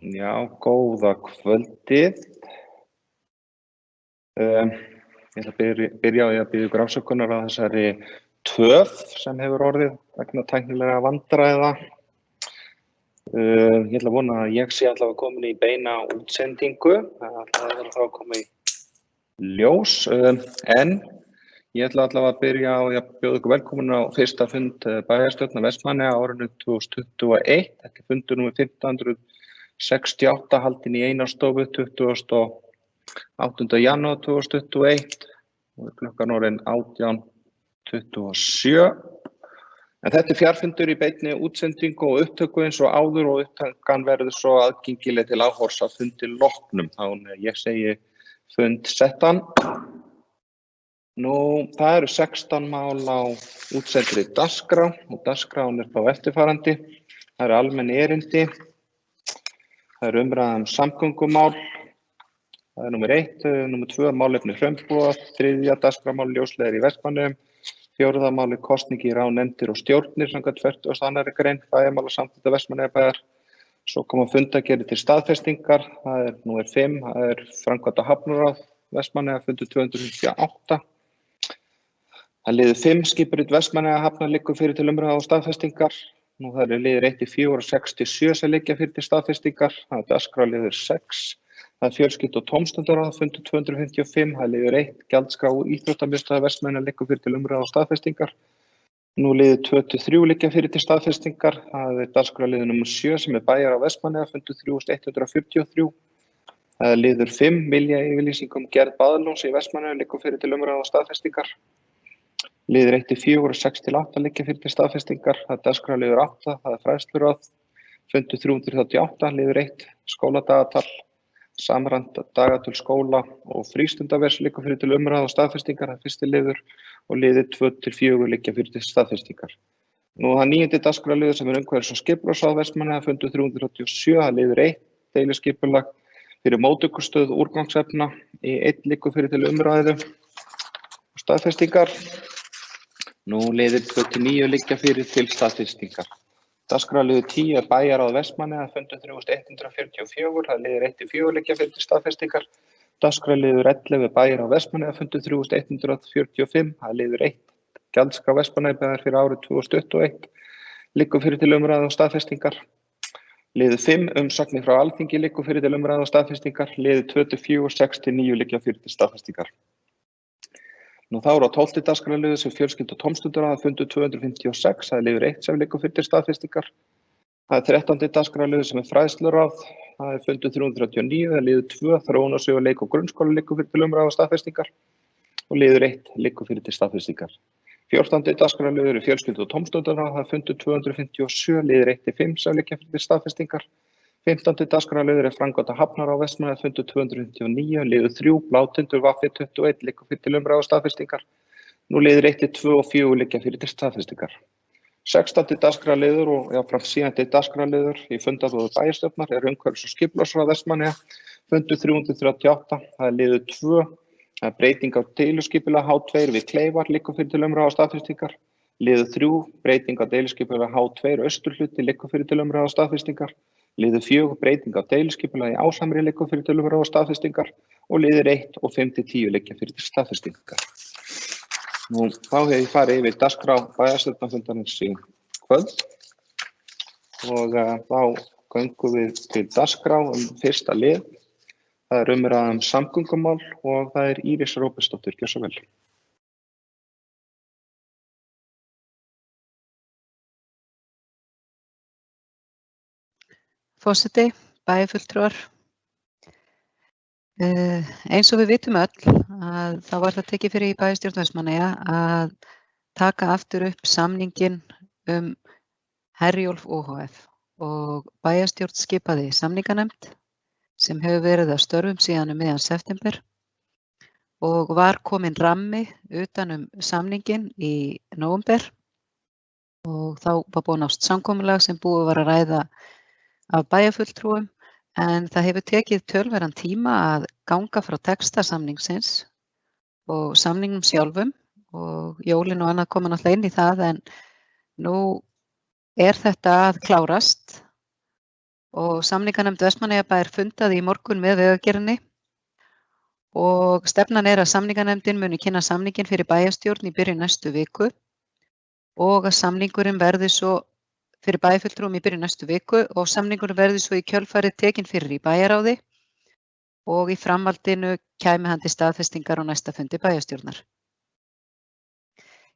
Já, góða kvöldið. Ég ætla að byrja á að biðja ykkur afsökunar á þessari töf sem hefur orðið vegna tæknilega vandræða. Ég ætla að vona að ég sé allavega komin í beina útsendingu. Það er þá að koma í ljós. En ég ætla allavega að byrja á að bjóða ykkur velkomin á fyrsta fund bæjarstjórnar Vestmannaeyja á árinu 2021. Þetta er fundur númer 1568 haldinn í Einarsstofu 28. janúar 2021 og klukkan orðin 18:27. En þetta er fjarfundur í beinni útsendingu og upptöku eins og áður og upptakan verður svo aðgengileg til áhorfs að fundi loknum. Þannig ég segi fund settan. Það eru 16 mál á útsendri dagskrá og dagskráin er þá eftirfarandi. Það eru almenn erindi. Það eru umræða samgöngumál. Það er númer 1, númer 2 málefni Hraunbúa, 3. dagskrármál ljósleiðari í Vestmannaeyjum, 4. máli kosning í ráðnefndir og stjórnir samkvæmt 42. grein bæjarmálasamþykktar Vestmannaeyjabæjar. Svo koma fundargerðir til staðfestingar. Það er númer 5, það er framkvæmda hafnaráð Vestmannaeyja, fundur 258. Það er liður 5, skipurit Vestmannaeyja hafnar liggur fyrir til umræðu og staðfestingar. Það eru liður 1-4 og 6-7 sem liggja fyrir til staðfestingar. Það er dagskrárliður 6. Það er fjölskyldu- og tómstundaráð, fundur 255. Það er liður 1, gjaldskrá íþróttamiðstöðvar Vestmannaeyja liggur fyrir til umræðu og staðfestingar. Liður 2-3 liggja fyrir til staðfestingar. Það er dagskrárliður nummer 7 sem er bæjar á Vestmannaeyja, fundur 3143. Það er liður 5, viljayfirlýsing gerð Baðlóns í Vestmannaeyjum liggur fyrir til umræðu og staðfestingar. Liður 1-4 og 6-8 liggja fyrir til staðfestingar. Það er dagskrárliður 8, það er fræðsluráð, fundur 338, liður 1, skóladagatal, samræmt dagatöl skóla og frístundavers liggur fyrir til umræðu og staðfestingar, það er fyrsti liður, og liður 2-4 liggja fyrir til staðfestingar. Það er 9. dagskrárliður sem er umhverfis- og skipulagsráð Vestmannaeyja, fundur 337, það er liður 1, deiliskipulag fyrir móttökustöð úrgangsefna, 1 liggur fyrir til umræðu og staðfestingar. Liður 2-9 liggja fyrir til staðfestingar. Dagskrárliður 10 er bæjarráð Vestmannaeyja, fundur 3144, það er liður 1-4 liggja fyrir til staðfestingar. Dagskrárliður 11 er bæjarráð Vestmannaeyja, fundur 3145, það er liður 1, gjaldskrá Vestmannaeyjabæjar fyrir árið 2021, liggur fyrir til umræðu og staðfestingar. Liður 5, umsagnir frá Alþingi liggur fyrir til umræðu og staðfestingar. Liður 2-4, 6-9 liggja fyrir til staðfestingar. Þá eru á 12. dagskrárliður sem fjölskyldu- og tómstundaráð, fundur 256, það er liður 1 sem liggur fyrir til staðfestingar. Það er 13. dagskrárliður sem er fræðsluráð, það er fundur 339, það er liður 2, þróunarsögu leik- og grunnskóla liggur fyrir til umræðu og staðfestingar og liður 1 liggur fyrir til staðfestingar. 14. dagskrárliður er fjölskyldu- og tómstundaráð, það er fundur 257, liður 1-5 sem liggja fyrir til staðfestingar. 15. dagskrárliður er framkvæmda hafnaráð Vestmannaeyja, fundur 259, liður 3, blátindur VF21 liggur fyrir til umræðu og staðfestingar. Liður 1-2 og 4 liggja fyrir til staðfestingar. 16. dagskrárliður og jafnframt 7. dagskrárliður í fundarboði bæjarstjórnar er umhverfis- og skipulagsráð Vestmannaeyja, fundur 338, það er liður 2, það er breyting á deiliskipulag H2 við Kleifar liggur fyrir til umræðu og staðfestingar. Liður 3, breyting á deiliskipulag H2 austurhluti liggur fyrir til umræðu og staðfestingar. Liður 4, breyting á deiliskipulagi Ásamri liggur fyrir til umræðu og staðfestingar og liður 1 og 5-10 liggja fyrir til staðfestingar. Þá hef ég farið yfir dagskrá bæjarstjórnarfundarins í kvöld og þá göngum við til dagskrá fyrsta lið. Það er umræða samgöngumál og það er Íris Róbertsdóttir. Gjörðu svo vel. Forseti, bæjarfulltrúar. Eins og við vitum öll að þá var það tekið fyrir í bæjarstjórn Vestmannaeyja að taka aftur upp samninginn Herjólf ohf. Og bæjarstjórn skipaði samninganefnd sem hefur verið að störfum síðan miðjan september og var kominn rammi utan samninginn í nóvember og þá var búið nást samkomulag sem búið var að ræða af bæjarfulltrúum en það hefur tekið tölverðan tíma að ganga frá texta samningsins og samningnum sjálfum og jólin og annað koma náttúrulega inn í það en nú er þetta að klárast og samninganefnd Vestmannaeyjabæjar fundaði í morgun með Vegagerðinni og stefnan að samninganefndin muni kynna samninginn fyrir bæjarstjórn í byrjun næstu viku og að samningurinn verði svo fyrir bæjarfulltrúum í byrjun næstu viku og samningurinn verði svo í kjölfarið tekinn fyrir í bæjarráði og í framhaldinu kæmi hann til staðfestingar á næsta fundi bæjarstjórnar.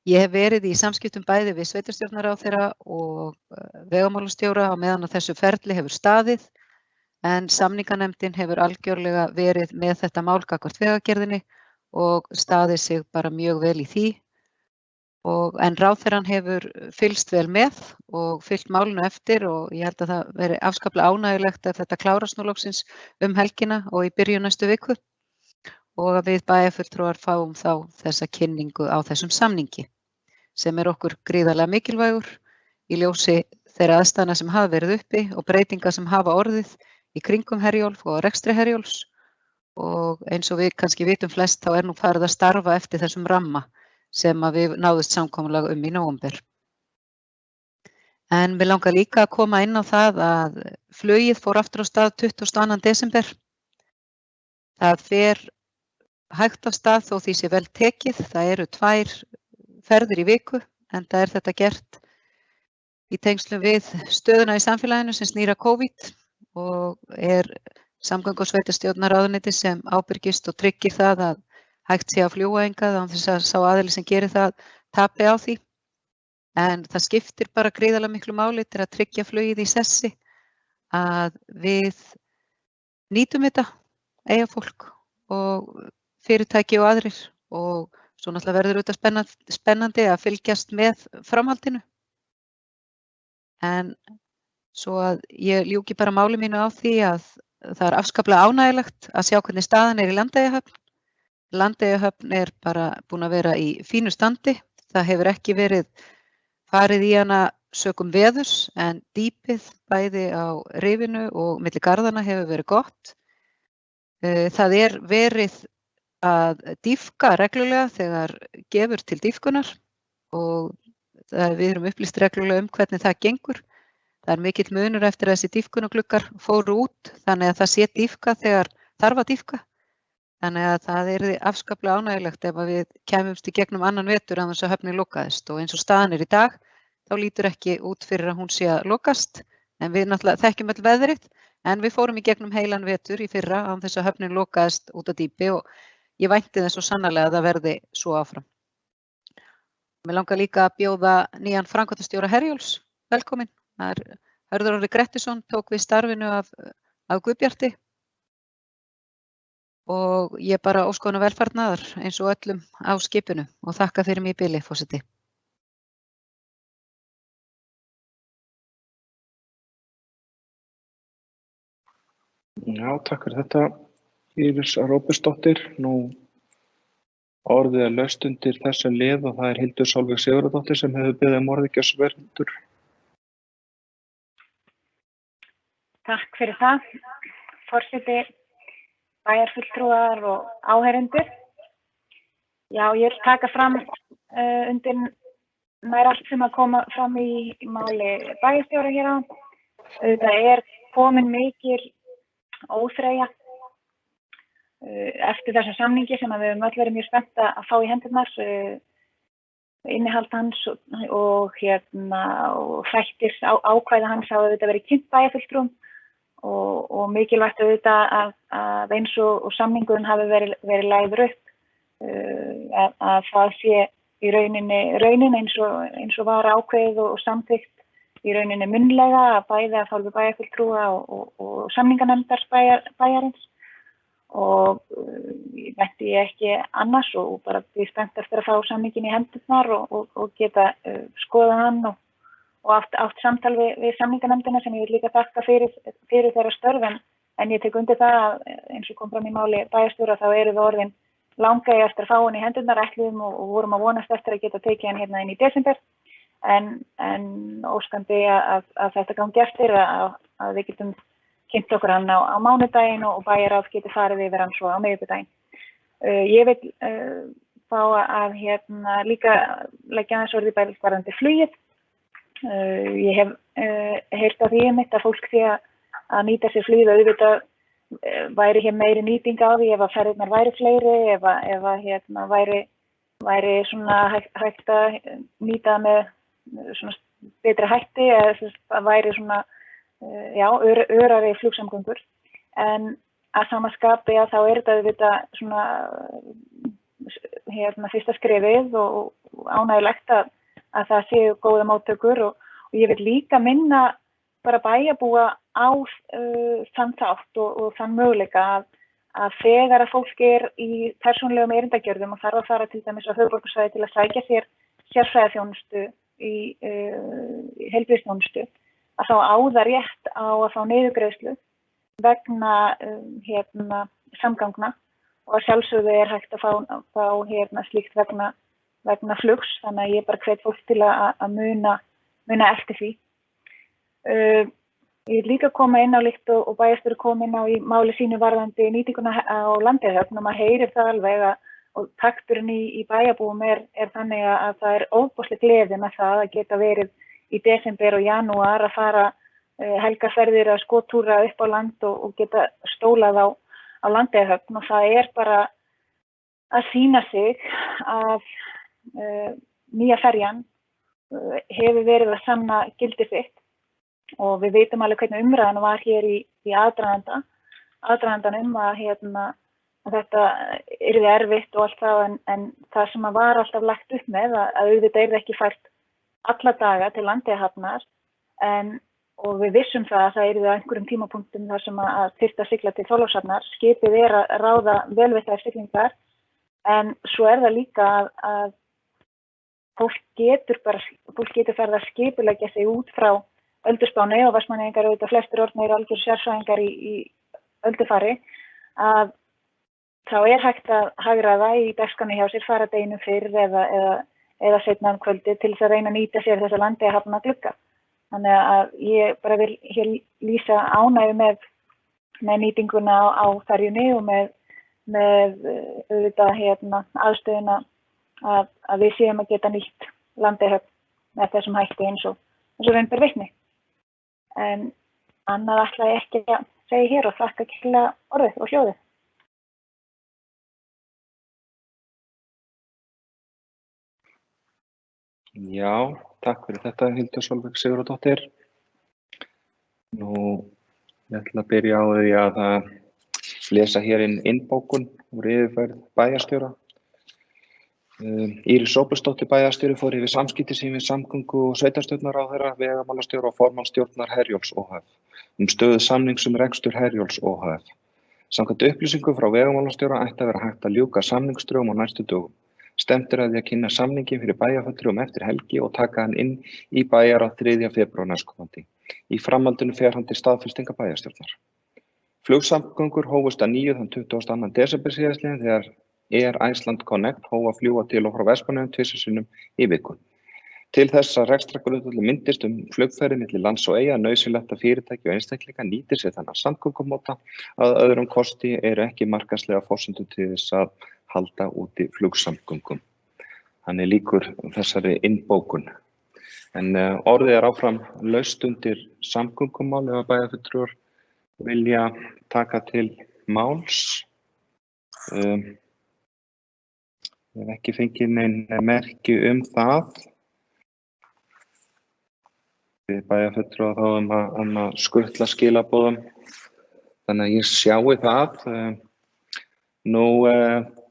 Ég hef verið í samskiptum bæði við sveitarstjórnarráðherra og vegamálastjóra á meðan að þessu ferli hefur staðið en samninganefndin hefur algjörlega verið með þetta mál gagnvart Vegagerðinni og staðið sig bara mjög vel í því. En ráðherrann hefur fylgst vel með og fylgt málinu eftir og ég held að það veri afskaplega ánægjulegt ef þetta klárast nú loksins helgina og í byrjun næstu viku og að við bæjarfulltrúar fáum þá þessa kynningu á þessum samningi sem okkur gríðarlega mikilvægur í ljósi þeirra aðstæðna sem hafa verið uppi og breytinga sem hafa orðið í kringum Herjólf og rekstri Herjólfs og eins og við kannski vitum flest þá nú farið að starfa eftir þessum ramma sem að við náðust samkomulag í nóvember. En mig langar líka að koma inn á það að flugið fór aftur á stað 22. desember. Það fer hægt af stað þó því sé vel tekið. Það eru 2 ferðir í viku en það þetta gert í tengslum við stöðuna í samfélaginu sem snýr að COVID og samgöngu- og sveitarstjórnarráðuneyti sem ábyrgist og tryggir það að hægt sé að fljúga hingað án þess að sá aðili sem gerir það tapi á því. En það skiptir bara gríðarlega miklu máli til að tryggja flugið í sessi að við nýtum þetta, Eyjafólk og fyrirtæki og aðrir og svo náttúrulega verður þetta spennandi að fylgjast með framhaldinu. En svo að ég ljúki bara máli mínu á því að það afskaplega ánægjulegt að sjá hvernig staðan í Landeyjahöfn. Landeyjahöfn bara búin að vera í fínu standi. Það hefur ekki verið farið í hana sökum veðurs en dýpið bæði á rifinu og milli garðana hefur verið gott. Það verið að dýpka reglulega þegar gefur til dýpkunar og við erum upplýst reglulega hvernig það gengur. Það mikill munur eftir að þessi dýpkunargluggar fóru út þannig að það sé dýpka þegar þarf að dýpka. Þannig að það afskaplega ánægjulegt ef við kæmumst í gegnum annan vetur án þess að höfnin lokaðist og eins og staðan í dag þá lítur ekki út fyrir að hún sé að lokast en við náttúrulega þekkjum öll veðrið en við fórum í gegnum heilan vetur í fyrra án þess að höfnin lokaðist út að dýpi og ég vænti þess svo sannarlega að það verði svo áfram. Mig langar líka að bjóða nýjan framkvæmdastjóra Herjólfs velkominn. Hörður Orri Grettisson tók við starfinu af Guðbjarti og ég bara óska honum velfarnaðar eins og öllum á skipinu og þakka fyrir mig í bili, forseti. Já, takk fyrir þetta, Íris Róbertsdóttir. Nú orðið laust undir þessa lið og það Hildur Sólveig Sigurðardóttir sem hefur beðið morðingjasverjendur. Takk fyrir það, forseti, bæjarfulltrúar og áheyrendur. Já, ég vil taka fram undir nær allt sem að koma fram í máli bæjarstjóra hér á. Það komin mikil óþreyja eftir þessa samningi sem við höfum öll verið mjög spennt að fá í hendurnar, innihald hans og þættir ákvæða hans hafa auðvitað verið kynnt bæjarfulltrúum og mikilvægt auðvitað að eins og samningurinn hafi verið lagður upp að það sé í raunin eins og var ákveðið og samþykkt í rauninni munnlega að bæði af hálfu bæjarfulltrúa og samninganefndar bæjarins og vænti ég ekki annars og bara því spennt eftir að fá samningin í hendurnar og geta skoða hann og átt samtal við samninganefndina sem ég vil líka þakka fyrir þeirra störf en ég tek undir það að eins og kom fram í máli bæjarstjóra þá við orðin langægi eftir að fá hann í hendurnar ætluðum og vorum að vonast eftir að geta tekið hann hérna inn í desember en óskandi að þetta gangi eftir að við getum kynnt okkur hann á mánudaginn og bæjarráð geti farið yfir hann svo á miðvikudaginn. Ég vil fá að líka leggja aðeins orðið bæði varðandi flugið. Ég hef heyrt á því að fólk sé að nýta sér flugið. Auðvitað væri hér meiri nýting á því ef að ferðirnar væri fleiri, ef að væri svona hægt að nýta með svona betri hætti, eða að væri svona örari flugsamgöngur. En að sama skapi þá þetta auðvitað svona fyrsta skrefið og ánægjulegt að það séu góða móttökur og ég vil líka minna bara bæjarbúa á þann þátt og þann möguleika að þegar að fólk í persónulegum erindagjörðum og þarf að fara til dæmis á höfuðborgarsvæði til að sækja sér sérfræðiþjónustu í heilbrigðisþjónustu, að þá á það rétt á að fá niðurgreiðslu vegna samgangna og að sjálfsögðu hægt að fá slíkt vegna flugs, þannig að ég bara hvet fólk til að muna eftir því. Ég vil líka koma inn á líkt og bæjarstjóri kom inn á í máli sínu varðandi nýtinguna á Landeyjahöfn og maður heyrir það alveg og takturinn í bæjarbúum þannig að það ofboðsleg gleði með það að geta verið í desember og janúar að fara helgarferðir að skotúra upp á land og geta stólað á Landeyjahöfn og það bara að sýna sig að nýja ferjan hefur verið að sanna gildi sitt. Og við veitum alveg hvernig umræðan var hér í aðdragandanum að þetta yrði erfitt og allt það en það sem var alltaf lagt upp með að auðvitað yrði ekki fært alla daga til Landeyjahafnar og við vissum það að það yrði á einhverjum tímapunktum þar sem að þyrfti að sigla til Þorlákshafnar. Skipið að ráða vel við þær siglingar en svo það líka að fólk getur farið að skipuleggja sig út frá ölduspáni og Vestmannaeyingar auðvitað flestir orðnir algjör sérfræðingar í öldufari að þá hægt að hagræða í dagskránni hjá sér, fara deginum fyrr eða seinna kvöldi til þess að reyna að nýta sér þessa Landeyjahafna glugga. Þannig að ég bara vil hér lýsa ánægju með nýtinguna á ferjunni og með auðvitað aðstöðuna að við séum að geta nýtt Landeyjahöfn með þessum hætti eins og raun ber vitni. En annað ætla ég ekki að segja hér og þakka kærlega orðið og hljóðið. Já, takk fyrir þetta Hildur Sólveig Sigurðardóttir. Ég ætla að byrja á því að lesa hér inn innbókun úr yfirferð bæjarstjóra. Íris Róbertsdóttir bæjarstjóri fór yfir samskipti sín við samgöngu- og sveitarstjórnarráðherra, vegamálastjóra og formannsstjórnar Herjólfs ohf. Stöðu samnings rekstur Herjólfs ohf. Samkvæmt upplýsingum frá vegamálastjóra ætti að vera hægt að ljúka samningsdrögum á næstu dögum. Stefnt að því að kynna samninginn fyrir bæjarfulltrúum eftir helgi og taka hann inn í bæjar á 3. febrúar næstkomandi. Í framhaldinu fer hann til staðfestingar bæjarstjórnar. Flugsamgöngur hófust að nýju þann 22. desember síðastliðinn þegar Air Iceland Connect hóf að fljúga til og frá Vestmannaeyjum tvisvar sinnum í viku. Til þess að rekstrargrundvöllur myndist flugferðir milli lands og eyja nauðsynlegt að fyrirtæki og einstaklingar nýti sér þennan samgöngumáta að öðrum kosti ekki markaðslegar forsendur til þess að halda úti flugsamgöngum. Þannig lýkur þessari innbókun. En orðið áfram laust undir samgöngumál ef að bæjarfulltrúar vilja taka til máls. Ég hef ekki fengið nein merki það. Við bæjarfulltrúar þá að skutla skilaboðum. Þannig að ég sjái það.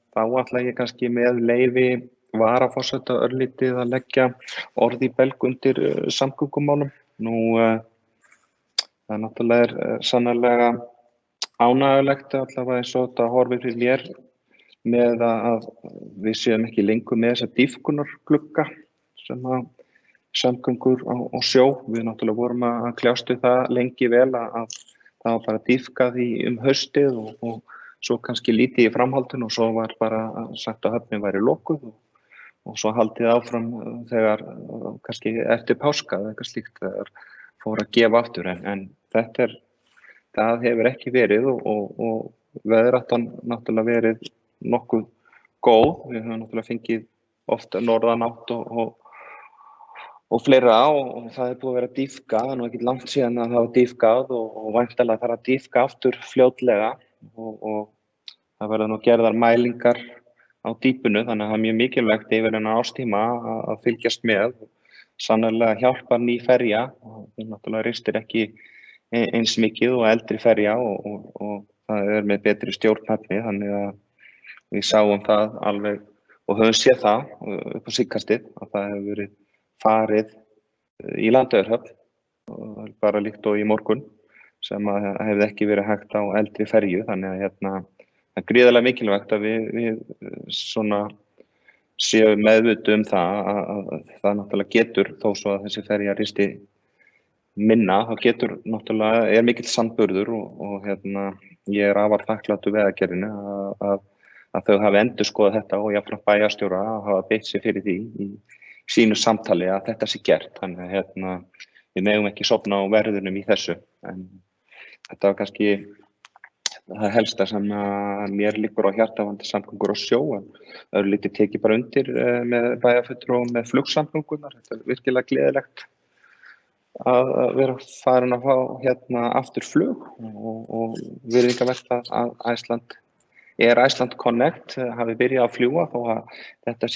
Þá ætla ég kannski með leyfi varaforseta örlítið að leggja orð í belg undir samgöngumálum. Það náttúrulega sannarlega ánægjulegt allavega eins og þetta horfir fyrir mér með að við séum ekki lengur með þessa dýpkunarglugga sem að samgöngur á sjó. Við náttúrulega vorum að kljást við það lengi vel að það var bara dýpkað haustið og svo kannski lítið í framhaldinu og svo var bara sagt að höfnin væri lokuð og svo haldið áfram þegar kannski eftir páska eða eitthvað slíkt þegar fór að gefa aftur en það hefur ekki verið og veðráttan náttúrulega verið nokkuð góð. Við höfum náttúrulega fengið ofta norðanátt og og fleira og það búið að vera að dýpka, nú ekki langt síðan að það var dýpkað og væntanlega þarf að dýpka aftur fljótlega og það verða nú gerðar mælingar á dýpinu, þannig að það mjög mikilvægt yfir þennan árstíma að fylgjast með. Sannarlega hjálpar ný ferja og hún náttúrulega ristir ekki eins mikið og eldri ferja og það með betri stjórnhæfni, þannig að við sáum það alveg og höfum séð það upp á síðkastið að það hefur verið farið í Landeyjahöfn bara líkt og í morgun sem að hefði ekki verið hægt á eldri ferju, þannig að það er gríðarlega mikilvægt að við svona séum meðvituð það að það náttúrulega getur, þó svo að þessi ferja risti minna, þá getur náttúrulega mikill sandburður og ég afar þakklátur Vegagerðinni að þau hafi endurskoðað þetta og jafnframt bæjarstjóra að hafa beitt sig fyrir því í sínu samtali að þetta sé gert, þannig að við megum ekki sofna á verðinum í þessu, en þetta var kannski það helsta sem mér liggur á hjarta varðandi samgöngur á sjó, en öðru lítið tekið bara undir með bæjarfulltrúum og með flugsamgöngunar. Þetta er virkilega gleðilegt að vera farin að fá aftur flug og virðingarvert að Iceland Connect hafi byrjað að fljúga þó að þetta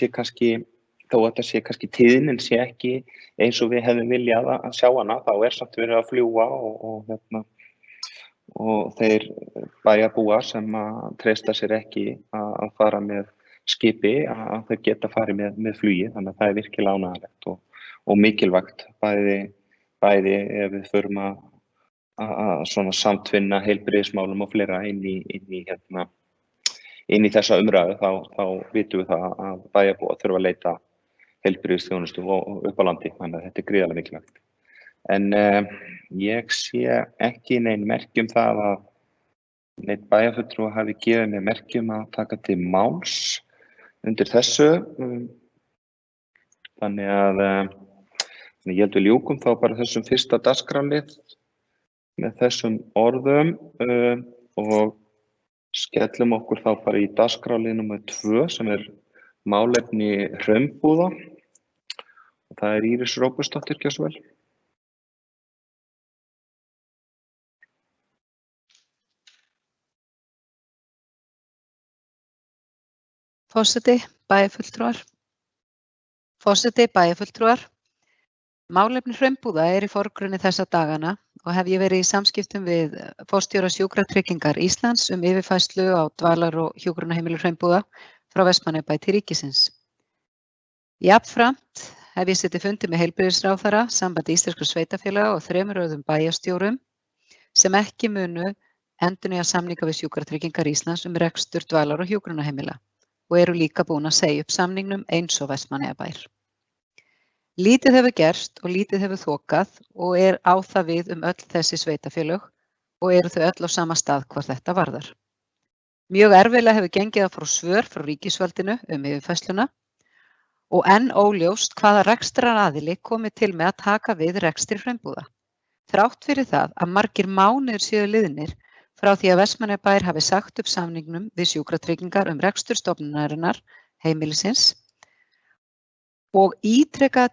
sé kannski tíðnin sé ekki eins og við hefðum viljað að sjá hana, þá samt verið að fljúga og þeir bæjarbúar sem treysta sér ekki að fara með skipi að þeir geta farið með flugi, þannig að það er virkilega ánægjulegt og mikilvægt bæði ef við förum að svona samtvinna heilbrigðismálum og fleira inn í þessa umræðu, þá vitum við það að bæjarbúar þurfa að leita heilbrigðisþjónustu upp á landi, þannig að þetta er gríðarlega mikilvægt. En ég sé ekki nein merki það að neinn bæjarfulltrúi hafi gefið mér merki að taka til máls undir þessu. Þannig að ég held við ljúkum þá bara þessum fyrsta dagskrárlið með þessum orðum og skellum okkur þá bara í dagskrárlið númer 2 sem er málefni hraunbúða. Og það er Íris Róbertsdóttir, gjörðu svo vel. Forseti, bæjarfulltrúar. Málefni hraunbúða í forgrunni þessa dagana og hef ég verið í samskiptum við forstjóra Sjúkratryggingar Íslands yfirfærslu á dvalar- og hjúkrunarheimili hraunbúða frá Vestmannaeyjabæ til ríkisins. Jafnframt hef ég setið fundi með heilbrigðisráðherra, Sambandi íslenskra sveitarfélaga og 3 öðrum bæjarstjórum sem ekki munu endurnýja samninga við Sjúkratryggingar Íslands rekstur dvalar- og hjúkrunarheimila og eru líka búin að segja upp samningnum eins og Vestmannaeyjabær. Lítið hefur gerst og lítið hefur þokað og á það við öll þessi sveitarfélög og eru þau öll á sama stað hvað þetta varðar. Mjög erfiðlega hefur gengið að fá svör frá ríkisvaldinu yfirfærsluna og enn óljóst hvaða rekstraraðili komi til með að taka við rekstri hraunbúða. Þrátt fyrir það að margir mánuðir séu liðnir frá því að Vestmannaeyjabær hafi sagt upp samningnum við Sjúkratryggingar rekstur stofnunarinnar heimilisins og ítrekað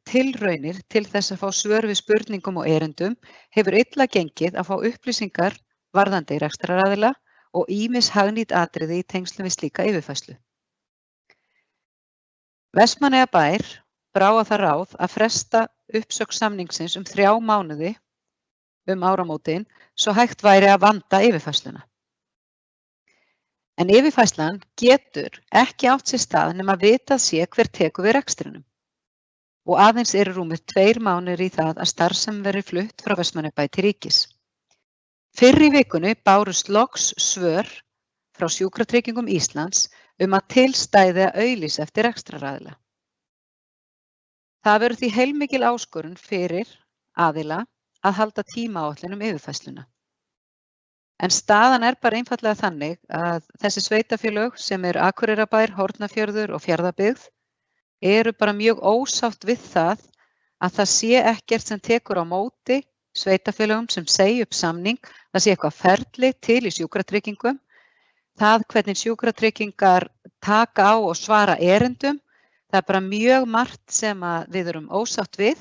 tilraunir til þess að fá svör við spurningum og erindum hefur illa gengið að fá upplýsingar varðandi rekstraraðila og ýmis hagnýt atriði í tengslum við slíka yfirfærslu. Vestmannaeyjabær brá á það ráð að fresta uppsögn samningsins 3 mánuði áramótin svo hægt væri að vanda yfirfærsluna. En yfirfærslan getur ekki átt sér stað nema vitað sé hver tekur við rekstrinum og aðeins eru rúmir 2 mánuðir í það að starfsemi verði flutt frá Vestmannaeyjabæ til ríkis. Fyrr í vikunni bárust loks svör frá Sjúkratryggingum Íslands að til stæði að auglýsa eftir rekstraraðila. Það verður því heilmikil áskorun fyrir aðila að halda tímaáætlun yfirfærsluna. En staðan bara einfaldlega þannig að þessi sveitarfélög sem eru Akureyrarbær, Hornafjörður og Fjarðabyggð eru bara mjög ósátt við það að það sé ekkert sem tekur á móti sveitarfélögum sem segja upp samning, það sé eitthvað ferli til í sjúkratryggingum, það hvernig sjúkratryggingar taka á og svara erindum, Það er bara mjög margt sem að við erum ósátt við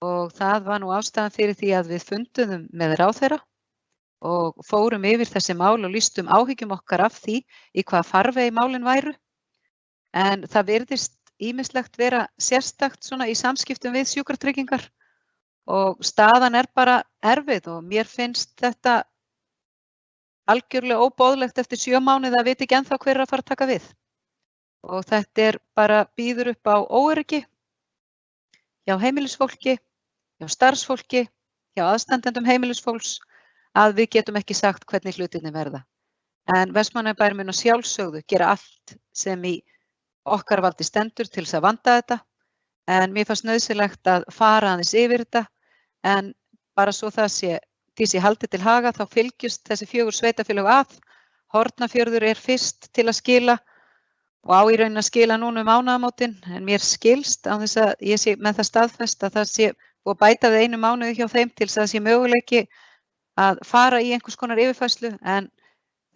og það var nú ástæðan fyrir því að við funduðum með ráðherra og fórum yfir þessi mál og lýstum áhyggjum okkar af því í hvaða farvegi málin væru. En það virðist ýmislegt vera sérstakt svona í samskiptum við Sjúkratryggingar og staðan er bara erfið og mér finnst þetta algjörlega óboðlegt eftir 7 mánuði að vita ekki ennþá hver er að fara að taka við. Og þetta er bara býður upp á óöryggi hjá heimilisfólki, hjá starfsfólki, hjá aðstandendum heimilisfólks að við getum ekki sagt hvernig hlutirnir verða. En Vestmannaeyjabær mun að sjálfsögðu gera allt sem í okkar valdi stendur til þess að vanda þetta. En mér fannst nauðsynlegt að fara aðeins yfir þetta en bara svo það sé haldið til haga þá fylgjast þessi 4 sveitarfélög að. Hornafjörður er fyrst til að skila og á í rauninni að skila núna mánaðamótin en mér skilst á þess að ég sé með það staðfest að það sé búið að bæta við 1 mánuði hjá þeim til þess að það sé möguleiki að fara í einhvers konar yfirfærslu en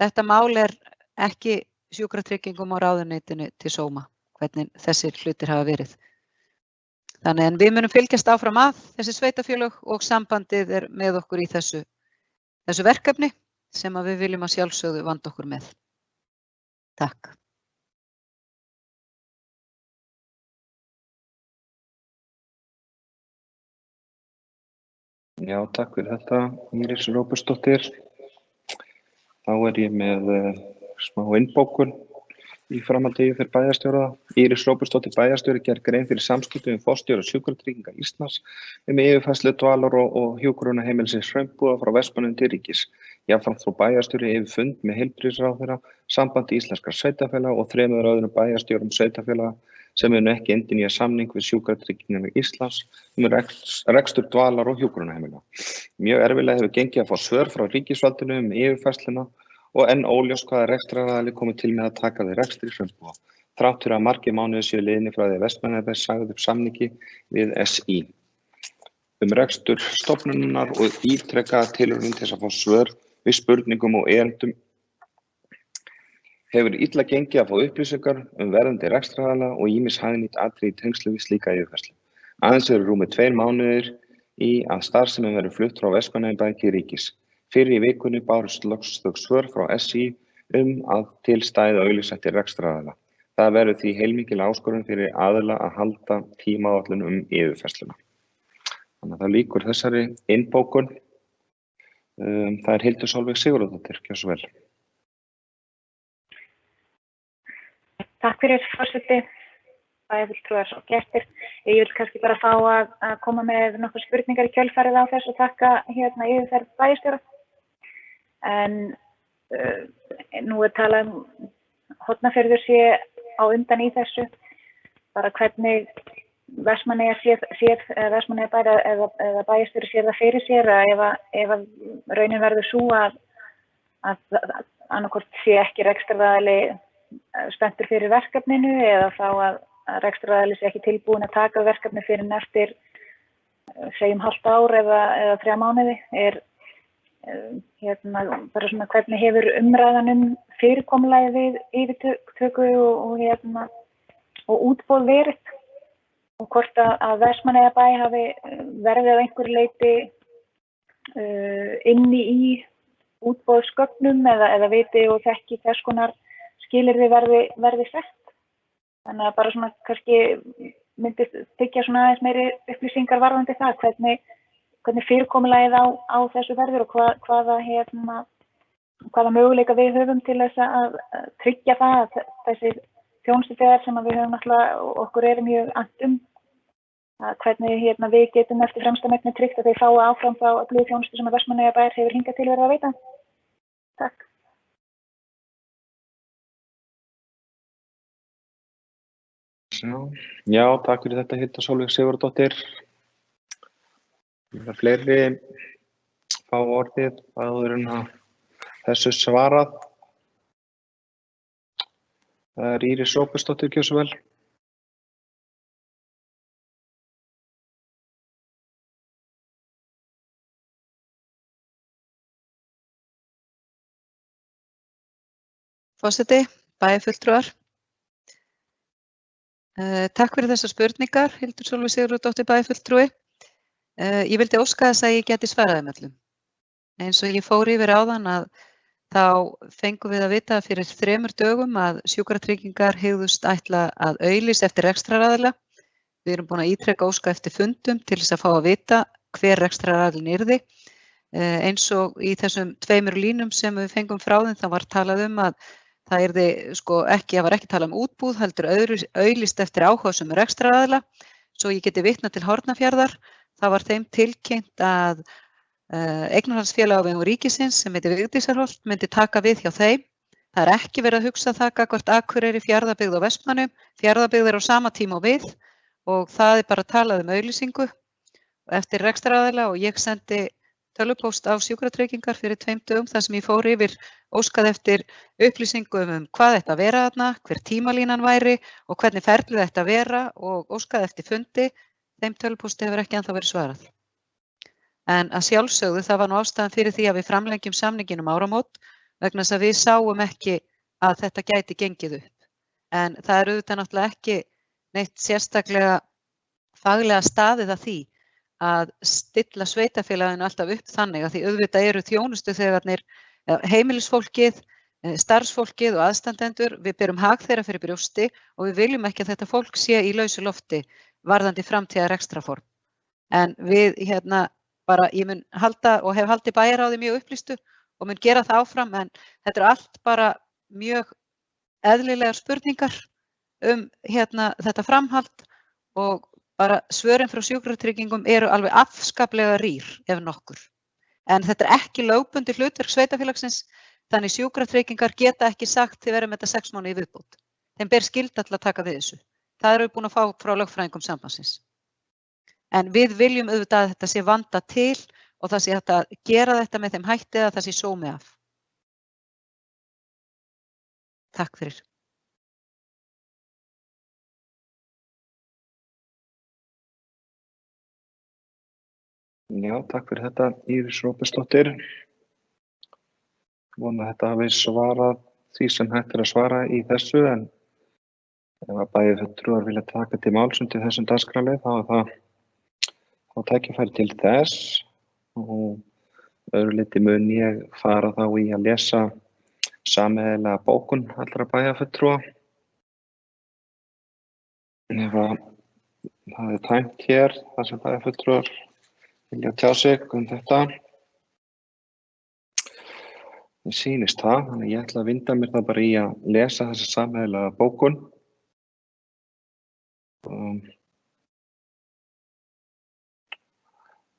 þetta mál er ekki Sjúkratryggingum og ráðuneytinu til sóma hvernig þessir hlutir hafa verið. Þannig en við munum fylgjast áfram að þessi sveitarfélög og sambandið er með okkur í þessu verkefni sem að við viljum að sjálfsögðu vanda okkur með. Takk. Já, takk fyrir þetta, Íris Róbertsdóttir. Þá er ég með smá innbókun í framhaldi fyrir bæjarstjóra. Íris Róbertsdóttir bæjarstjóri gerði grein fyrir samskiptum við forstjóra Sjúkratrygginga Íslands yfirfærslu dvalar og hjúkrunarheimilisins Hraunbúða frá Vestmannaeyjum til ríkis. Jafnframt fór bæjarstjóri yfir fund með heilbrigðisráðherra, Sambandi íslenskra sveitarfélaga og 3 öðrum bæjarstjórum sveitarfélaga sem munu ekki endurnýja samning við Sjúkratryggingar Íslands rekstur dvalar og hjúkrunarheimila. Mjög erfiðlega hefur gengið að fá svör frá ríkisvaldinu yfirfærsluna og enn óljóst hvaða rekstraraðili komið til með að taka við rekstri Hraunbúða. Þrátt fyrir að margir mánuðir séu liðnir frá því að Vestmannaeyjabær sagði upp samningi við SÍ rekstur stofnunarinnar og ítrekaða tilraunir til að fá svör við spurningum og erindum hefur illa gengið að fá upplýsingar verðandi rekstraraðila og ýmis hagnýt atriði í tengslum við slíka yfirfærslu. Aðeins eru rúmir 2 mánuðir í að starfsemin verður flutt frá Vestmannaeyjabæ til ríkis. Fyrr í vikunni bárust loks þau svör frá SÍ að til stæði auglýsa eftir rekstraraðila. Það verður því heilmikil áskorun fyrir aðila að halda tímaáætlun yfirfærsluna. Þannig að það lýkur þessari innbókun. Það er Hildur Sólveig Sigurðardóttir, gjörðu svo vel. Takk fyrir forseti, bæjarfulltrúar og gestir. Ég vil kannski bara fá að koma með nokkur spurningar í kjölfarið á þess og þakka yfirferð bæjarstjóra. En nú er talað Hornafjörður sé á undan í þessu, bara hvernig Vestmannaeyjabær eða bæjarstjóri sér það fyrir sér að ef raunin verður sú að annarkvort sé ekki rekstraraðili spenntur fyrir verkefninu eða þá að rekstraraðili sé ekki tilbúin að taka verkefni fyrir eftir segjum hálft ár eða 3 mánuði bara svona hvernig hefur umræðan fyrirkomulagið við yfirtöku og útboð verið og hvort að Vestmannaeyjabær hafi verið að einhverju leyti inni í útboðsgögnum eða viti og þekki hvers konar skilyrði verði sett. Þannig að bara svona kannski myndi þykja svona aðeins meiri upplýsingar varðandi það hvernig fyrirkomulagið á þessu verður og hvaða möguleika við höfum til þess að tryggja það að þessi þjónustuþegar sem við höfum náttúrulega okkur mjög annt að hvernig við getum eftir fremsta megni tryggt að þeir fái áfram þá öflugu þjónustu sem Vestmannaeyjabær hefur hingað til verið að veita. Takk. Já, takk fyrir þetta Hildur Sólveig Sigurðardóttir. Það er fleiri fá orðið áður en að þessu svarað. Það er Íris Róbertsdóttir, gjörðu svo vel. Forseti, bæjarfulltrúar. Takk fyrir þessar spurningar, Hildur Sólveig Sigurðardóttir bæjarfulltrúi. Ég vildi óska þess að ég geti svaraði með öllum. Eins og ég fór yfir áðan að þá fengum við að vita fyrir 3 dögum að Sjúkratryggingar hygðust ætla að auglýsa eftir rekstraraðila. Við erum búin að ítreka óska eftir fundum til þess að fá að vita hver rekstraraðilinn yrði. Eins og í þessum 2 línum sem við fengum frá þeim, það var talað að það yrði það var ekki talað útbúð, heldur auglýst eftir áhugasömum rekstraraðila. Svo ég geti vitnað til Hornafjarðar, það var þeim tilkynnt að eignarhaldsfélag á vegum ríkisins sem heitir Vigdísarholt myndi taka við hjá þeim. Það er ekki verið að hugsa það gagnvart Akureyri, Fjarðabyggð og Vestmannum. Fjarðabyggð á sama tíma og við og það bara talað auglýsingu eftir rekstraraðila og ég sendi tölvupóst á Sjúkratryggingar fyrir 2 dögum þar sem ég fór yfir óskaði eftir upplýsingum hvað þetta vera þarna, hver tímalínan væri og hvernig ferlið þetta vera og óskaði eftir fundi. Þeim tölvupósti hefur ekki ennþá verið svarað. En að sjálfsögðu það var nú ástæðan fyrir því að við framlengjum samningin áramót vegna þess að við sáum ekki að þetta gæti gengið upp. En það er auðvitað náttúrulega ekki neitt sérstaklega faglega staðið að því að stilla sveitarfélaginu alltaf upp þannig að því auðvitað eru þjónustuþegarnir, heimilisfólkið, starfsfólkið og aðstandendur, við berum hag þeirra fyrir brjósti og við viljum ekki að þetta fólk sé í lausu lofti varðandi framtíðar rekstrarform. En við ég mun halda og hef haldið bæjarráði mjög upplýstu og mun gera það áfram en þetta allt bara mjög eðlilegar spurningar þetta framhald og bara svörin frá Sjúkratryggingum eru alveg afskaplega rýr ef nokkur. En þetta ekki lögbundið hlutverk sveitarfélagsins, þannig Sjúkratryggingar geta ekki sagt þið verðum þetta 6 mánuði í viðbót. Þeim ber skylda til að taka við þessu. Það eru við búin að fá frá lögfræðingum sambandsins. En við viljum auðvitað að þetta sé vandað til og það sé hægt að gera þetta með þeim hætti að það sé sómi af. Takk fyrir. Já, takk fyrir þetta Íris Róbertsdóttir. Vona að þetta hafi svarað því sem hægt að svara í þessu en ef að bæjarfulltrúar vilja taka til máls undir þessum dagskrárlið þá er það tækifæri til þess og öðru leyti mun ég fara þá í að lesa sameiginlega bókun allra bæjarfulltrúa. Ef að það er tæmt hér þar sem bæjarfulltrúar vilja tjá sig þetta. Mér sýnist það, þannig ég ætla að vinda mér það bara í að lesa þessa sameiginlega bókun.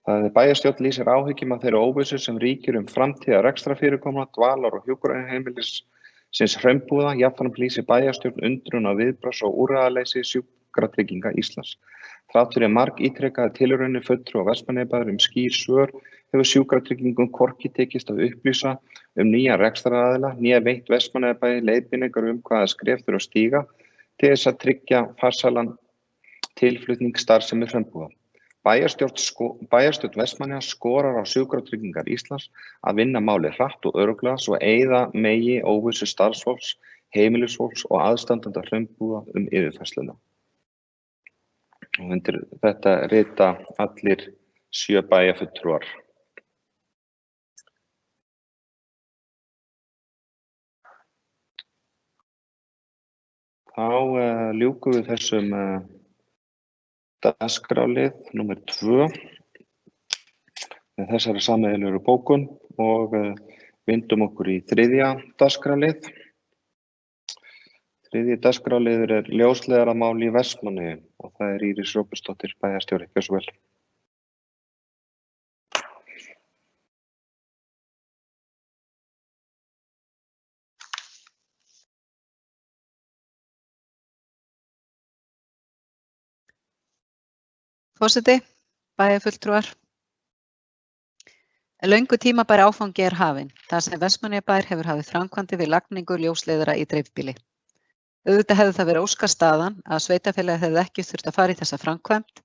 Það er bæjarstjórn lýsir áhyggjum af þeirri óvissu sem ríkir framtíðar rekstrarfyrirkomulag dvalar- og hjúkrunarheimilisins Hraunbúða. Jafnframt lýsir bæjarstjórn undrun á viðbragðs- og úrræðaleysi Sjúkratrygginga Íslands. Þrátt fyrir margítrekaðar tilraunir fulltrúa Vestmannaeyjabæjar skýr svör hefur Sjúkratryggingum hvorki tekist að upplýsa nýjan rekstraraðila né veitt Vestmannaeyjabæjar leiðbeiningar hvaða skref þurfi að stíga til þess að tryggja farsælan tilflutning starfsemi Hraunbúða. Bæjarstjórn Vestmannaeyja skorar á Sjúkratryggingar Íslands að vinna málið hratt og örugglega svo eyða megi óvissu starfsfólks, heimilisfólks og aðstandenda Hraunbúða yfirfærsluna. Og undir þetta rita allir 7 bæjarfulltrúar. Þá ljúkum við þessum dagskrárlið númer 2 með þessari sameiginlegu bókun og vindum okkur í 3. dagskrárlið. 3. dagskrárliður er ljósleiðaramál í Vestmannaeyjum og það er Íris Róbertsdóttir bæjarstjóri. Gjörðu svo vel. Forseti, bæjarfulltrúar. Löngu tímabær áfangi er hafinn, þar sem Vestmannaeyjabær hefur hafið framkvæmdir við lagningu ljósleiðara í dreifbýli. Auðvitað hefði það verið óskastaðan að sveitarfélagið hefði ekki þurft að fara í þessa framkvæmd,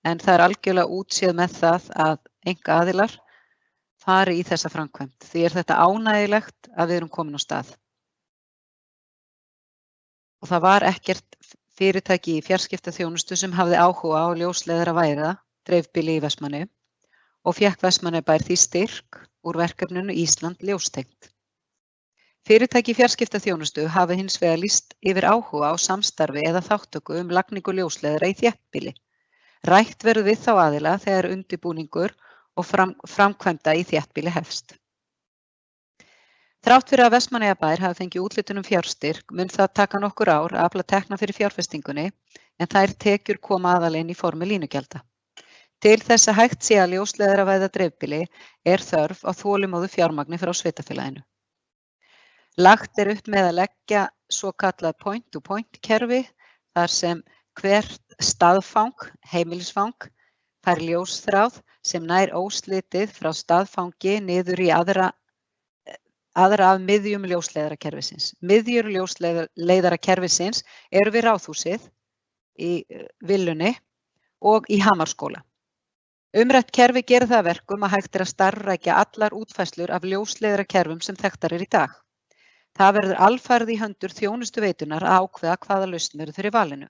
en það er algjörlega útséð með það að einkaaðilar fari í þessa framkvæmd. Því er þetta ánægjulegt að við erum komin á stað. Og það var ekkert fyrirtæki í fjarskiptaþjónustu sem hafði áhuga á ljósleiðaravæða dreifbýli í Vestmannaeyjum og fékk Vestmannaeyjabær því styrk úr verkefninu Ísland ljóstengt. Fyrirtæki í fjarskiptaþjónustu hafa hins vegar lýst yfir áhuga á samstarfi eða þátttöku lagningu ljósleiðara í þéttbýli. Rætt verður við þá aðila þegar undirbúningur og framkvæmda í þéttbýli hefst. Þrátt fyrir að Vestmannaeyjabær hafi fengið úthlutun fjárstyrk mun það taka nokkur ár að afla tekna fyrir fjárfestingunni en þær tekjur koma aðallega inn í formi línugjalda. Til þess að hægt sé að ljósleiðaravæða dreifbýli er þörf á þolinmóðu fjármagni frá sveitarfélaginu. Lagt er upp með að leggja svokallað point-to-point kerfi þar sem hvert staðfang, heimilisfang, fær ljósþráð sem nær óslitið frá staðfangi niður í aðra af miðjum ljósleiðarakerfisins. Miðjur ljósleiðarakerfisins eru við Ráðhúsið, í Villunni og í Hamarsskóla. Umrætt kerfi gerir það að verkum að hægt er að starfrækja allar útfærslur af ljósleiðarakerfum sem þekktar í dag. Það verður alfarið í hendur þjónustuveitunar að ákveða hvaða lausn verður fyrir valinu.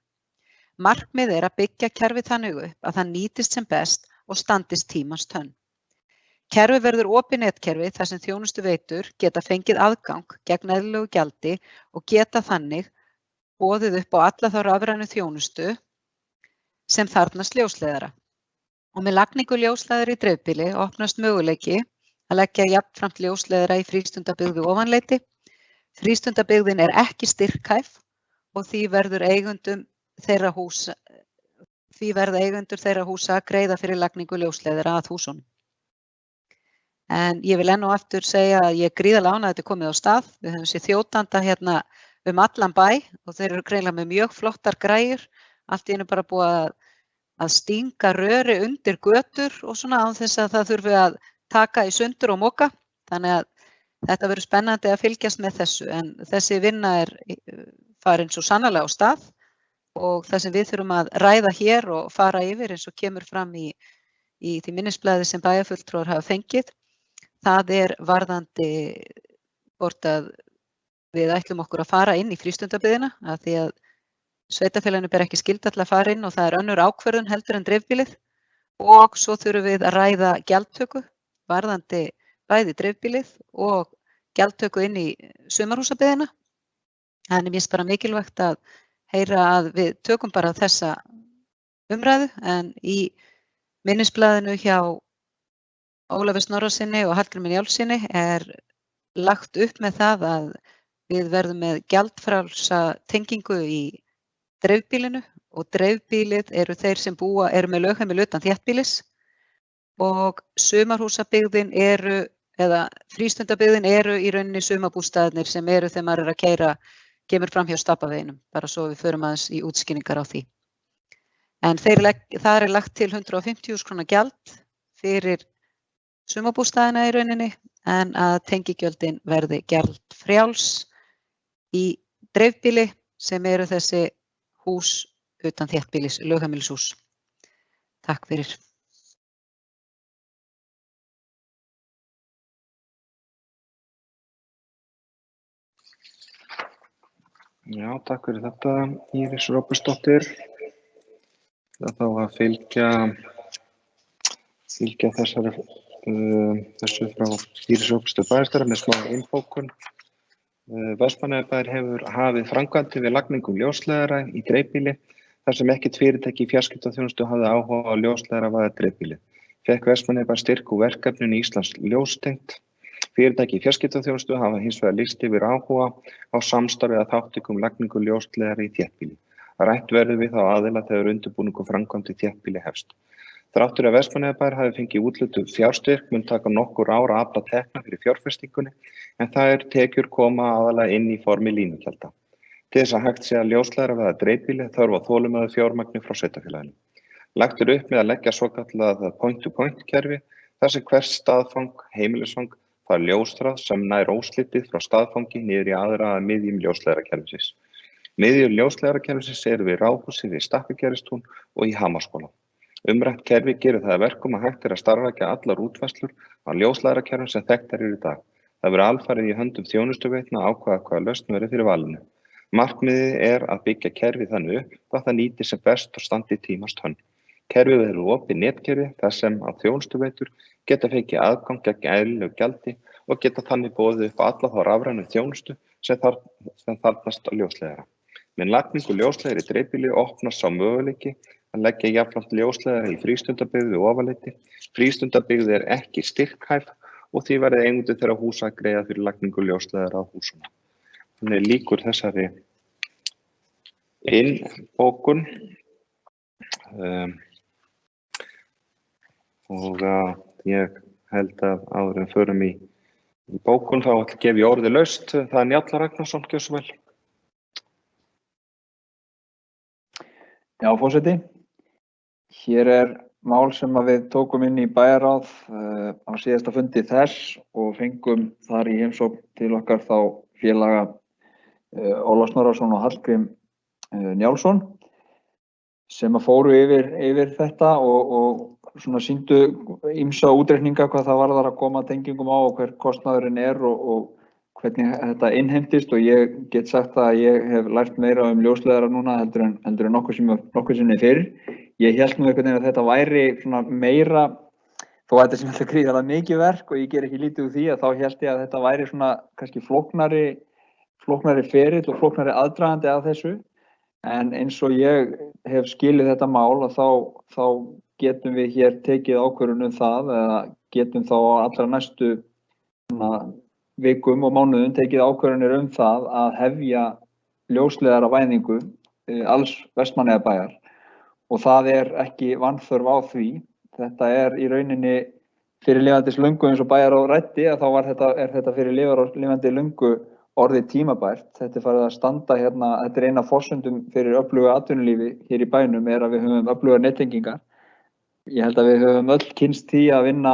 Markmið er að byggja kerfið þannig upp að það nýtist sem best og standist tímans tönn. Kerfi verður opið netkerfi þar sem þjónustuveitur geta fengið aðgang gegn eðlilegu gjaldi og geta þannig boðið upp á alla þá rafrænu þjónustu sem þarfnast ljósleiðara. Og með lagningu ljósleiðara í dreifbýli opnast möguleiki að leggja jafnframt ljósleiðara í frístundabyggð við Ofanleiti. Frístundabyggðin er ekki styrkhæf og því verður eigendur þeirra húsa að greiða fyrir lagningu ljósleiðara að húsunum. En ég vil enn og aftur segja að ég er gríðarlega ánægð að þetta er komið á stað. Við höfum séð þjótanda hérna allan bæ og þeir eru greinilega með mjög flottar græjur. Allt í einu bara búið að stinga röri undir götur og svona án þess að það þurfi að taka í sundur og moka. Þannig að þetta verður spennandi að fylgjast með þessu. En þessi vinna er farin svo sannarlega á stað og það sem við þurfum að ræða hér og fara yfir eins og kemur fram í því minnisblaði sem bæjarfulltrúar hafa fengið. Það er varðandi hvort að við ætlum okkur að fara inn í frístundabyggðina af því að sveitarfélaginu ber ekki skylda til að fara inn og það er önnur ákvörðun heldur en dreifbýlið og svo þurfum við að ræða gjaldtöku varðandi bæði dreifbýlið og gjaldtöku inn í sumarhúsabyggðina. Þannig mér finnst bara mikilvægt að heyra að við tökum bara þessa umræðu en í minnisblaðinu hjá Ólafi Snorrasyni og Hallgrími Njálssyni er lagt upp með það að við verðum með gjaldfrjálsa tengingu í dreifbýlinu og dreifbýlið eru þeir sem eru með lögheimili utan þéttbýlis og sumarhúsabyggðin eða frístundabyggðin eru í rauninni sumarbústaðirnir sem eru þegar maður er að kemur fram hjá Stappaveginum, bara svo við förum aðeins í útskýringar á því. En það er lagt til 150.000 króna gjald fyrir sumarbústaðina í rauninni en að tengigjöldin verði gjaldfrjáls í dreifbýli sem eru þessi hús utan þéttbýlis, lögheimilishús. Takk fyrir. Já, takk fyrir þetta, Íris Róbertsdóttir. Það þá að fylgja þessu frá Íris Róbertsdóttir bæjarstjóra með smá innbókun. Vestmannaeyjabær hefur hafið framkvæmdir við lagningu ljósleiðara í dreifbýli þar sem ekkert fyrirtæki í fjarskiptaþjónustu hafði áhuga á ljósleiðaravæða dreifbýli. Fékk Vestmannaeyjabær styrk úr verkefninu Íslands ljóstengt. Fyrirtæki í fjarskiptaþjónustu hafa hins vegar lýst yfir áhuga á samstarfi að þátttöku lagningu ljósleiðara í þéttbýli. Rætt verður við þá aðila þegar undirbúningur framkvæmd í þéttbýli hefst. Þrátt fyrir að Vestmannaeyjabær hafi fengið úthlutun fjárstyrk mun taka nokkur ár að afla tekna fyrir fjárfestingunni en þær tekjur koma aðallega inn í formi línugjalda. Til þess að hægt sé að ljósleiðaravæða dreifbýli þarf á þolinmóðu fjármagni frá sveitarfélaginu. Lagt er upp með að leggja svokallað point-to-point kerfi þar sem hvert staðfang, heimilisfang, fær ljósþráð sem nær óslitið frá staðfangi niður í aðra að miðjum ljósleiðarakerfisins. Miðjur ljósleiðarakerfisins eru við Ráðhúsið við Stappagerðistún og í Hamarsskóla. Umrætt kerfi gerir það að verkum að hægt er að starfrækja allar útfærslur á ljósleiðarakerfum sem þekktar eru í dag. Það verður alfarið í höndum þjónustuveitna að ákveða hvaða lausn verður fyrir valinu. Markmiðið að byggja kerfið þannig upp að það nýti sem best og standi tímans tönn. Kerfið verður opið netkerfi þar sem að þjónustuveitur geta fengið aðgang gegn eðlilegu gjaldi og geta þannig boðið upp á alla þá rafrænu þjónustu sem þarfnast ljósleiðara. Með lagningu ljósleiðara í dreifbýli opnast sá möguleiki að leggja jafnframt ljósleiðara í frístundabyggð við Ofaleiti. Frístundabyggð ekki styrkhæf og því verði eigendur þeirra húsa að greiða fyrir lagningu ljósleiðara á húsum. Þannig lýkur þessari innbókun og ég held að áður en förum í bókun þá gef ég orðið laust. Það Njáll Ragnarsson, gjörðu svo vel. Já, forseti. Hér mál sem við tókum inn í bæjarráð á síðasta fundi þess og fengum þar í heimsókn til okkar þá félaga Ólafs Snorrason og Hallgrím Njálsson sem að fóru yfir þetta og svona sýndu ýmsa útreikninga hvað það varðar að koma tengingum á og hver kostnaðurinn og hvernig þetta innheimtist og ég get sagt að ég hef lært meira ljósleiðara núna heldur en nokkuð sinni fyrr. Ég hélt nú einhvern veginn að þetta væri svona meira, þó að þetta sem alltaf gríðarlega mikið verk og ég ger ekki lítið úr því að þá hélt ég að þetta væri svona kannski flóknari ferill og flóknari aðdragandi að þessu. En eins og ég hef skilið þetta mál að þá getum við hér tekið ákvörðun það eða getum þá á allra næstu vikum og mánuðum tekið ákvörðunir það að hefja ljósleiðara væðingu alls Vestmannaeyjabæjar og það ekki vanþörf á því. Þetta í rauninni fyrir lifandis löngu eins og bæjarráð ræddi að þá þetta fyrir lifandi löngu orðið tímabært. Þetta farið að standa hérna, þetta eina forsendum fyrir öfluga atvinnulífi hér í bænum að við höfum öflugar nettengingar. Ég held að við höfum öll kynnst því að vinna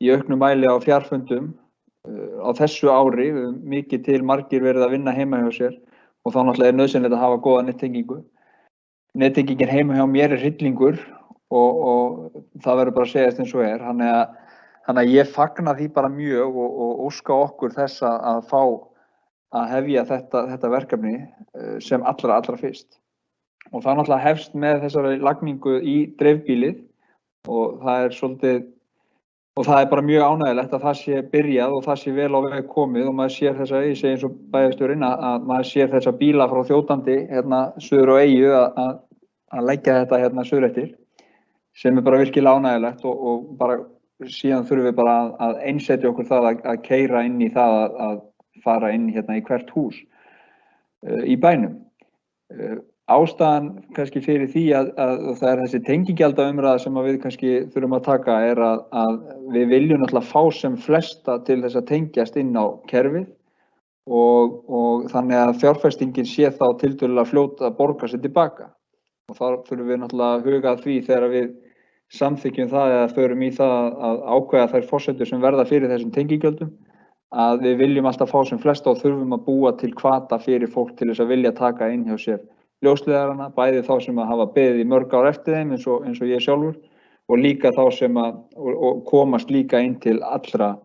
í auknum mæli á fjarfundum á þessu ári. Við höfum mikið til margir verið að vinna heima hjá sér og þá náttúrulega nauðsynlegt að hafa góða nettengingu. Nettengingin heima hjá mér hryllingur og það verður bara að segjast eins og Þannig að ég fagna því bara mjög og óska okkur þess að fá að hefja þetta verkefni sem allra fyrst. Og það náttúrulega hefst með þessari lagningu í dreifbýlið og það bara mjög ánægjulegt að það sé byrjað og það sé vel á veg komið og maður sér ég segi eins og bæjarstjórinn að maður sér þessa bíla frá þjótandi hérna suður á eyju að leggja þetta hérna suður eftir sem bara virkilega ánægjulegt og bara síðan þurfum við bara að einsetja okkur það að keyra inn í það að fara inn hérna í hvert hús í bænum. Ástæðan kannski fyrir því að það þessi tengigjaldaumræða sem við kannski þurfum að taka að við viljum náttúrulega fá sem flesta til þess að tengjast inn á kerfið og þannig að fjárfestingin sé þá tiltölulega fljót að borga sig tilbaka. Og þá þurfum við náttúrulega að huga að því þegar við samþykkjum það eða förum í það að ákveða þær forsendur sem verða fyrir þessum tengigjöldum að við viljum alltaf fá sem flesta og þurfum að búa til hvata fyrir fólk til þess að vilja taka inn hjá sér ljósleiðarana, bæði þá sem að hafa beðið í mörg ár eftir þeim eins og ég sjálfur og líka þá sem að komast líka inn til allra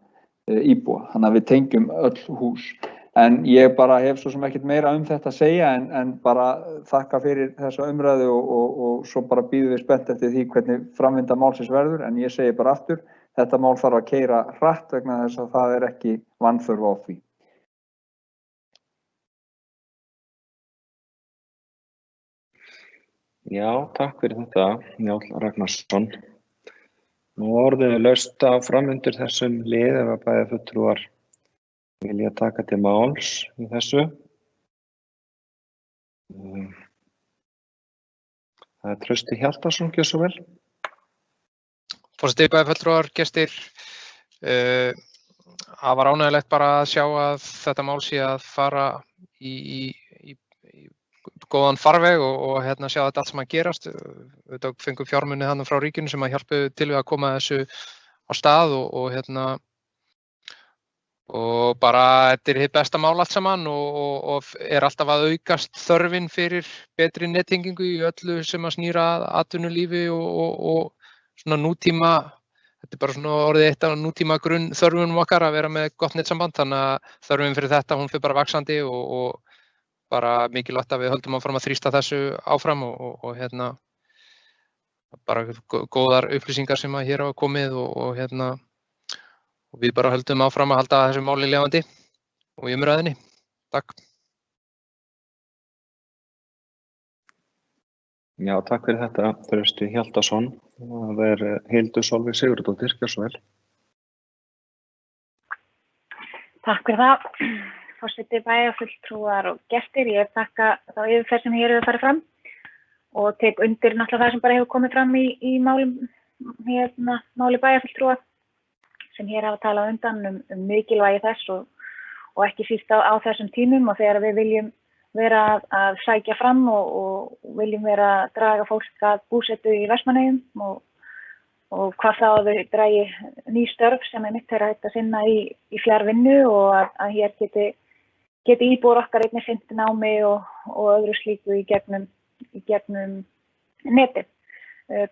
íbúa. Þannig að við tengjum öll hús. En ég bara hef svo sem ekkert meira þetta að segja en bara þakka fyrir þessa umræðu og svo bara bíðum við spennt eftir því hvernig framvinda málsins verður en ég segi bara aftur, þetta mál þarf að keyra hratt vegna þess að það ekki vanþörf á því. Já, takk fyrir þetta, Njáll Ragnarsson. Nú orðið laust áfram undir þessum lið ef að bæjarfulltrúar vilja taka til máls í þessu. Það Trausti Hjaltason, gjörðu svo vel. Forseti, bæjarfulltrúar, gestir. Það var ánægjulegt bara að sjá að þetta mál sé að fara í góðan farveg og sjá þetta allt sem að gerast. Við fengum fjármuni þarna frá ríkinu sem að hjálpuðu til við að koma þessu á stað og bara þetta hið besta mál allt saman og alltaf að aukast þörfin fyrir betri nettengingu í öllu sem að snýra atvinnulífi og svona nútíma, þetta bara svona orðið eitt af nútíma grunnþörfunum okkar að vera með gott netsamband, þannig að þörfin fyrir þetta hún fer bara vaxandi og bara mikilvægt að við höldum áfram að þrýsta þessu áfram og bara góðar upplýsingar sem að hér hafa komið og við bara höldum áfram að halda þessu máli lifandi og í umræðunni. Takk. Já, takk fyrir þetta, Trausti Hjaltason. Það Hildur Sólveig Sigurðardóttir, gjörðu svo vel. Takk fyrir það, forseti, bæjarfulltrúar og gestir. Ég þakka þá yfirferð sem hér hefur farið fram og tek undir náttúrulega það sem bara hefur komið fram í máli bæjarfulltrúa sem hér hafa talað undan mikilvægi þess og ekki síst á þessum tímum og þegar við viljum vera að sækja fram og viljum vera að draga fólk að búsetu í Vestmannaeyjum og hvað þá að þau dragi ný störf sem mitt hægt að sinna í fjarvinnu og að hér geti íbúar okkar einnig sinnt námi og öðru slíku í gegnum netið.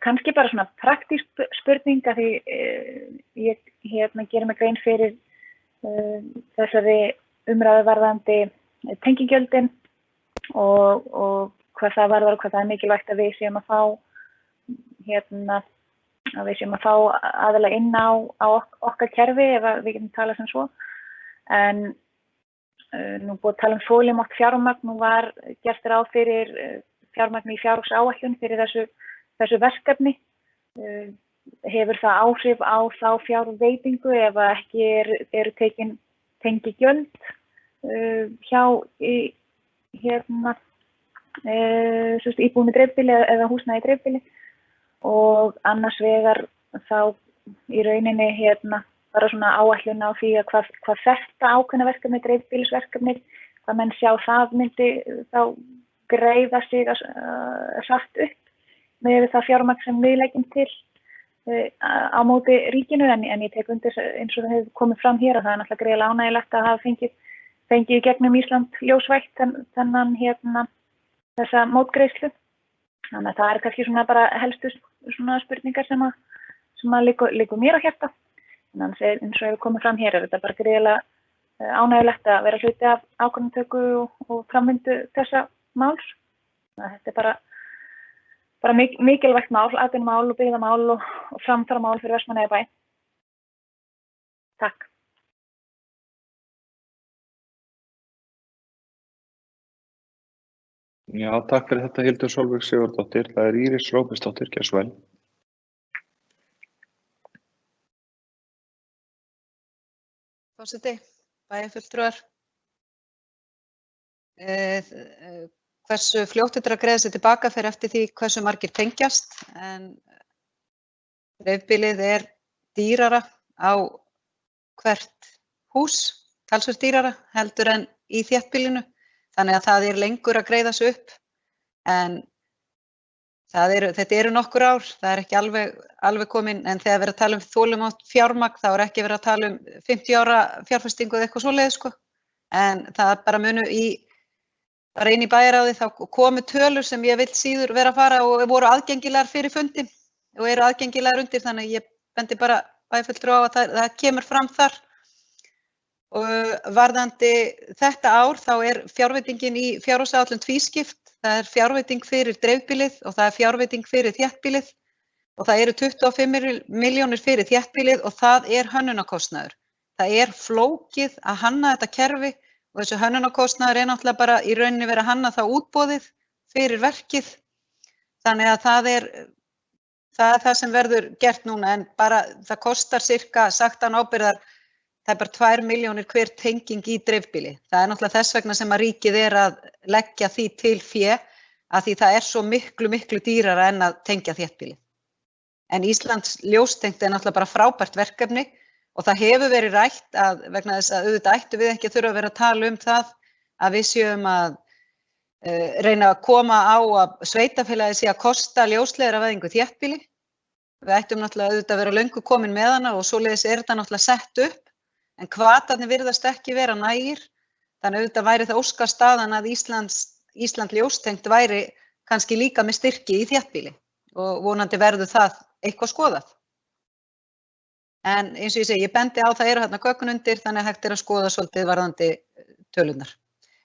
Kannski bara svona praktísk spurning að því ég gerir mig grein fyrir þessari umræðu varðandi tengigjöldin og hvað það varðar og hvað það mikilvægt að við séum að fá aðila inn á okkar kerfi ef við getum talað sem svo. En nú búið að tala þolinmótt fjármagn, nú var gert ráð fyrir fjármagn í fjárhagsáætlun fyrir þessu verkefni. Hefur það áhrif á þá fjárveitingu ef ekki eru tekin tengigjöld hjá íbúum í dreifbýli eða húsnæði í dreifbýli og annars vegar þá í rauninni bara svona áætlun á því að hvað þetta ákveðna verkefni, dreifbýlisverkefni, hvað menn sjá það myndi þá greiða sig satt upp með það fjármagn sem við leggjum til á móti ríkinu en ég tek undir eins og það hefur komið fram hér að það náttúrulega greiðlega ánægjulegt að hafa fengið í gegnum Ísland ljósvætt þennan þessa mótgreiðslu. Þannig að það kannski svona bara helstu svona spurningar sem að liggur mér á hjarta. Þannig að eins og hefur komið fram hér þetta bara greiðlega ánægjulegt að vera hluti af ákvörðunartöku og framvindu þessa máls. Þetta bara mikilvægt mál, atvinnumál og byggðamál og framfaramál fyrir Vestmannaeyjabæ. Takk. Já, takk fyrir þetta Hildur Sólveig Sigurðardóttir. Það Íris Róbertsdóttir, gjörðu svo vel. Forseti, bæjarfulltrúar. Hversu fljótt þetta að greiða sig tilbaka fer eftir því hversu margir tengjast en dreifbýlið dýrara á hvert hús, talsvert dýrara heldur en í þéttbýlinu þannig að það lengur að greiða sig upp en þetta eru nokkur ár, það ekki alveg komin en þegar verið að tala þolinmótt fjármagn þá ekki verið að tala 50 ára fjárfestingu eða eitthvað svoleiðis sko en það bara munu bara inn í bæjarráði þá komu tölur sem ég vill síður vera að fara og voru aðgengilegar fyrir fundi og eru aðgengilegar undir þannig að ég bendi bara bæjarfulltrúa á að það kemur fram þar. Og varðandi þetta ár þá fjárveitingin í fjárhagsáætlun tvískipt. Það fjárveiting fyrir dreifbýlið og það fjárveiting fyrir þéttbýlið og það eru 25 milljónir fyrir þéttbýlið og það hönnunarkostnaður. Það flókið að hanna þetta kerfi og þessu hönnunarkostnaður náttúrulega bara í rauninni verið að hanna þá útboðið fyrir verkið. Þannig að það það sem verður gert núna en bara það kostar sirka sagt án ábyrgðar það bara 2 milljónir hver tenging í dreifbýli. Það náttúrulega þess vegna sem að ríkið að leggja því til fé að því það svo miklu dýrara en að tengja þéttbýli. En Íslands ljóstengt náttúrulega bara frábært verkefni og það hefur verið rætt að vegna þess að auðvitað ættu við ekki að þurfa að vera að tala það að við séum að reyna að koma á að sveitarfélagið sé að kosta ljósleiðaravæðingu þéttbýli. Við ættum náttúrulega auðvitað að vera löngu komin með hana og svoleiðis þetta náttúrulega sett upp. En hvatarnir virðast ekki vera nægir, þannig auðvitað væri það óskastaðan að Ísland ljóstengt væri kannski líka með styrki í þéttbýli og vonandi verður það eitthvað skoðað. En eins og ég segi, ég bendi á það þarna gögn undir, þannig að hægt að skoða svolítið varðandi tölurnar.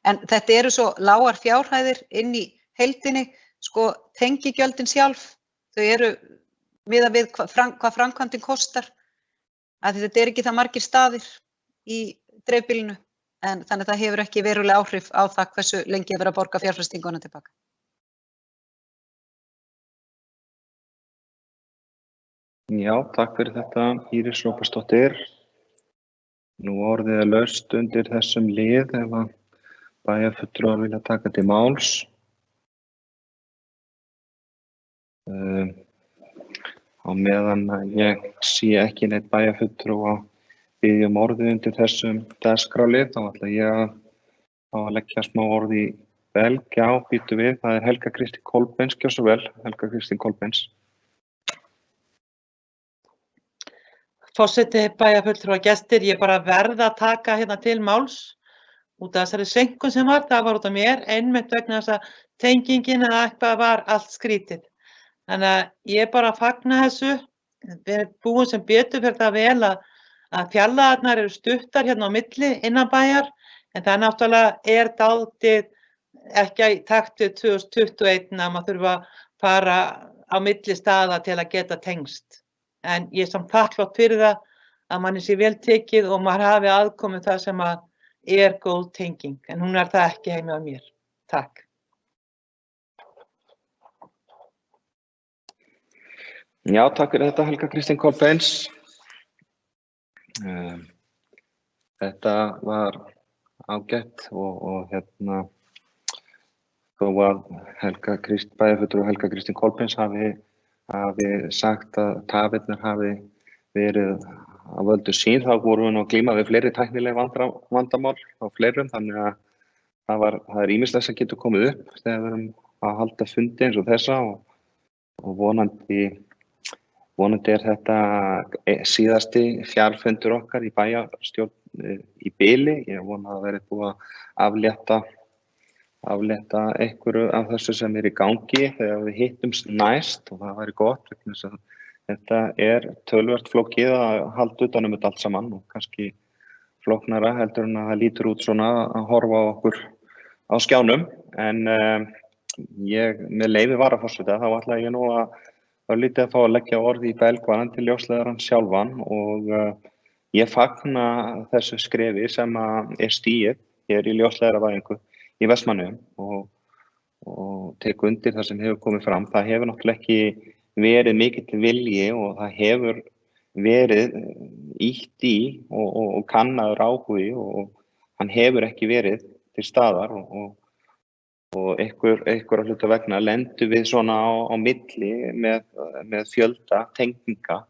En þetta eru svo lágar fjárhæðir inn í heildinni, sko tengigjöldin sjálf, þau eru miðað við hvað framkvæmdin kostar, að þetta er ekki það margir staðir í dreifbýlinu, en þannig að það hefur ekki veruleg áhrif á það hversu lengi er verið að borga fjárfestinguna tilbaka. Já, takk fyrir þetta, Íris Róbersdóttir. Nú orðið er laust undir þessum lið ef að bæjarfulltrúar vilja taka til máls. Á meðan ég sé ekki neitt bæjarfulltrúa biðja orðið undir þessum dagskrárlið, þá ætla ég að leggja smá orð í belg. Já, býtu við, það er Helga Kristín Kolbeins, gjörðu svo vel, Helga Kristín Kolbeins. Forseti, bæjarfulltrúar, gestir, ég bara verð að taka hérna til máls út af þessari seinkun sem var, það var út af mér, einmitt vegna þess að tengingin eða eitthvað var allt skrítið. Þannig að ég bara fagna þessu, við búum sem betur fyrir það vel að fjarlægðirnar eru stuttar hérna á milli innan bæjar, en það náttúrulega dálítið ekki í takt við 2021 að maður þurfa að fara á milli staða til að geta tengst. En ég er samt þakklát fyrir það að manni sé vel tekið og maður hafi aðkomu það sem að góð tenging, en hún það ekki heima á mér. Takk. Já, takk fyrir þetta, Helga Kristín Kolbeins. Þetta var ágætt og þó að bæjarfulltrúi Helga Kristín Kolbeins hafi sagt að tafirnar hafi verið af völdu sín, þá vorum við nú að glíma við fleiri tæknileg vandamál á fleirum, þannig að það er ýmislegt sem getur komið upp þegar við erum að halda fundi eins og þessa og vonandi er þetta síðasti fjarfundur okkar í bæjarstjórn í bili. Ég vona að það verði búið að aflétta einhverju af þessu sem í gangi þegar við hittumst næst, og það væri gott vegna þess að þetta er töluvert flókið að halda utan þetta allt saman og kannski flóknara heldur en að það lítur út svona að horfa á okkur á skjánum. En með leyfi varaforseta þá ætla ég nú að lítið að fá að leggja orð í belg varðandi ljósleiðarann sjálfan, og ég fagna þessu skrefi sem er stigið hér í ljósleiðaravæðingu í Vestmannaeyjum og tek undir það sem hefur komið fram. Það hefur náttúrulega ekki verið mikill vilji og það hefur verið ýtt í og kannaður áhugi og hann hefur ekki verið til staðar og einhverra hluta vegna lendum við svona á milli með fjölda tenginga.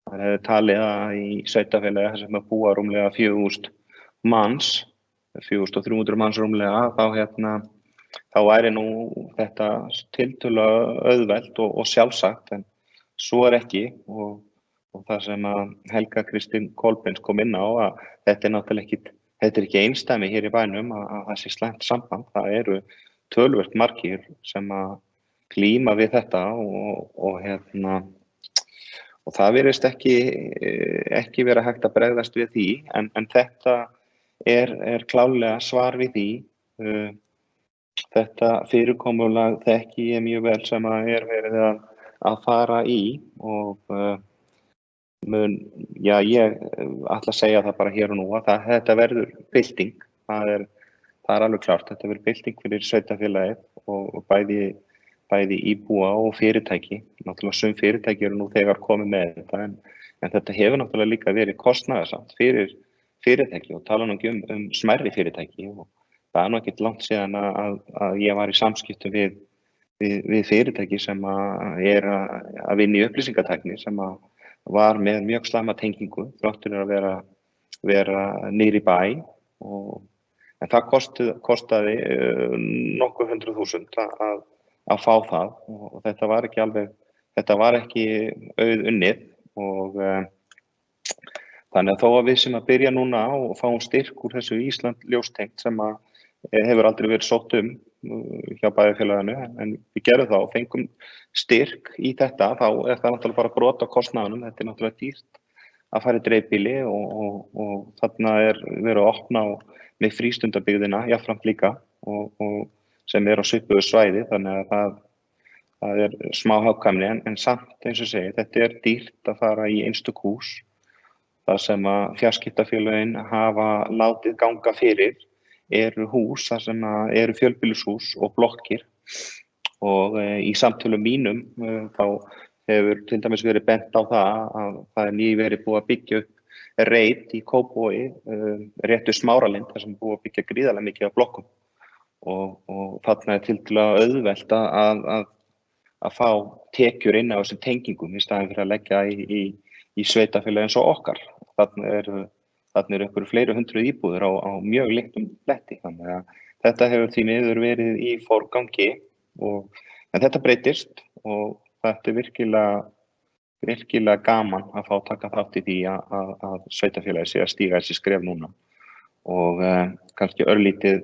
Það hefur talið að í sveitarfélagi sem búa rúmlega 4.000 manns, 4.300 manns rúmlega, þá væri nú þetta tiltölulega auðvelt og sjálfsagt, en svo er ekki, og það sem að Helga Kristín Kolbeins kom inn á, að þetta er náttúrulega ekki einsdæmi hér í bænum að það sé slæmt samband. Það eru töluvert margir sem að glíma við þetta og það virðist ekki vera hægt að bregðast við því, en þetta er klárlega svar við því. Þetta fyrirkomulag þekki ég mjög vel sem að verið að fara í og ég ætla að segja það bara hér og nú að þetta verður bylting. Það er alveg klárt, þetta verður bylting fyrir sveitarfélagið og bæði íbúa og fyrirtæki. Náttúrulega sum fyrirtæki eru nú þegar komið með þetta, en þetta hefur náttúrulega líka verið kostnaðarsamt fyrir fyrirtæki og tala nú ekki um smærri fyrirtæki. Og það er nú ekkert langt síðan að ég var í samskiptum við fyrirtæki sem að vinna í upplýsingatækni sem var með mjög slæma tengingu þráttur að vera niðri í bæ, en það kostaði nokkuð 100.000 að fá það og þetta var ekki auðunnið og þannig að þó að við sem að byrja núna og fáum styrk úr þessu Ísland ljóstengt sem að hefur aldrei verið sótt hjá bæjarfélaginu, en við gerum það og fengum styrk í þetta, þá er það náttúrulega bara brot á kostnaðinum. Þetta er náttúrulega dýrt að fara í dreifbýli og þarna verið að opna með frístundabyggðina jafnframt líka og sem á svipuðu svæði, þannig að það smá hagkvæmni en samt eins og segi, þetta dýrt að fara í einstök hús. Það sem að fjarskiptafélögin hafa látið ganga fyrir eru hús, það sem eru fjölbýlishús og blokkir og í samtölum mínum þá hefur til dæmis verið bent á það að það nýverið búið að byggja upp reit í Kópavogi, réttu Smáralind, þar sem búið að byggja gríðarlega mikið af blokkum og þarna tiltölulega auðvelt að fá tekjur inn á þessum tengingum í staðinn fyrir að leggja í sveitafélög eins og okkar. Þarna eru einhverju fleiri hundruð íbúðir á mjög litlum bletti, þannig að þetta hefur því miður verið í forgangi en þetta breytist og þetta virkilega gaman að fá taka þátt í því að sveitafélagi sé að stíga þessi skref núna og kannski örlítið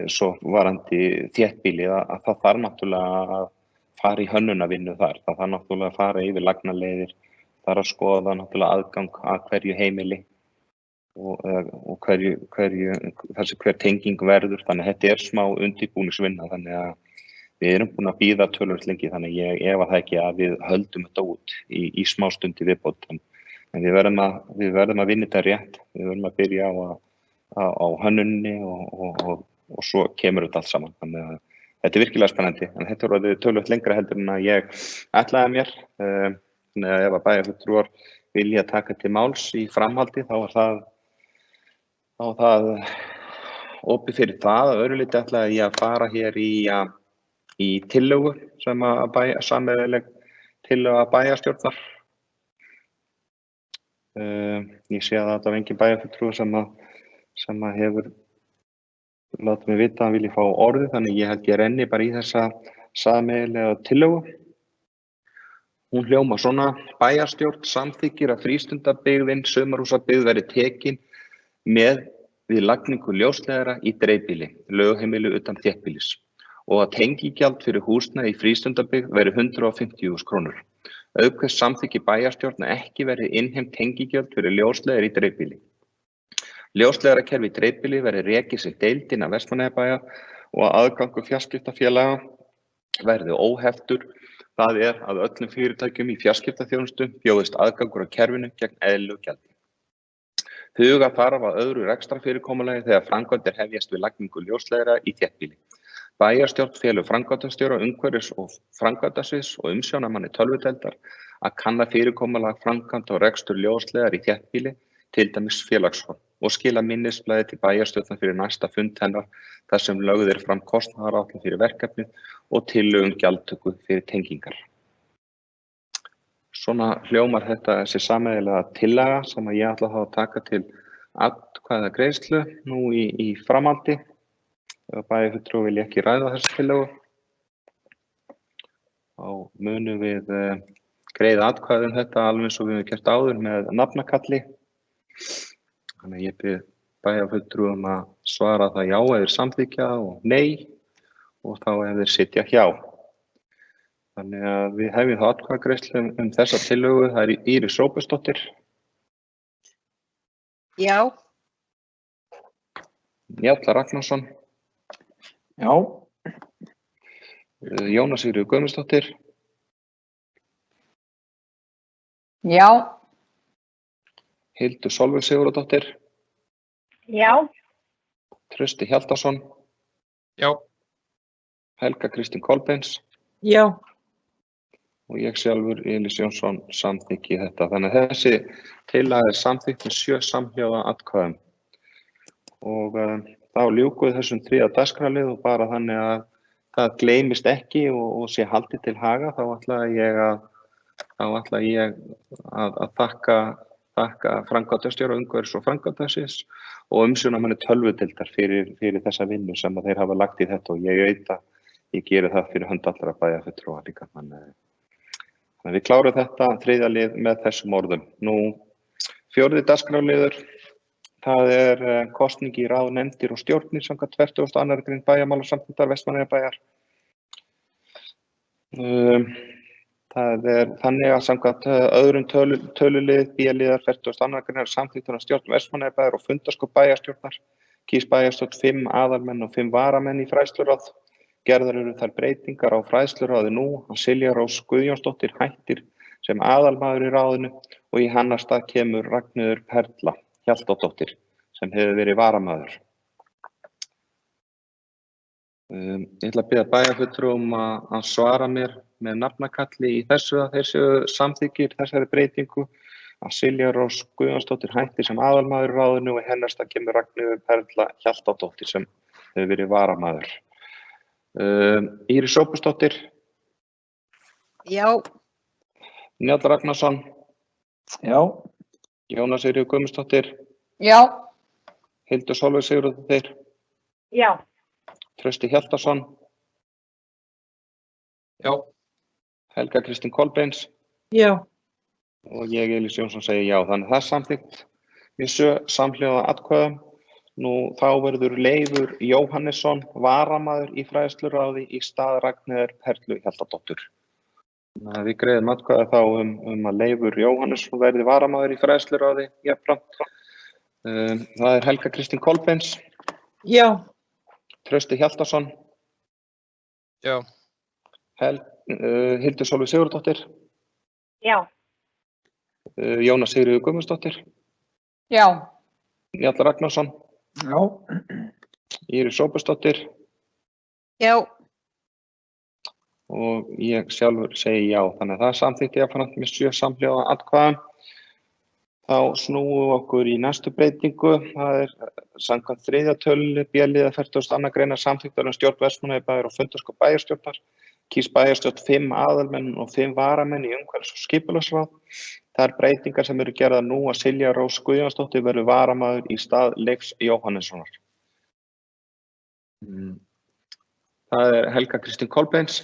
svo varandi þéttbýli að það þarf náttúrulega að fara í hönnunarvinnu þar, það þarf náttúrulega að fara yfir lagnarleiðir, þarf að skoða náttúrulega aðgang að hverju heimili og hver tenging verður, þannig að þetta smá undirbúningsvinna, þannig að við erum búin að bíða töluvert lengi, þannig ég efa það ekki að við höldum þetta út í smá stundi viðbót, en við verðum að vinna þetta rétt, við verðum að byrja á hönnunni og svo kemur þetta allt saman, þannig að þetta virkilega spennandi, en þetta orðið töluvert lengra heldur en að ég ætlaði mér, þannig að ef að bæjarfulltrúar vilja taka til máls í framhaldi þá það opið fyrir það, að öðru leyti ætlaði ég að fara hér í tillögu sem sameiginleg tillögu að bæjarstjórnar. Ég sé að þetta var engin bæjarfulltrúi sem hefur látið mig vita að hann vilji fá orðið, þannig ég held ég renni bara í þessa sameiginlega tillögu. Hún hljómar svona: bæjarstjórn samþykkir að frístundabyggðin sumarhúsabyggð verði tekin með við lagningu ljósleiðara í dreifbýli, lögheimili utan þéttbýlis og að tengigjald fyrir húsnæði í frístundabyggð verði 150.000 krónur. Auk þess samþykkir bæjarstjórn að ekki verði innheimt tengigjald fyrir ljósleiðara í dreifbýli. Ljósleiðarakerfi í dreifbýli verði rekið sem deild innan Vestmannaeyjabæjar og að aðgangur fjarskiptafélaga verði óheftur, það að öllum fyrirtækjum í fjarskiptaþjónustu bjóðist aðgangur á kerfinu gegn eðlilegu gjaldi. Huga þarf að öðru rekstrarfyrirkomulagi þegar framkvæmdir hefjast við lagningu ljósleiðara í þéttbýli. Bæjarstjórn felur framkvæmdastjóra umhverfis- og framkvæmdasviðs og umsjónarmanni tölvudeildar að kanna fyrirkomulag framkvæmda og rekstur ljósleiðara í þéttbýli, til dæmis félagsform, og skila minnisblaði til bæjarstjórnar fyrir næsta fund hennar þar sem lögð fram kostnaðaráætlun fyrir verkefnið og tillögu gjaldtöku fyrir tengingar. Svona hljómar þetta þessi sameiginlega tillaga sem ég ætla þá að taka til atkvæðagreiðslu nú í framhaldi. Ef bæjarfulltrúi vilji ekki ræða þessa tillögu, þá munum við greiða atkvæði þetta alveg eins og við höfum gert áður með nafnakalli. Þannig að ég bið bæjarfulltrúum að svara það já ef þeir samþykkja og nei og þá ef þeir sitja hjá. Þannig að við hefjum þá atkvæðagreiðslu þessa tillögu. Það Íris Róbertsdóttir. Já. Njáll Ragnarsson. Já. Jóna Sigríður Guðmundsdóttir. Já. Hildur Sólveig Sigurðardóttir. Já. Trausti Hjaltason. Já. Helga Kristín Kolbeins. Já. Og ég sjálfur, Elís Jónsson, samþykki þetta. Þannig að þessi tillaga samþykkt með 7 samhljóða atkvæðum. Og þá ljúkum við þessum 3. dagskrárlið og bara þannig að það gleymist ekki og sé haldið til haga, þá ætla ég að þakka framkvæmdastjóra umhverfis- og framkvæmdasviðs og umsjónarmanni tölvudeildar fyrir þessa vinnu sem að þeir hafa lagt í þetta og ég veit að ég geri það fyrir hönd allra bæjarfulltrúa líka. Þannig að við klárum þetta 3. lið með þessum orðum. Nú 4. dagskrárliður, það kosning í ráð, nefndir og stjórnir samkvæmt 22. grein bæjarmálasamþykktar Vestmannaeyjabæjar. Það þannig að samkvæmt öðrum tölulið B-liðar 42. greinar samþykktur af stjórn Vestmannaeyjabæjar og fundarskop bæjarstjórnar kýs bæjarstjórn 5 aðalmenn og 5 varamenn í fræðsluráð. Gerðar eru þær breytingar á fræðsluráði nú að Silja Rós Guðjónsdóttir hættir sem aðalmaður í ráðinu og í hennar stað kemur Ragnheiður Perla Hjaltadóttir sem hefur verið varamaður. Ég ætla að biðja bæjarfulltrúa að svara mér með nafnakalli í þessu að þeir séu samþykkir þessari breytingu að Silja Rós Guðjónsdóttir hættir sem aðalmaður í ráðinu og í hennar stað kemur Ragnheiður Perla Hjaltadóttir sem hefur verið varamaður. Íris Róbertsdóttir. Já. Njáll Ragnarsson. Já. Jóna Sigríður Guðmundsdóttir. Já. Hildur Sólveig Sigurðardóttir. Já. Trausti Hjaltason. Já. Helga Kristín Kolbeins. Já. Og ég, Elís Jónsson, segi já. Þannig það er samþykkt með samhljóða atkvæðum. Nú þá verður Leifur Jóhannesson varamaður í fræðsluráði í stað Ragnheiðar Perlu Hjaltadóttur. Við greiðum atkvæði þá að Leifur Jóhannesson verði varamaður í fræðsluráði jafnframt. Það er Helga Kristín Kolbeins. Já. Trausti Hjaltason. Já. Hildur Sólveig Sigurðardóttir. Já. Jóna Sigríður Guðmundsdóttir. Já. Njáll Ragnarsson. Já. Íris Róbertsdóttir. Já. Og ég sjálfur segi já. Þannig að það samþykkti jafnframt með 7 samhljóða atkvæðum. Þá snúum við okkur í næstu breytingu. Það er samkvæmt 3. tölulið B-liðar 42. greinar samþykktar stjórn Vestmannaeyjabæjar og fundarskap bæjarstjórnar. Kýs bæjarstjórn 5 aðalmenn og 5 varamenn í umhverfis- og skipulagsráð. Þær breytingar sem eru gerðar nú að Silja Rós Guðjónsdóttir verður varamaður í stað Leifs Jóhannessonar. Það er Helga Kristín Kolbeins.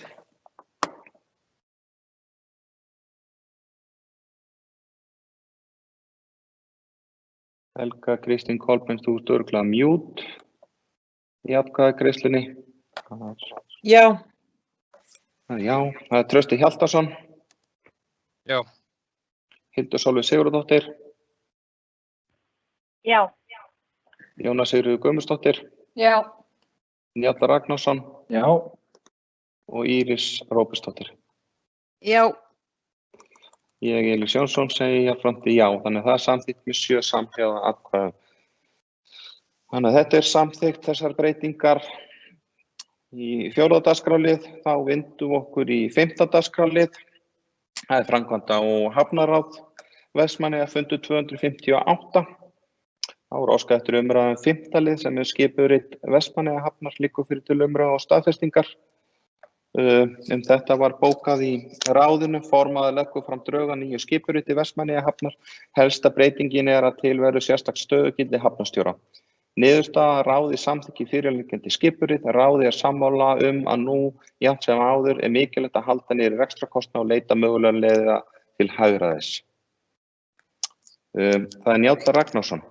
Helga Kristín Kolbeins, þú ert örugglega mute í atkvæðagreiðslunni. Já. Já, það er Trausti Hjaltason. Já. Hildur Sólveig Sigurðardóttir. Já. Jóna Sigríður Guðmundsdóttir. Já. Njáll Ragnarsson. Já. Og Íris Róbertsdóttir. Já. Ég, Elís Jónsson, segi jafnframt já. Þannig að það er samþykkt með 7 samhljóða atkvæðum. Þannig að þetta er samþykkt þessar breytingar í 4. dagskrárlið. Þá vindum okkur í 5. dagskrárlið. Það er framkvæmda og hafnaráð Vestmannaeyja fundur 258. Þá er óskað eftir umræðu 5. lið sem er skipurit Vestmannaeyja hafnar liggur fyrir til umræðu og staðfestingar. Þetta var bókað í ráðinu, formaður leggur fram drög að nýju skipuriti Vestmannaeyja hafnar. Helsta breytingin er að til verður sérstakt stöðugildi hafnarstjóra. Niðurstaða ráði samþykki fyrirliggjandi skipurit. Ráði er sammála að nú, jafnt sem áður, er mikilvægt að halda niðri rekstrarkostnað og leita mögulega leiða til hagræðis. Það er Njáll Ragnarsson.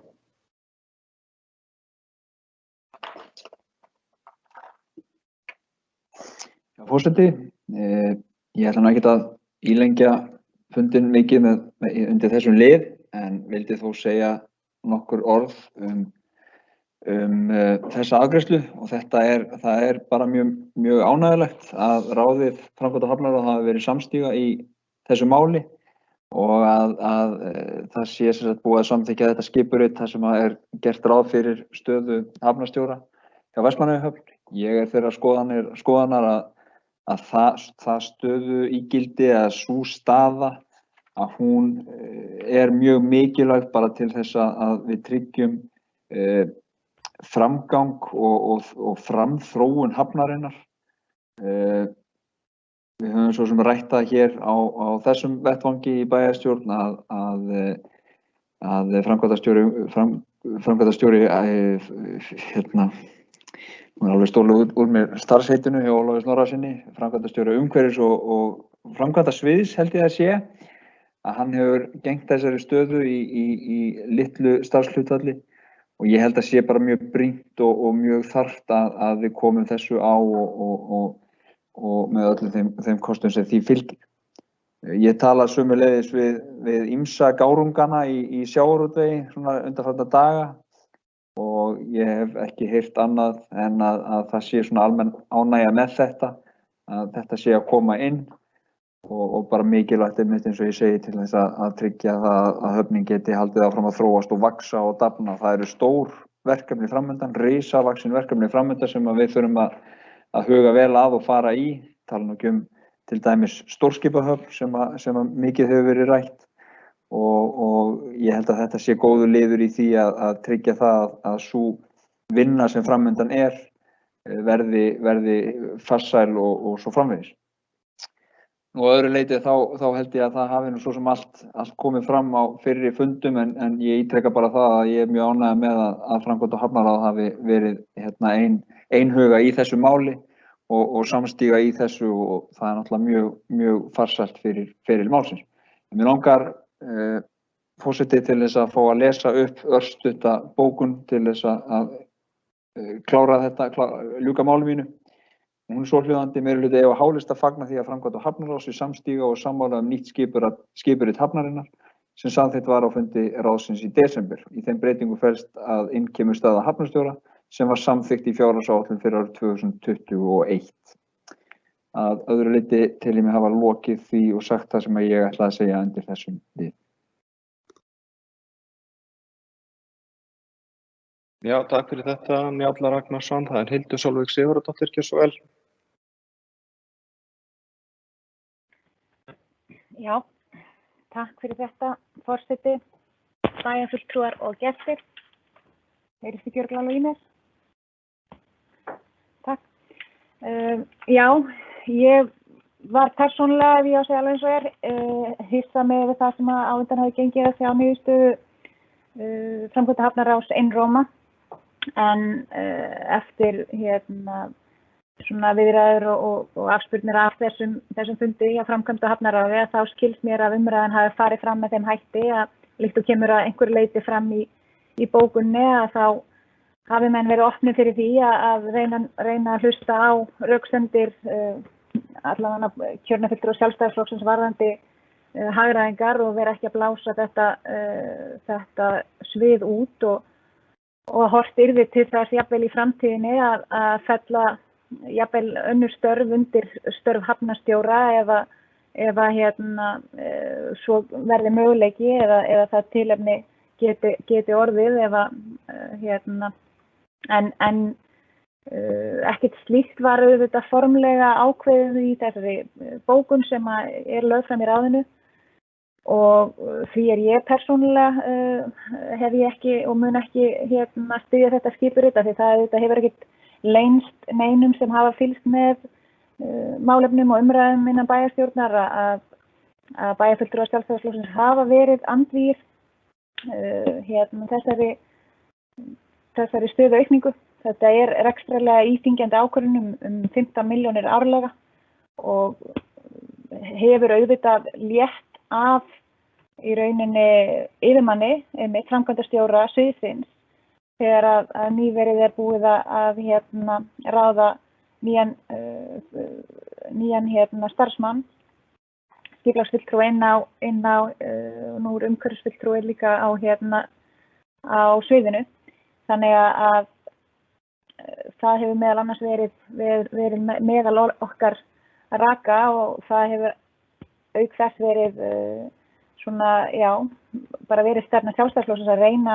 Forseti, ég ætla nú ekkert að ílengja fundinn mikið undir þessum lið, en vildi þó segja nokkur orð þessa afgreiðslu og það er bara mjög ánægjulegt að ráðið framkvæmda og hafnaráð hafi verið samstíga í þessu máli og að það sé sem sagt búið að samþykkja þetta skipurit þar sem er gert ráð fyrir stöðu hafnarstjóra hjá Vestmannaeyjahöfn. Ég er þeirra skoðanar að það stöðu ígildi eða sú staða að hún er mjög mikilvægt bara til þess að við tryggjum framgang og framþróun hafnarinnar. Við höfum svo sem rætt það hér á þessum vettvangi í bæjarstjórn að framkvæmdastjóri hún er alveg stólið úr mér starfsheitinu hjá Ólafi Snorrasyni, framkvæmdastjóri umhverfis og framkvæmdasviðs held ég að sé, að hann hefur gegnt þessari stöðu í litlu starfshlutfalli og ég held að sé bara mjög brýnt og mjög þarft að við komum þessu á og með öllum þeim kostum sem því fylgir. Ég tala sömuleiðis við ýmsa gárungana í sjávarútvegi svona undanfarna daga og ég hef ekki heyrt annað en að það sé svona almenn ánægja með þetta, að þetta sé að koma inn og bara mikilvægt einmitt eins og ég segi til þess að tryggja það að höfnin geti haldið áfram að þróast og vaxa og dafna. Það eru stór verkefni framundan, risavaxin verkefni framundan sem við þurfum að huga vel að og fara í, tala nú ekki til dæmis stórskipahöfn sem mikið hefur verið rætt og ég held að þetta sé góður liður í því að tryggja það að sú vinna sem framundan verði farsæl og svo framvegis. Og öðru leyti þá held ég að það hafi nú svo sem allt komið fram á fyrri fundum en ég ítreka bara það að ég mjög ánægður með að framkvæmda og hafnaráð hafi verið einhuga í þessu máli og samstíga í þessu og það náttúrulega mjög farsælt fyrir málsins. Mér langar forseti til þess að fá að lesa upp örstutta bókun til þess að klára þetta, ljúka máli mínu. Hún svohljóðandi: meirihluti Eva Hálista fagnar því að framkvæmda og hafnaráðs samstíga og sammála nýtt skipurit hafnarinnar sem samþykkt var á fundi ráðsins í desember. Í þeim breytingu felst að inn kemur staða hafnarstjóra sem var samþykkt í fjárhagsáætlun fyrir árið 2021. Að öðru leyti tel ég mig hafa lokið því og sagt það sem ég ætlaði að segja undir þessum lið. Já, takk fyrir þetta, Njáll Ragnarsson. Það Hildur Sólveig Sigurðardóttir, gjörðu svo vel. Já, takk fyrir þetta, forseti, bæjarfulltrúar og gestir. Heyrist þið gjörglega alveg í mér? Takk. Já, ég var persónulega, ef ég á að segja alveg eins og hissa með það sem á undan hafi gengið að sjá niðurstöðu framkvæmda hafnaráðs einróma. En eftir svona viðræður og afspurnir af þessum fundi að framkvæmda hafnaráði þá skilst mér að umræðan hafi farið fram með þeim hætti að líkt og kemur að einhverju leyti fram í bókunni að þá hafi menn verið opnir fyrir því að reyna að hlusta á röksemdir allavega kjörnafulltrúa og Sjálfstæðisflokksins varðandi hagræðingar og vera ekki að blása þetta svið út og horft yrði til þess jafnvel í framtíðinni að fella jafnvel önnur störf undir störf hafnarstjóra eða svo verði möguleiki eða það tilefni geti orðið en ekkert slíkt var auðvitað formlega ákveðið í þessari bókun sem lögð fram í ráðinu. Og því ég persónulega hef ég ekki og mun ekki styðja þetta skipurit af því það hefur ekkert leynst neinum sem hafa fylgst með málefnum og umræðum innan bæjarstjórnar að bæjarfulltrúar Sjálfstæðisflokksins hafa verið andvígir þessari stöðuaukningu. Þetta rekstrarlega íþyngjandi ákvörðun 15 milljónir árlega og hefur auðvitað létt af í rauninni yfirmanni með framkvæmdastjóra sviðsins þegar að nýverið búið að ráða nýjan starfsmann, skipulagsfulltrúa inn á nú umhverfisfulltrúi líka á sviðinu. Þannig að það hefur meðal annars verið meðal okkar raka og það hefur auk þess verið bara verið stefna Sjálfstæðisflokksins að reyna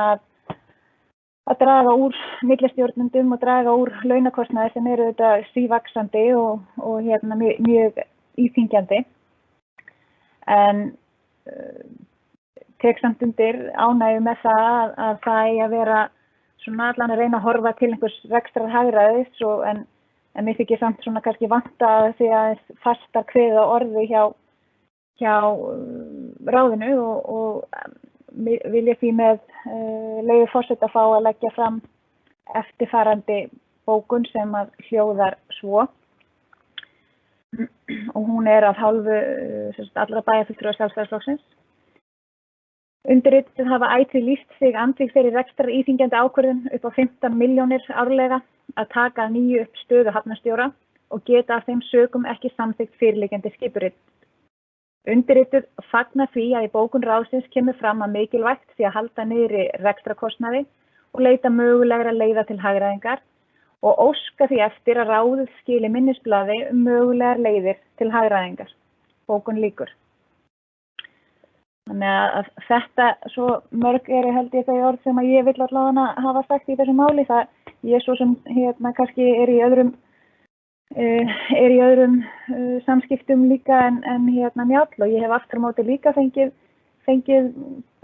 að draga úr millistjórnendum og draga úr launakostnaði sem eru þetta sívaxandi og mjög íþyngjandi. En tek samt undir ánægju með það að það eigi að vera svona allan að reyna að horfa til einhvers rekstrar hagræðis en mér þykir samt svona kannski vanta því að fastar kveðið á orði hjá ráðinu og vil ég því með leyfi forseta fá að leggja fram eftirfarandi bókun sem að hljóðar svo og hún af hálfu allra bæjarfulltrúa Sjálfstæðisflokksins. Undirrituð hafa ætíð lýst sig andvíg þeirri rekstrar íþyngjandi ákvörðun upp á 15 milljónir árlega að taka að nýju upp stöðu hafnarstjóra og geta af þeim sökum ekki samþykkt fyrirliggjandi skipurit. Undirrituð fagnar því að í bókun ráðsins kemur fram að mikilvægt sé að halda niðri rekstrarkostnaði og leita mögulegra leiða til hagræðingar og óska því eftir að ráðið skili minnisblaði mögulegar leiðir til hagræðingar. Bókun lýkur. Þannig að þetta svo mörg eru held ég þau orð sem að ég vill allavega hafa sagt í þessu máli. Það ég svo sem kannski er í öðrum samskiptum líka en Njáll og ég hef aftur á móti líka fengið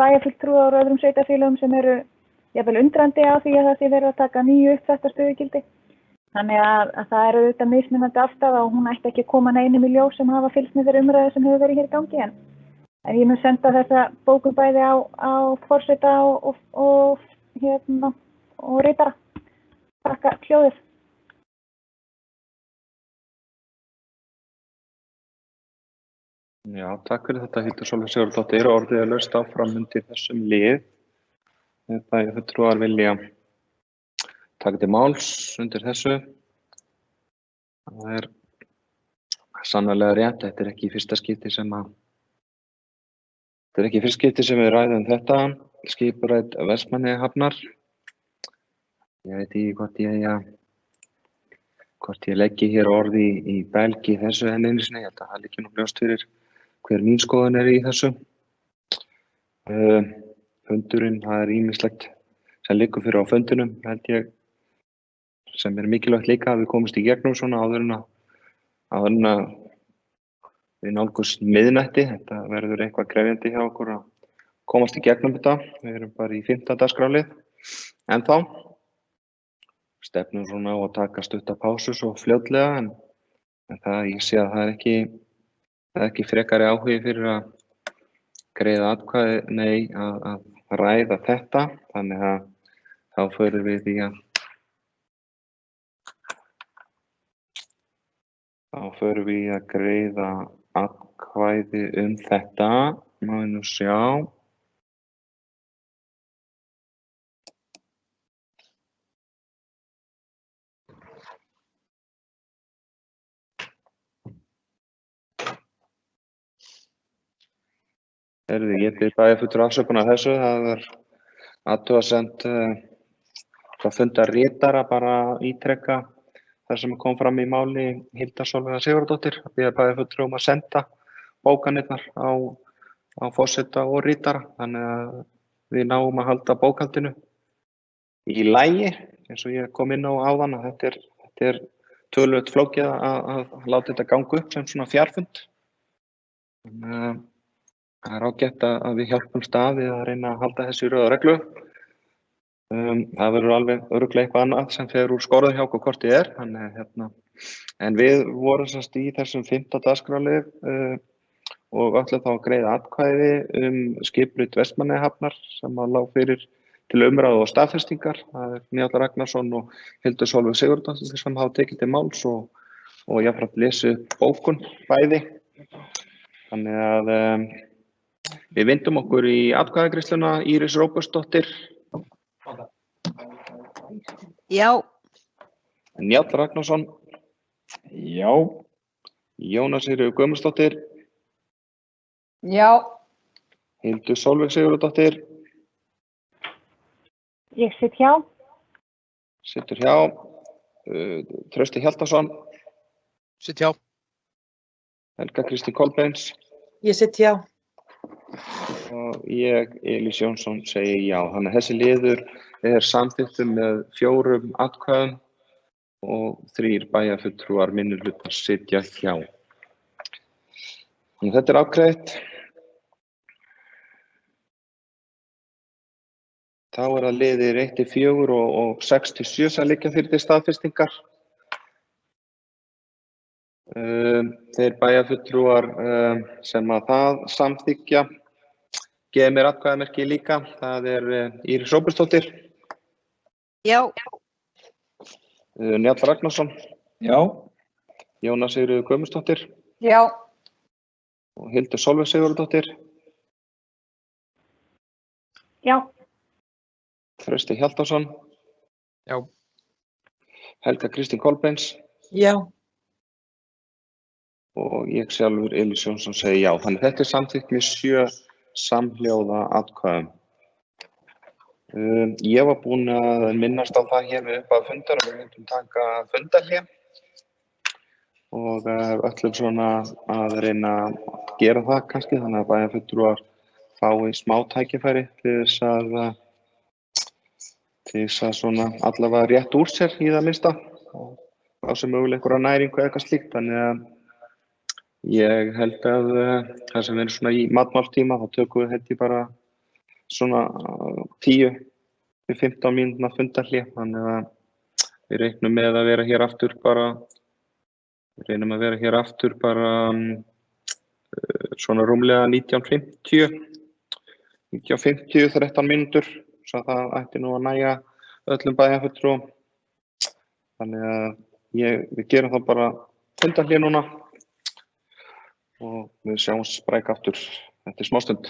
bæjarfulltrúa úr öðrum sveitarfélögum sem eru jafnvel undrandi á því að það sé verið að taka nýju upp þetta stöðugildi. Þannig að það eru auðvitað mismunandi afstaða og hún ætti ekki að koma neinum í ljós sem hafa fylgst með þeirri umræðu sem hefur verið hér í gangi. En ég mun senda þessa bókun bæði á forseta og ritara. Takk hljóðið. Já, takk fyrir þetta Hildur Sólveig Sigurðardóttir. Orðið er laust áfram undir þessum lið. Bæjarfulltrúar vilja taka til máls undir þessu. Það er sannarlega rétt. Þetta er ekki í fyrsta skipti sem við ræðum þetta. Skipurit Vestmannaeyjahafnar. Ég veit ekki hvort ég leggi hér orði í belg í þessu enn einu sinni. Ég held að það liggi nú ljóst fyrir hver mín skoðun er í þessu. Fundurinn, það er ýmislegt sem liggur fyrir á fundinum, held ég, sem er mikilvægt líka að við komumst í gegnum svona áður en að við nálgumst miðnætti. Þetta verður eitthvað krefjandi hjá okkur að komast í gegnum þetta. Við erum bara í 5. dagskrárlið ennþá. Stefnum svona á að taka stutta pásu svo fljótlega en það ég sé að það er ekki frekari áhugi fyrir að greiða atkvæði, nei að ræða þetta, þannig að þá förum við í að greiða atkvæði þetta. Má ég nú sjá. Ég bið bæjarfulltrúa afsökunar á þessu. Það var athugasemd frá fundarritara bara ítreka það sem kom fram í máli Hildar Sólveigar Sigurðardóttir að biðja bæjarfulltrúum að senda bókanirnar á forseta og ritara þannig að við náum að halda bókhaldinu í lagi eins og ég kom inn á áðan að þetta er töluvert flókið að láta þetta ganga upp sem svona fjarfund. Það er ágætt að við hjálpumst að við að reyna að halda þessu í röð og reglu. Það verður alveg örugglega eitthvað annað sem fer úr skorðum hjá okkur hvort þið er. En við vorum semst í þessum 5. dagskrárlið og ætlum þá að greiða atkvæði skipurit Vestmannaeyjahafnar sem lá fyrir til umræðu og staðfestingar. Það er Njáll Ragnarsson og Hildur Sólveig Sigurðardóttir sem hafa tekið til máls og jafnframt lesið bókun bæði. Þannig að við vindum okkur í atkvæðagreiðsluna. Íris Róbertsdóttir. Já. Njáll Ragnarsson. Já. Jóna Sigríður Guðmundsdóttir. Já. Hildur Sólveig Sigurðardóttir. Ég sit hjá. Situr hjá. Trausti Hjaltason. Sitt hjá. Helga Kristín Kolbeins. Ég sitt hjá. Og ég, Elís Jónsson, segi já. Þannig að þessi liður er samþykktur með 4 atkvæðum og 3 bæjarfulltrúar minnihluta sitja hjá. Þannig að þetta er afgreitt. Þá er það liðir 1-4 og 6-7 sem liggja fyrir til staðfestingar. Þeir bæjarfulltrúar sem að það samþykkja gefa mér atkvæðamerki líka. Það er Íris Róbertsdóttir. Já. Njáll Ragnarsson. Já. Jóna Sigríður Guðmundsdóttir. Já. Og Hildur Sólveig Sigurðardóttir. Já. Trausti Hjaltason. Já. Helga Kristín Kolbeins. Já. og ég sjálfur Elís Jónsson segi já. Þannig þetta samþykkt með 7 samhljóða atkvæðum. Ég var búinn að minnast á það hér við upphaf fundar að við myndum taka fundarhlé og öllum svona að reyna að gera það kannski, þannig að bæjarfulltrúar fái smá tækifæri til þess að svona allavega rétt úr sér í það minnsta og fá sem mögulega einhverja næringu eða eitthvað slíkt. Þannig að ég held að það sem er svona í matmálstíma þá tökum við held ég bara svona 10 til 15 mínútna fundarhlé. Þannig að við reynum með að vera hér aftur bara svona rúmlega 19:50, 13 mínútur, svo það ætti nú að nægja öllum bæjarfulltrúum. Þannig að við gerum þá bara fundarhlé núna og við sjáumst spræk aftur eftir smástund.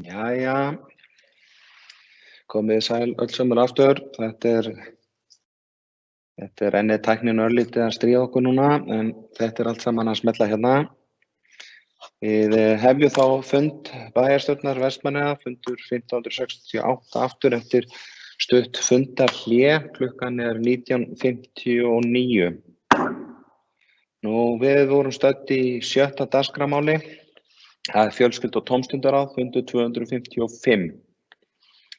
Jæja, komið sæl öll saman aftur. Þetta er enn tæknin örlítið að stríða okkur núna, en þetta er allt saman að smella hérna. Við hefjum þá fund bæjarstjórnar Vestmannaeyja, fundur 1568 aftur eftir stutt fundarhlé. Klukkan er 19:59. Við vorum stödd í 7. dagskrármáli. Það er fjölskyldu- og tómstundaráð, fundur 255.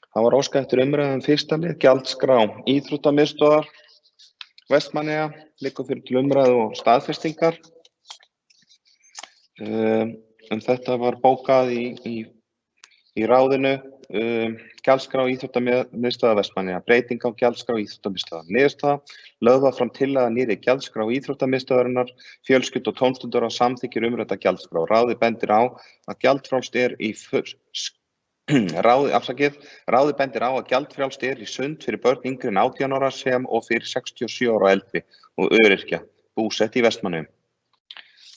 Það var óskað eftir umræðu fyrsta lið, gjaldskrá íþróttamiðstöðvar Vestmannaeyja, liggur fyrir til umræðu og staðfestingar. Þetta var bókað í ráðinu, gjaldskrá íþróttamiðstöðvar Vestmannaeyja, breyting á gjaldskrá íþróttamiðstöðvar. Niðurstaða, lögð var fram tillaga að nýrri gjaldskrá íþróttamiðstöðvarinnar, fjölskyldu- og tómstundaráð samþykkir umrædda gjaldskrá. Ráðið bendir á að gjaldfrjálst er í sund fyrir börn yngri en 18 ára sem og fyrir 67 ára og eldri og öryrkja búsett í Vestmannaeyjum.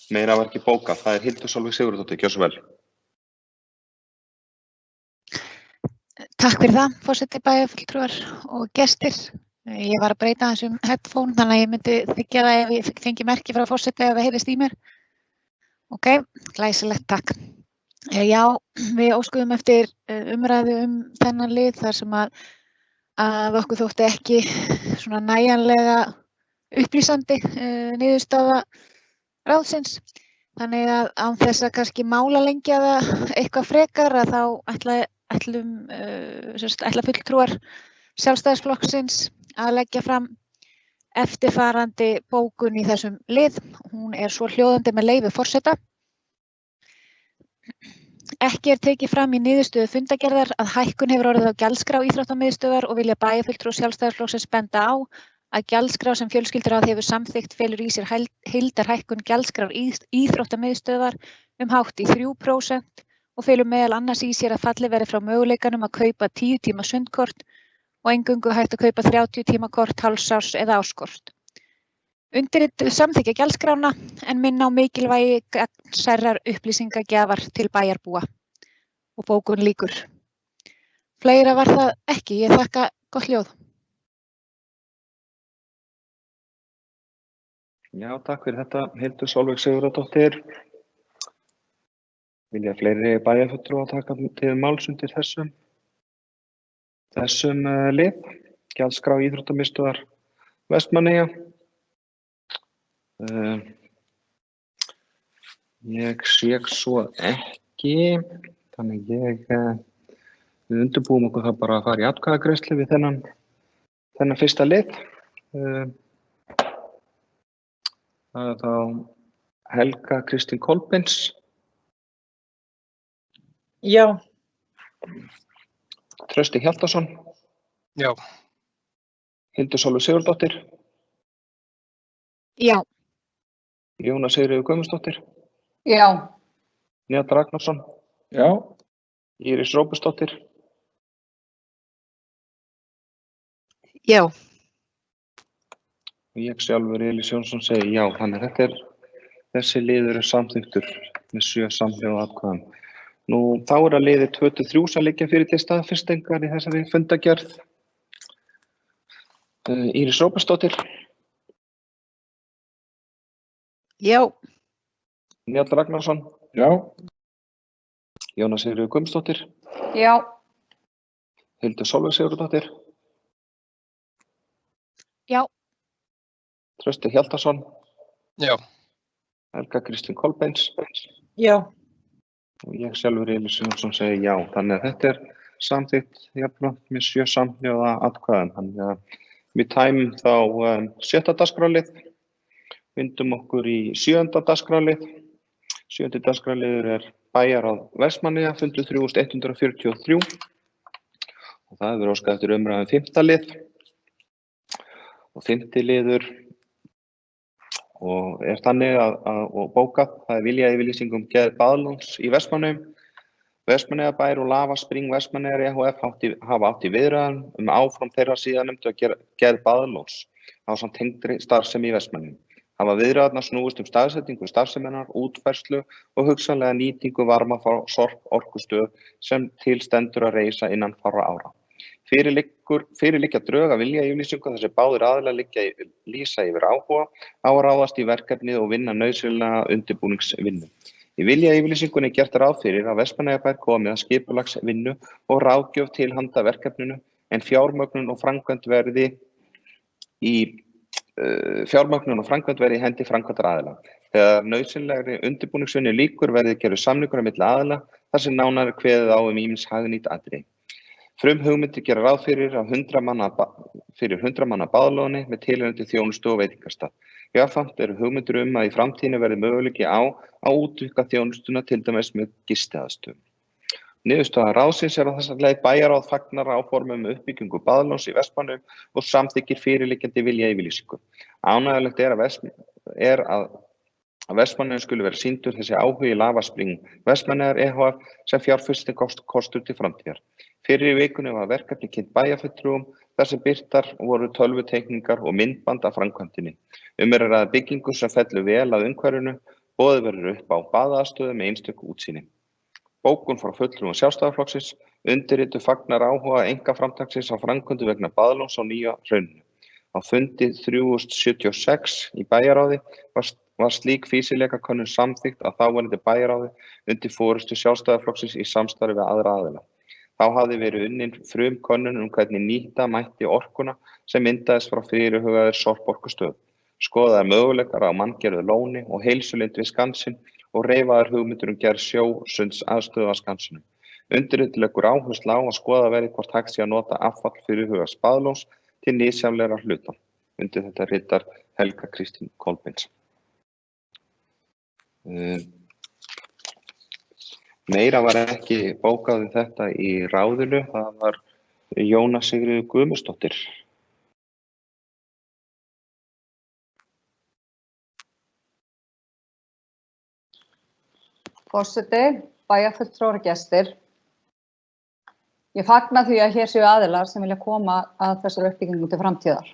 Meira var ekki bókað. Það er Hildur Sólveig Sigurðardóttir, gjörðu svo vel. Takk fyrir það, forseti, bæjarfulltrúar og gestir. Ég var að breyta þessum headphone þannig að ég myndi þykja það ef ég fengi merki frá forseti ef það heyrist í mér. Ok, glæsilegt, takk. Já, við óskuðum eftir umræðu þennan lið þar sem að okkur þótti ekki svona nægjanlega upplýsandi niðurstaða ráðsins. Þannig að án þess að kannski málalengja það eitthvað frekar að þá ætla fulltrúar Sjálfstæðisflokksins að leggja fram eftirfarandi bókun í þessum lið. Hún er svo hljóðandi með leyfi forseta. Ekki er tekið fram í niðurstöðu fundargerðar að hækkun hefur orðið á gjaldskrá íþróttamiðstöðvar og vilja bæjarfulltrúar Sjálfstæðisflokksins benda á að gjaldskrá sem fjölskylduráð hefur samþykkt felur í sér heildarhækkun gjaldskrár íþróttamiðstöðvar hátt í 3% og felur meðal annars í sér að fallið verði frá möguleikanum að kaupa 10 tíma sundkort og eingöngu hægt að kaupa 30 tíma kort, hálfsárs eða áskort. Undirrituð samþykkja gjaldskrána en minna á mikilvægi gagnsærrar upplýsingagjafar til bæjarbúa og bókun lýkur. Fleira var það ekki. Ég þakka gott hljóð. Já, takk fyrir þetta, Hildur Sólveig Sigurðardóttir. Vilja fleiri bæjarfulltrúar taka til máls undir þessum lið, gjaldskrá íþróttamiðstöðvar Vestmannaeyja. Ég sé svo ekki, þannig við undirbúum okkur það bara að fara í atkvæðagreiðslu við þennan fyrsta lið. Það er þá Helga Kristín Kolbeins Já. Trausti Hjaltason, Já. Hildur Sólveig Sigurðardóttir, Já. Jóna Sigríður Guðmundsdóttir, Já. Njáll Ragnarsson, Já. Íris Róbertsdóttir, Já. og ég sjálfur Elís Jónsson segi já. Þannig að þessi liður samþykktur með 7 samhljóða atkvæðum. Nú þá að liðir 2-3 sem liggja fyrir til staðfestingar í þessari fundagerð. Íris Róbertsdóttir, Já. Njáll Ragnarsson, Já. Jóna Sigríður Guðmundsdóttir, Já. Hildur Sólveig Sigurðardóttir, Já. Trausti Hjaltason, Já. Helga Kristín Kolbeins Já. og ég sjálfur Elís Jónsson segi já. Þannig að þetta samþykkt jafnframt með 7 samhljóða atkvæðum. Þannig að við tæmum þá 7. dagskrárlið, vindum okkur í 7. dagskrárlið. 7. dagskrárliður bæjarráð Vestmannaeyja, fundur 3143 og það hefur óskað eftir umræðum 5. lið og 5. liður og þannig og bókað. Það viljayfirlýsing gerð Baðlóns í Vestmannaeyjum. Vestmannaeyjabær og Lava Spring Vestmannaeyjar EHF hafa átt í viðræðum áfram þeirra síðarnefndu að gerð Baðlóns ásamt tengdri starfsemi í Vestmannaeyjum. Hafa viðræðurnar snúist staðsetningu starfseminnar, útfærslu og hugsanlega nýtingu varma frá Sorp orkustöð sem til stendur að reisa innan fárra ára. Fyrir liggja drög að viljayfirlýsingu þar sem báðir aðilar lýsa yfir áhuga á að ráðast í verkefnið og vinna nauðsynlega undirbúningsvinnu. Í viljayfirlýsingunni er gert ráð fyrir að Vestmannaeyjabær komi að skipulagsvinnu og ráðgjöf til handa verkefninu en fjármögnun og framkvæmd verði í hendi framkvæmdaraðila. Þegar nauðsynlegri undirbúningsvinnu lýkur verði gerður samningur á milli aðila þar sem nánar er kveðið á ýmis hagnýt atriði. Frumhugmyndir gera ráð fyrir 100 manna baðlóni með tilheyrandi þjónustu og veitingastað. Jafnframt eru hugmyndir að í framtíðinni verði möguleiki á að útvíkka þjónustuna til dæmis með gistiaðstöðum. Niðurstaða ráðsins á þessa leið bæjarráð fagnar áformum uppbyggingu baðlóns í Vestmannaeyjum og samþykkir fyrirliggjandi viljayfirlýsingu. Ánægjulegt að Vestmannaeyjum skuli vera sýndur þessi áhugi Lava Spring Vestmannaeyjar EHF sem fjárfestingarkostur til framtíðar. Fyrir í vikunni var verkefni kynnt bæjarfulltrúum þar sem birtar voru tölvuteikningar og myndband af framkvæmdinni. Er að ræða byggingu sem fellur vel að umhverfinu, boðið verður upp á baðaðstöðu með einstöku útsýni. Bókun frá fulltrúum Sjálfstæðisflokksins undirrituðu fagnar áhuga einkaframtaksins á framkvæmdu vegna Baðlóns á Nýja Hrauninu. Á fundi 376 í bæjarráði var slík fýsileikakönnun samþykkt að þáverandi bæjarráði undir forystu Sjálfstæðisflokksins í samstarfi við aðra aðila. Þá hafði verið unnin frumkönnun hvernig nýta mætti orkuna sem myndaðist frá fyrirhugaðri Sorp orkustöð. Skoðaðir möguleikar á manngerðu lóni og heilsulind við skansinn og reifaðar hugmyndir gerð sjósunds aðstöðu að skansinum. Undirrituð leggur áherslu á að skoða verði hvort hægt sé að nota affall fyrirhugaðs Baðlóns til nytsamlegra hluta. Undir þetta ritar Helga Kristín Kolbeins. Meira var ekki bókað þetta í ráðinu. Það var Jóna Sigríður Guðmundsdóttir. Forseti, bæjarfulltrúar og gestir. Ég fagna því að hér séu aðilar sem vilja koma að þessari uppbyggingu til framtíðar.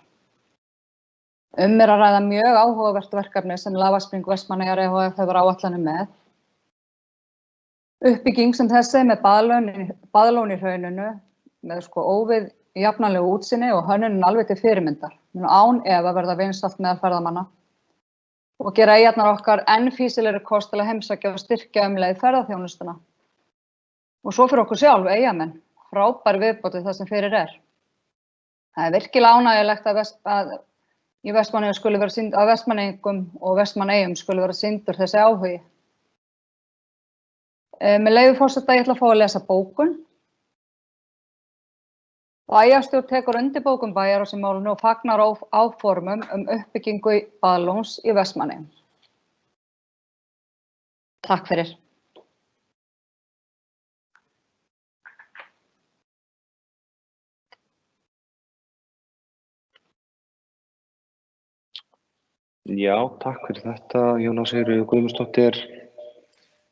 Er að ræða mjög áhugavert verkefni sem Lava Spring Vestmannaeyjar EHF hefur áætlanir með. Uppbygging sem þessi með baðlón í hrauninu með óvið jafnanlegu útsýni og hönnunin alveg til fyrirmyndar. Án efa verða vinsælt meðal ferðamanna og gera eyjarnar okkar enn fýsilegri kost til að heimsækja og styrkja leið ferðaþjónustuna. Og svo fyrir okkur sjálf, eyjamenn, frábær viðbót við það sem fyrir er. Það er virkilega ánægjulegt að í Vestmannaeyjum skuli vera sýnd, að Vestmannaeyingum og Vestmannaeyjum skuli vera sýndur þessi áhugi. Með leyfi forseta, ég ætla að fá að lesa bókun. Bæjarstjórn tekur undir bókun bæjarráðs í málinu og fagnar áformum uppbyggingu Baðlóns í Vestmannaeyjum. Takk fyrir. Já, takk fyrir þetta, Jóna Sigríður Guðmundsdóttir.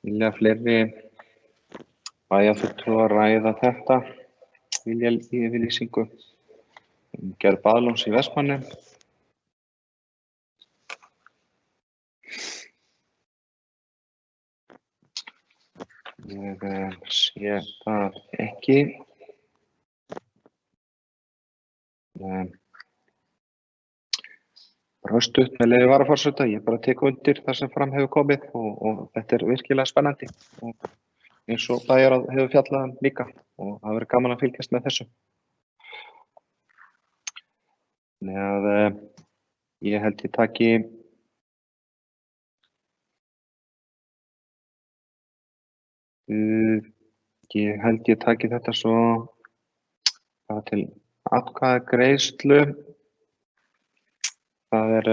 Vilja fleiri bæjarfulltrúar ræða þetta viljayfirlýsingu um gerð baðlóns í Vestmannaeyjum? Ég sé það ekki. Stutt með leyfi varaforseta, ég bara tek undir það sem fram hefur komið og þetta er virkilega spennandi og eins og bæjarráð hefur fjallað um líka og það verður gaman að fylgjast með þessu. Þannig að ég held ég taki þetta svo bara til atkvæðagreiðslu. Það er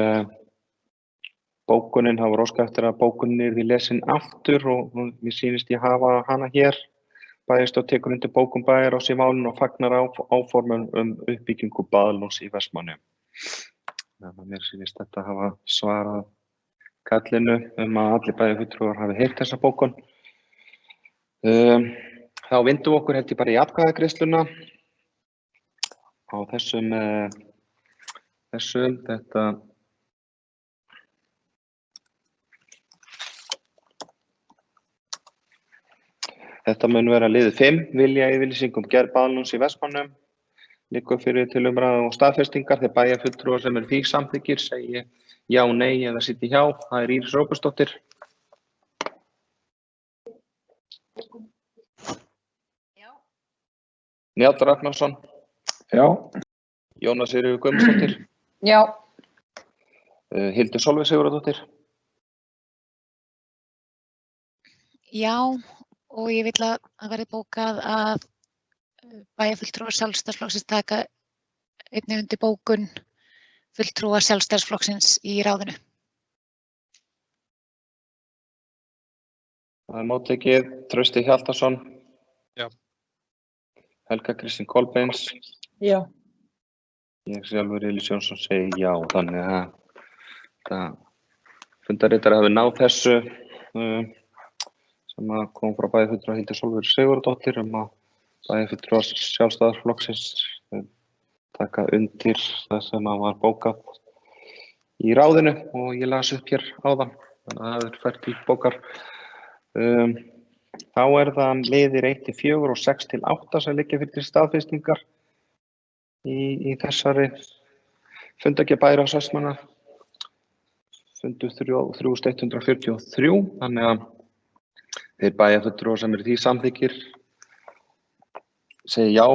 bókunin, það var óskað eftir að bókunin yrði lesin aftur og mér sýnist ég hafa hana hér. Bæjarstjórn tekur undir bókun bæjarráðs í málinu og fagnar áformum um uppbyggingu baðlóns í Vestmannaeyjum. Þannig að mér sýnist þetta hafa svarað kallinu um að allir bæjarfulltrúar hafi heyrt þessa bókun. Þá vindum við okkur held ég bara í atkvæðagreiðsluna á Þetta mun vera liður 5, viljayfirlýsing um gerð baðlóns í Vestmannaeyjum. Liggur fyrir til umræðu og staðfestingar þegar bæjarfulltrúar sem eru því samþykkir segi já, nei eða sitji hjá. Það er Íris Róbertsdóttir. Já. Njáll Ragnarsson. Já. Jóna Sigríður Guðmundsdóttir. Já. Hildur Sólveig Sigurðardóttir. Já, og ég vil að það verði bókað að bæjarfulltrúar Sjálfstæðisflokksins taka einnig undir bókun fulltrúa Sjálfstæðisflokksins í ráðinu. Það er móttekið Trausti Hjaltason. Já. Helga Kristín Kolbeins. Já. Ég sjálfur Elís Jónsson segi já, þannig að fundarritari hafi náð þessu sem að kom frá bæjarfulltrúa Hildur Sólveigu Sigurðardóttir að bæjarfulltrúar Sjálfstæðisflokksins taka undir það sem að var bókað í ráðinu og ég las upp hér áðan, þannig að það er fært til bókar. Þá er það liðir 1-4 og 6-8 sem liggja fyrir til staðfestingar í þessari fundargerð bæjarráðs Vestmannaeyja. Fundur 3143, þannig að þeir bæjarfulltrúar sem eru því samþykkir segi já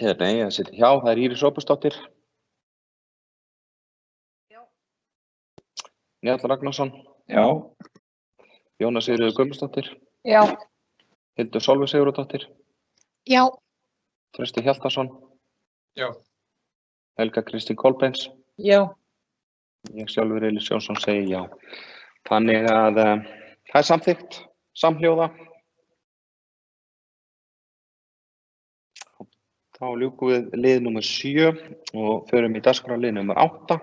eða nei eða sitji hjá. Það er Íris Róbertsdóttir. Já. Njáll Ragnarsson. Já. Jóna Sigríður Guðmundsdóttir. Já. Hildur Sólveig Sigurðardóttir. Já. Trausti Hjaltason. Já. Helga Kristín Kolbeins. Já. Ég sjálfur Elís Jónsson segi já. Þannig að það er samþykkt, samhljóða. Þá ljúkum við lið númer 7 og förum í dagskrárlið númer 8.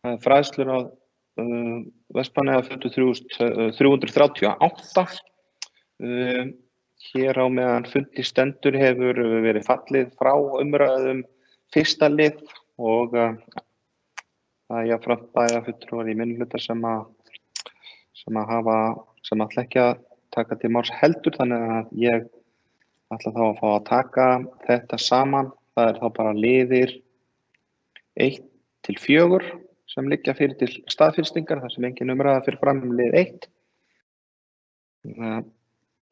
Það er fræðslur á Vestmannaeyja fundur 338. Hér á meðan fundi stendur hefur verið fallið frá umræðum fyrsta lið og það er jafnframt bæjarfulltrúar í minnihluta sem ætla ekki að taka til máls heldur, þannig að ég ætla þá að fá að taka þetta saman. Það er þá bara liðir 1-4 sem liggja fyrir til staðfestingar, þar sem engin umræða fyrir fram lið 1.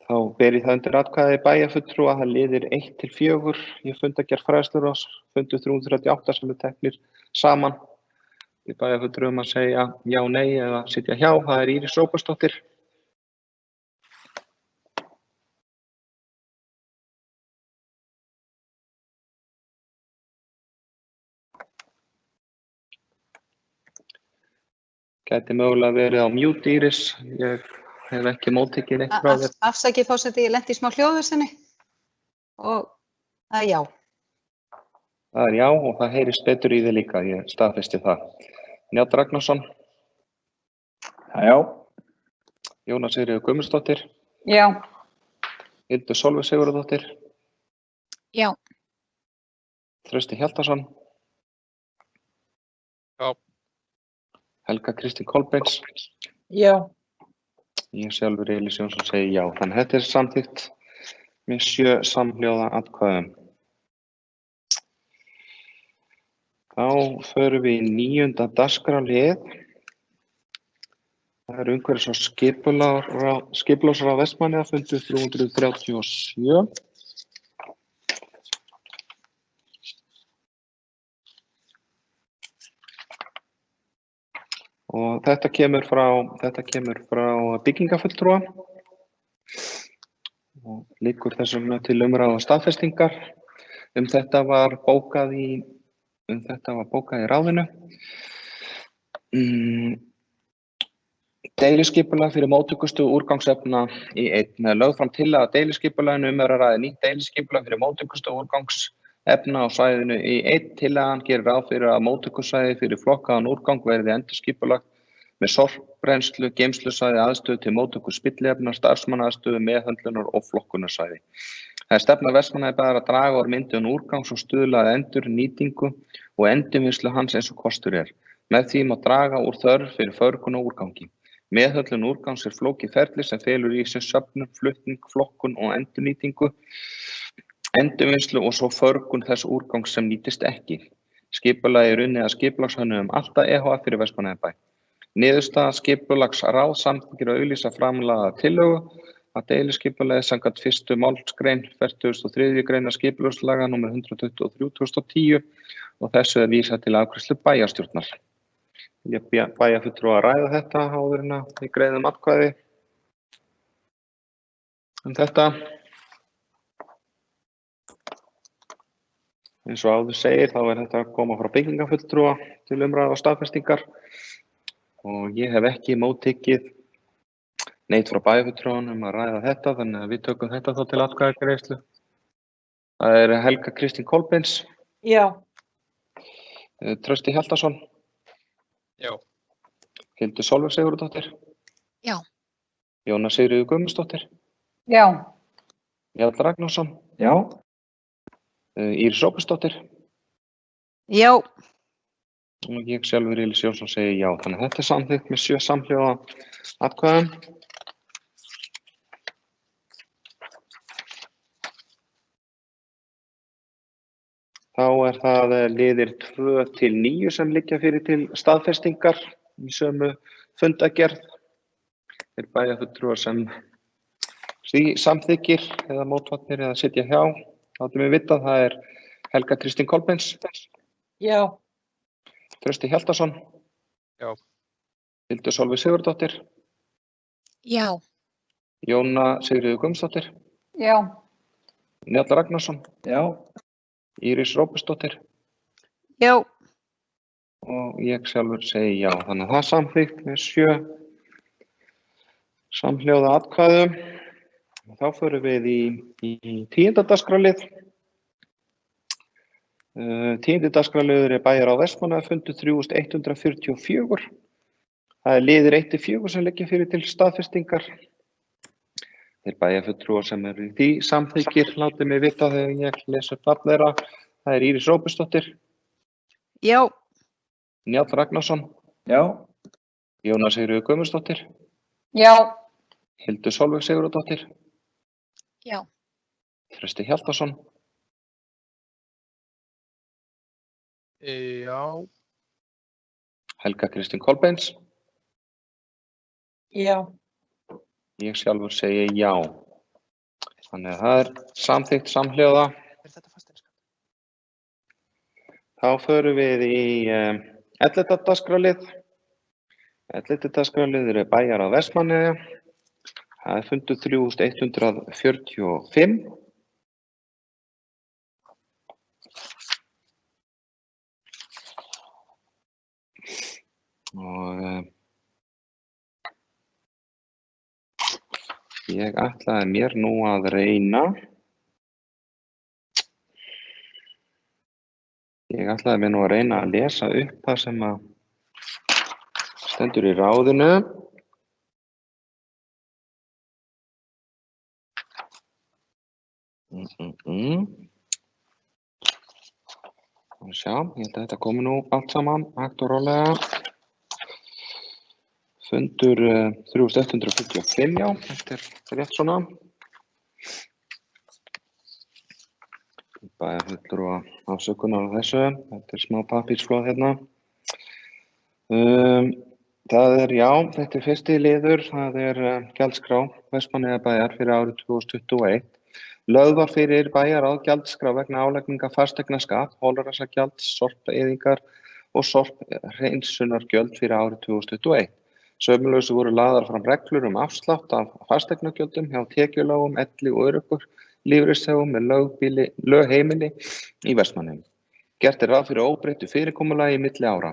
Þá ber ég það undir atkvæði bæjarfulltrúa að það liðir 1-4 í fundargerð fræðsluráðs fundur 338 sem teknir saman. Ég bæjarfulltrúum að segja já, nei eða sitja hjá. Það er Íris Róbertsdóttir. Gæti mögulega verið á mute, Íris. Ég hef ekki móttekið neitt frá þér. Afsakið forseti, ég lenti í smá hljóðvirkni og það er já. Það er já og það heyrist betur í þig líka, ég staðfesti það. Njáll Ragnarsson, Já. Jóna Sigríður Guðmundsdóttir, Já. Hildur Sólveig Sigurðardóttir, Já. Trausti Hjaltason, Já. Helga Kristín Kolbeins, Já. ég sjálfur Elís Jónsson segi já. Þannig að þetta er samþykkt með 7 samhljóða atkvæðum. Þá förum við í 9. dagskrárlið. Það er umhverfis- og skipulagsráð Vestmannaeyja, fundur 337. Og þetta kemur frá byggingafulltrúa og liggur þessum til umræðu og staðfestingar. Þetta var bókað í ráðinu. Deiliskipulag fyrir móttökustöð úrgangsefna í 1. Með lögð fram tillaga að deiliskipulaginu að ræða nýtt deiliskipulag fyrir móttökustöð úrgangsefna á svæðinu í 1. Tillagan gerir ráð fyrir að móttökusvæði fyrir flokkaðan úrgang verði endurskipulagt með sorpbrennslu, geymslusvæði, aðstöðu til móttöku spilliefna, starfsmannaaðstöðu, meðhöndlunar og flokkunarsvæði. Það er stefna Vestmannaeyjabæjar að draga úr myndun úrgangs og stuðla að endurnýtingu og endurvinnslu hans eins og kostur er. Með því má draga úr þörf fyrir förgun á úrgangi. Meðhöndlun úrgangs er flókið ferli sem felur í sér söfnun, flutning, flokkun og endurnýtingu, endurvinnslu og svo förgun þess úrgangs sem nýtist ekki. Skipulagið er unnið að skipulagshönnuðum Alta EHF fyrir Vestmannaeyjabæ. Niðurstaða skipulagsráðs samþykkir að auglýsa framlagða tillögu að deiliskipulagið samkvæmt 1. málsgrein 43. greinar skipulagslaga nr. 123/2010 og þessu er vísað til afgreiðslu bæjarstjórnar. Ég bæjarfulltrúa að ræða þetta áður en að við greiðum atkvæði þetta. Eins og áður segir þá er þetta að koma frá byggingafulltrúa til umræðu og staðfestingar og ég hef ekki móttekið neitt frá bæjarfulltrúanum að ræða þetta, þannig að við tökum þetta þá til atkvæðagreiðslu. Það er Helga Kristín Kolbeins. Já. Trausti Hjaltason. Já. Hildur Sólveig Sigurðardóttir. Já. Jóna Sigríður Guðmundsdóttir. Já. Njáll Ragnarsson. Já. Íris Róbertsdóttir. Já. Og ég sjálfur Elís Jónsson segi já. Þannig að þetta er samþykkt með 7 samhljóða atkvæðum. Þá er það liðir 2 til 9 sem liggja fyrir til staðfestingar í sömu fundagerð. Þeir bæjarfulltrúar sem samþykkir eða mótvarnir eða sitja hjá. Látum við vita, það er Helga Kristín Kolbeins. Já. Trausti Hjaltason. Já. Hildur Sólveig Sigurðardóttir. Já. Jóna Sigríður Guðmundsdóttir. Já. Njáll Ragnarsson. Já. Íris Róbertsdóttir. Já. Og ég sjálfur segi já. Þannig að það er samþykkt með 7 samhljóða atkvæðum. Þá förum við í 10. dagskrárlið. 10. dagskrárliður er Bæjarráð Vestmannaeyja, fundur 3144. Það er liðir 1 til 4 sem liggja fyrir til staðfestingar. Þeir bæjarfulltrúar sem eru í því samþykkir, látið mig vita þegar ég les upp nafn þeirra. Það er Íris Róbertsdóttir. Já. Njáll Ragnarsson. Já. Jóna Sigríður Guðmundsdóttir. Já. Hildur Sólveig Sigurðardóttir. Já. Trausti Hjaltason. Já. Helga Kristín Kolbeins. Já. Ég sjálfur segi já. Þannig að það er samþykkt samhljóða. Þá förum við í 11. dagskrárlið. 11. dagskrárlið er Bæjarráð Vestmannaeyja. Það er fundur 3145. Og ég ætlaði mér nú að reyna að lesa upp það sem að stendur í ráðinu. Sjá, ég held að þetta komi nú allt saman, hægt og rólega. Fundur 3145, já, þetta rétt svona. Bæjarfulltrúa afsökunar á þessu, þetta smá pappírsflóð hérna. Það já, þetta fyrsti liður, það gjaldskrá Vestmannaeyjabæjar fyrir árið 2021. Lögð var fyrir bæjarráð gjaldskrá vegna álagningar fasteignaskatt, holræsagjalds, sorpeyðingar og sorphreinsunargjöld fyrir árið 2021. Sömuleiðis voru lagðar fram reglur afslátt af fasteignagjöldum hjá tekjulágum, elli- og örorkulífeyrisþegum með lögheimili í Vestmannaeyjum. Gert ráð fyrir óbreyttu fyrirkomulagi milli ára.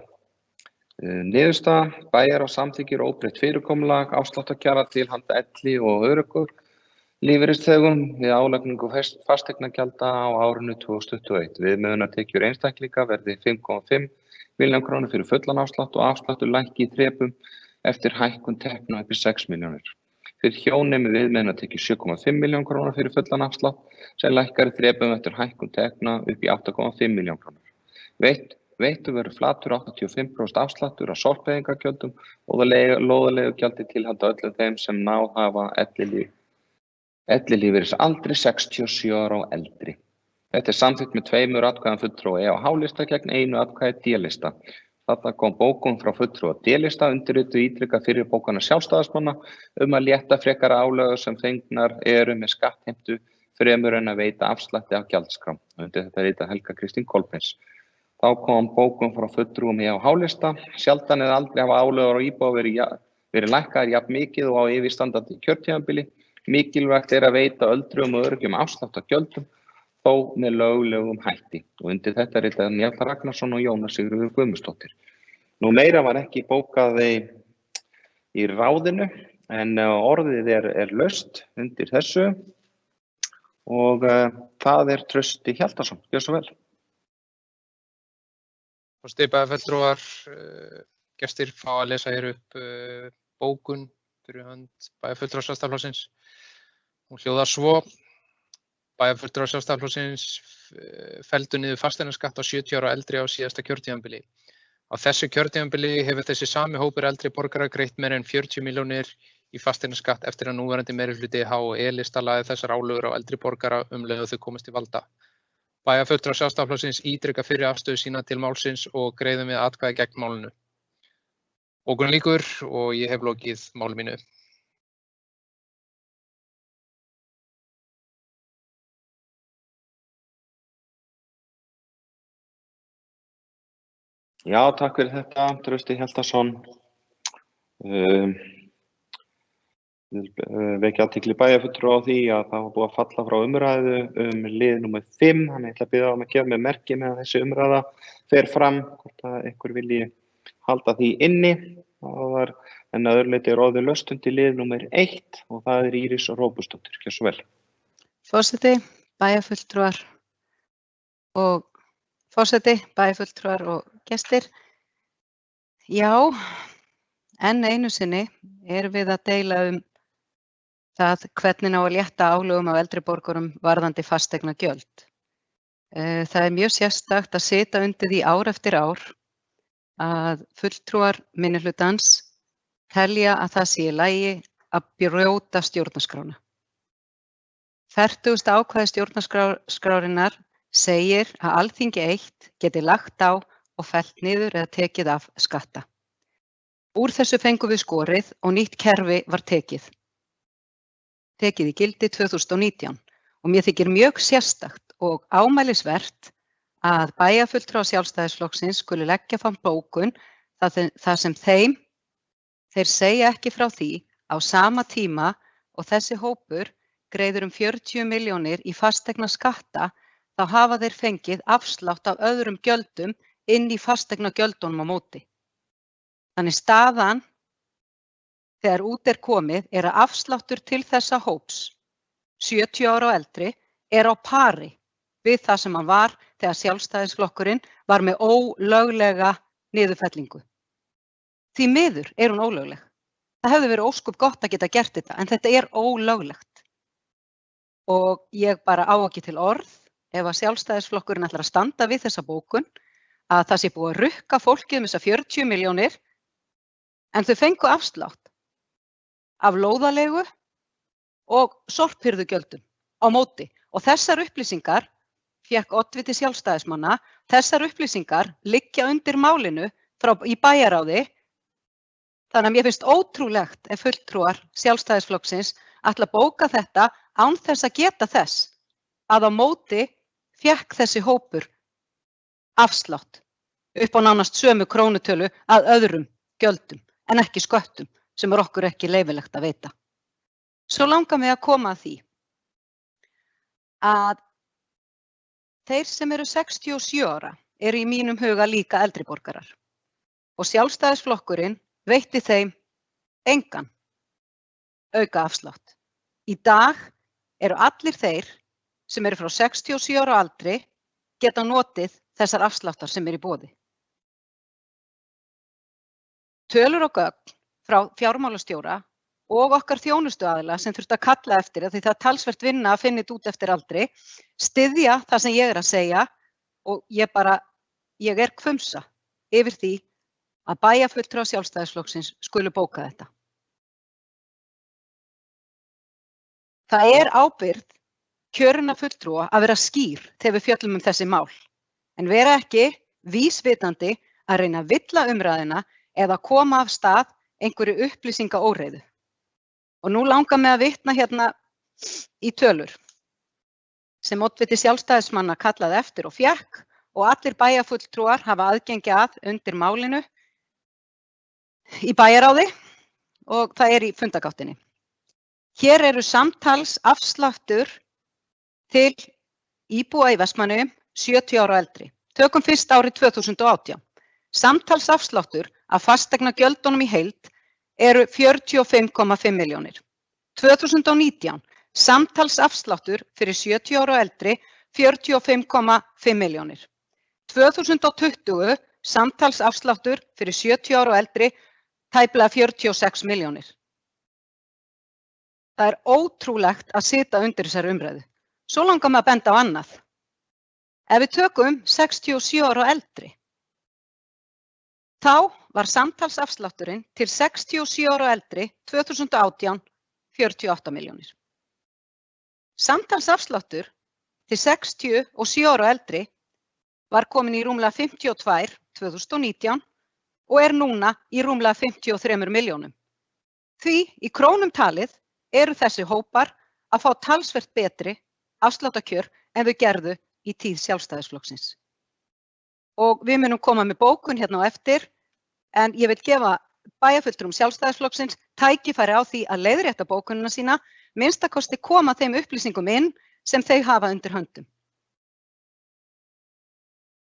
Niðurstaða: bæjarráð samþykkir óbreytt fyrirkomulag afsláttarkjara til handa elli- og örorkulífeyrisþegum við álagningu fasteignagjalda á árinu 2021. Viðmiðunartekjur einstaklinga verði 5,5 milljónir króna fyrir fullan afslátt og afsláttur lækki í þrepum eftir hækkun tekna upp í 6 milljónir. Fyrir hjón nemi viðmiðunartekjur 7,5 milljónir króna fyrir fullan afslátt sem lækkar í þrepum eftir hækkun tekna upp í 8,5 milljónir króna. Veittur verður flatur 85% afsláttur af sorpeyðingargjöldum og lóðarleigugjaldi til handa öllum þeim sem náð hafa ellilífeyrisaldri 67 ára og eldri. Þetta samþykkt með 2 atkvæðum fulltrúa á H-lista gegn 1 atkvæði D-lista. Þarna kom bókun frá fulltrúa D-lista undirrituð ítrekað fyrir bókana sjálfstæðismanna að létta frekara álögur sem fengnar eru með skattheimtu fremur en að veita afslætti af gjaldskrám. Undir þetta rita Helga Kristín Kolbeins. Þá kom bókun frá fulltrúum á H-lista. Sjaldan eða aldrei hafa álögur á íbúa verið lækkaðar jafn mikið og á yfirstandandi kjörtímabili. Mikilvægt að veita öldruðum og öryrkjum afslátt af gjöldum, þó með löglegum hætti. Og undir þetta rita Njáll Ragnarsson og Jóna Sigríður Guðmundsdóttir. Nú meira var ekki bókað í ráðinu, en orðið laust undir þessu og það Trausti Hjaltason. Gjörðu svo vel. Forseti, bæjarfulltrúar, gestir fá að lesa hér upp bókun fyrir hönd bæjarfulltrúa Sjálfstæðisflokksins. Hún hljóðar svo: bæjarfulltrúar Sjálfstæðisflokksins felldu niður fasteignaskatt á 70 ára og eldri á síðasta kjörtímabili. Á þessu kjörtímabili hefur þessi sami hópur eldri borgara greitt meira en 40 milljónir í fasteignaskatt eftir að núverandi meirihluti H og E-lista lagði þessar álögur á eldri borgara leið og þau komist til valda. Bæjarfulltrúar Sjálfstæðisflokksins ítreka fyrir afstöðu sína til málsins og greiðum við atkvæði gegn málinu. Bókun lýkur og ég hef lokið máli mínu. Já, takk fyrir þetta, Trausti Hjaltason. Vekja athygli bæjarfulltrúa á því að það var búið að falla frá umræðu lið númer 5. Þannig ætla að biðja að gefa mér merki með að þessi umræða fer fram, hvort að einhver vilji halda því inni. En að öðru leyti orðið laust undir lið númer 1 og það Íris Róbusdóttir. Gjörðu svo vel. Forseti, bæjarfulltrúar og gestir. Já, enn einu sinni erum við að deila það hvernig á að létta álögum á eldri borgurum varðandi fasteignagjöld. Það mjög sérstakt að sitja undir því ár eftir ár að fulltrúar minnihlutans telja að það sé í lagi að brjóta stjórnarskrána. 40. ákvæði stjórnarskrárinnar segir að Alþingi eitt geti lagt á og fellt niður eða tekið af skatta. Úr þessu fengum við skorið og nýtt kerfi var tekið í gildi 2019 og mér þykir mjög sérstakt og ámælisvert að bæjarfulltrúar Sjálfstæðisflokksins skuli leggja fram bókun þar sem þeir segja ekki frá því á sama tíma og þessi hópur greiðir 40 milljónir í fasteignaskatta, þá hafa þeir fengið afslátt af öðrum gjöldum inn í fasteignagjöldunum á móti. Þannig staðan þegar út komið að afsláttur til þessa hóps 70 ára og eldri á pari við það sem hann var þegar Sjálfstæðisflokkurinn var með ólöglega niðurfellingu. Því miður hún ólögleg. Það hefði verið óskup gott að geta gert þetta, en þetta ólöglegt. Og ég bara á ekki til orð ef að Sjálfstæðisflokkurinn ætlar að standa við þessa bókun, að það sé búið að rukka fólkið þessar 40 milljónir, en þau fengu afslátt af lóðalegu og sorphirðugjöldum á móti. Og þessar upplýsingar fékk oddviti Sjálfstæðismanna, þessar upplýsingar liggja undir málinu í bæjarráði. Þannig að mér finnst ótrúlegt ef fulltrúar Sjálfstæðisflokksins ætla að bóka þetta án þess að geta þess að á móti fékk þessi hópur afslátt upp á nánast sömu krónutölu að öðrum gjöldum en ekki sköttum sem okkur ekki leyfilegt að veita. Svo langar mig að koma að því að þeir sem eru 67 ára eru í mínum huga líka eldri borgarar og Sjálfstæðisflokkurinn veitti þeim engan auka afslátt. Í dag eru allir þeir sem eru frá 67 ára aldri geta notið þessar afsláttar sem í boði. Tölur og gögn frá fjármálastjóra og okkar þjónustuaðila sem þurfti að kalla eftir því það talsvert vinna að finna þetta út eftir aldri, styðja það sem ég að segja og ég hvumsa yfir því að bæjarfulltrúar Sjálfstæðisflokksins skulu bóka þetta. Það ábyrgð kjörinna fulltrúa að vera skýr þegar við fjöllum þessi mál, en vera ekki vísvitandi að reyna að villa umræðina eða koma af stað einhverju upplýsingaóreiðu. Og nú langar mig að vitna hérna í tölur sem oddviti Sjálfstæðismanna kallaði eftir og fékk og allir bæjarfulltrúar hafa aðgengi að undir málinu í bæjarráði og það í fundagáttinni. Hér eru samtals afsláttur til íbúa í Vestmannaeyjum 70 ára og eldri. Tökum fyrst árið 2018. Samtals afsláttur af fasteignagjöldunum í heild eru 45,5 milljónir. 2019 samtals afsláttur fyrir 70 ára og eldri 45,5 milljónir. 2020 samtals afsláttur fyrir 70 ára og eldri tæplega 46 milljónir. Það ótrúlegt að sitja undir þessari umræðu. Svo langar mig að benda á annað. Ef við tökum 67 ára og eldri, þá var samtalsafslátturinn til 67 ára og eldri 2018 48 milljónir. Samtalsafsláttur til 67 ára og eldri var komin í rúmlega 52 2019 og núna í rúmlega 53 milljónum. Því í krónum talið eru þessi hópar að fá talsvert betri afsláttakjör en þau gerðu í tíð Sjálfstæðisflokksins. Og við munum koma með bókun hérna á eftir, en ég vil gefa bæjarfulltrúum Sjálfstæðisflokksins tækifæri á því að leiðrétta bókunina sína, minnstakosti koma þeim upplýsingum inn sem þau hafa undir höndum.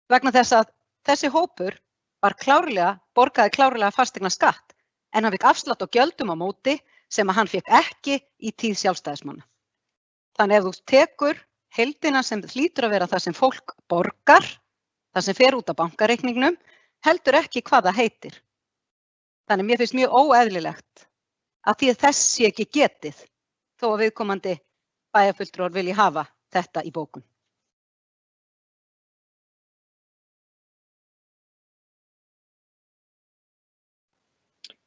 Vegna þess að þessi hópur borgaði klárlega fasteignaskatt, en hann fékk afslátt á gjöldum á móti sem að hann fékk ekki í tíð Sjálfstæðismanna. Þannig ef þú tekur heildina sem hlýtur að vera það sem fólk borgar, það sem fer út af bankareikningnum, heldur ekki hvað það heitir. Þannig mér finnst mjög óeðlilegt að því að þess sé ekki getið, þó að viðkomandi bæjarfulltrúar vilji hafa þetta í bókun.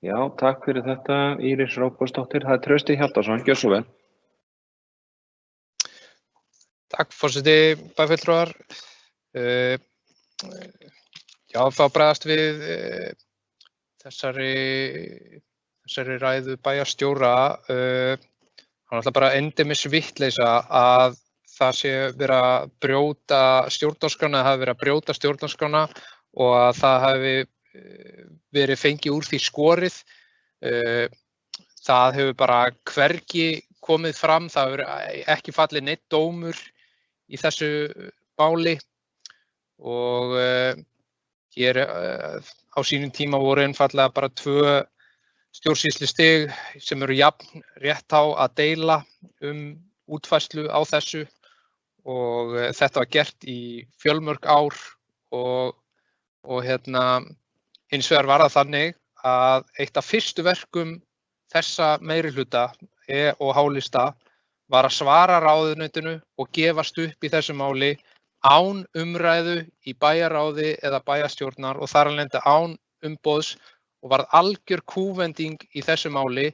Já, takk fyrir þetta Íris Róbjörnsdóttir. Það Trausti Hjaltason, gjör svo vel. Takk forseti bæjarfulltrúar. Já, þá bregðast við þessari ræðu bæjarstjóra. Hann ætla bara endemis vittleysa að það sé verið að brjóta stjórnarskrána, hafi verið að brjóta stjórnarskrána og að það hafi verið fengið úr því skorið. Það hefur bara hvergi komið fram, það hefur ekki fallið neitt dómur í þessu máli og hér á sínum tíma voru einfaldlega bara 2 stjórnsýslustig sem eru jafn rétt á að deila útfærslu á þessu og þetta var gert í fjölmörg ár og hins vegar var það þannig að eitt af fyrstu verkum þessa meirihluta og H-lista var að svara ráðuneytinu og gefast upp í þessu máli án umræðu í bæjarráði eða bæjarstjórnar og þar af leiðandi án umboðs og varð algjör kúvending í þessu máli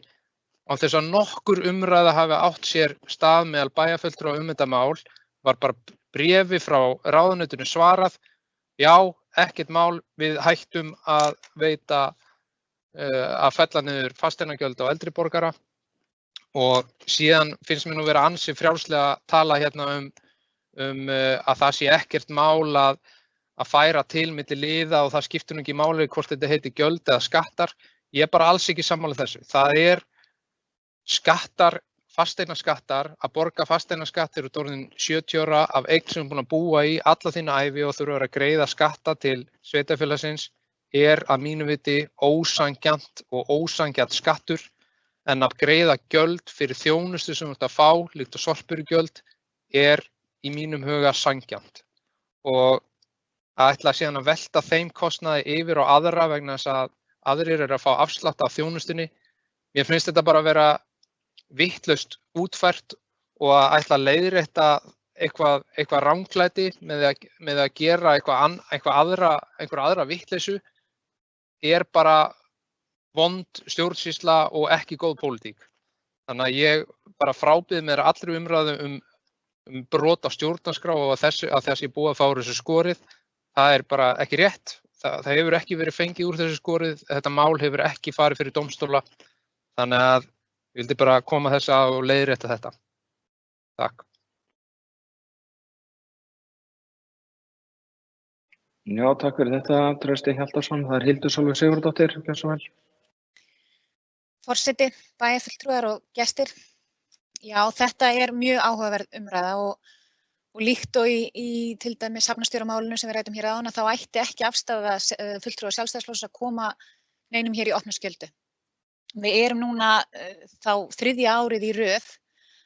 án þess að nokkur umræða hafi átt sér stað meðal bæjarfulltrúa þetta mál, var bara bréfi frá ráðuneytinu svarað, já, ekkert mál, við hættum að veita að fella niður fasteignagjöld á eldri borgara og síðan finnst mér nú vera ansi frjálslega að tala hérna að það sé ekkert mál að færa til milli liða og það skiptir nú ekki máli hvort þetta heiti gjöld eða skattar. Ég er bara alls ekki sammála þessu. Það er skattar, fasteignaskattar, að borga fasteignaskatt eru orðin 70 ára af eign sem búin að búa í alla þína ævi og þurfa að greiða skatta til sveitarfélagsins er að mínu viti ósanngjarnt og ósanngjarnt skattur en að greiða gjöld fyrir þjónustu sem þú ert að fá, líkt og sorpurugjöld, er í mínum huga sanngjarnt. Og að ætla síðan að velta þeim kostnaði yfir á aðra vegna þess að aðrir eru að fá afslátt af þjónustunni. Mér finnst þetta bara að vera vitlaust útfært og að ætla að leiðrétta eitthvað ranglæti með að gera einhver aðra vitleysu er bara vond stjórnsýsla og ekki góð pólitík. Þannig að ég bara frábið mér allri umræðu brot á stjórnarskrá og að þessi búið að fá úr þessu skorið. Það er bara ekki rétt. Það hefur ekki verið fengið úr þessu skorið. Þetta mál hefur ekki farið fyrir dómstóla. Þannig að ég vildi bara koma þess að og leiðrétta þetta. Takk. Já, takk fyrir þetta, Trausti Hjaltason. Það er Hildur Sólveig Sigurðardóttir, gjörðu svo vel. Forseti, bæjarfulltrúar og gestir. Já, þetta er mjög áhugaverð umræða og líkt og í til dæmis safnastjóramálinu sem við ræddum hér áðan þá ætti ekki afstaða fulltrúa Sjálfstæðisflokks að koma neinum hér í opna skjöldu. Við erum núna þá 3. árið í röð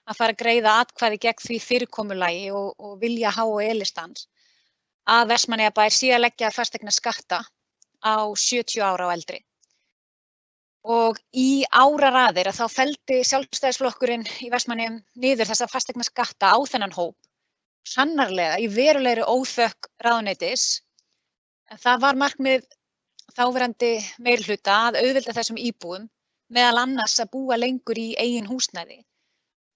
að fara að greiða atkvæði gegn því fyrirkomulagi og vilja H&E-listans að Vestmannaeyjabær sé að leggja fasteignaskatta á 70 ára og eldri. Og í áraraðir að þá felldi Sjálfstæðisflokkurinn í Vestmannaeyjum niður þessa fasteignaskatta á þennan hóp, sannarlega í verulegri óþökk ráðuneytis. En það var markmið þáverandi meirihluta að auðvelda þessum íbúum meðal annars að búa lengur í eigin húsnæði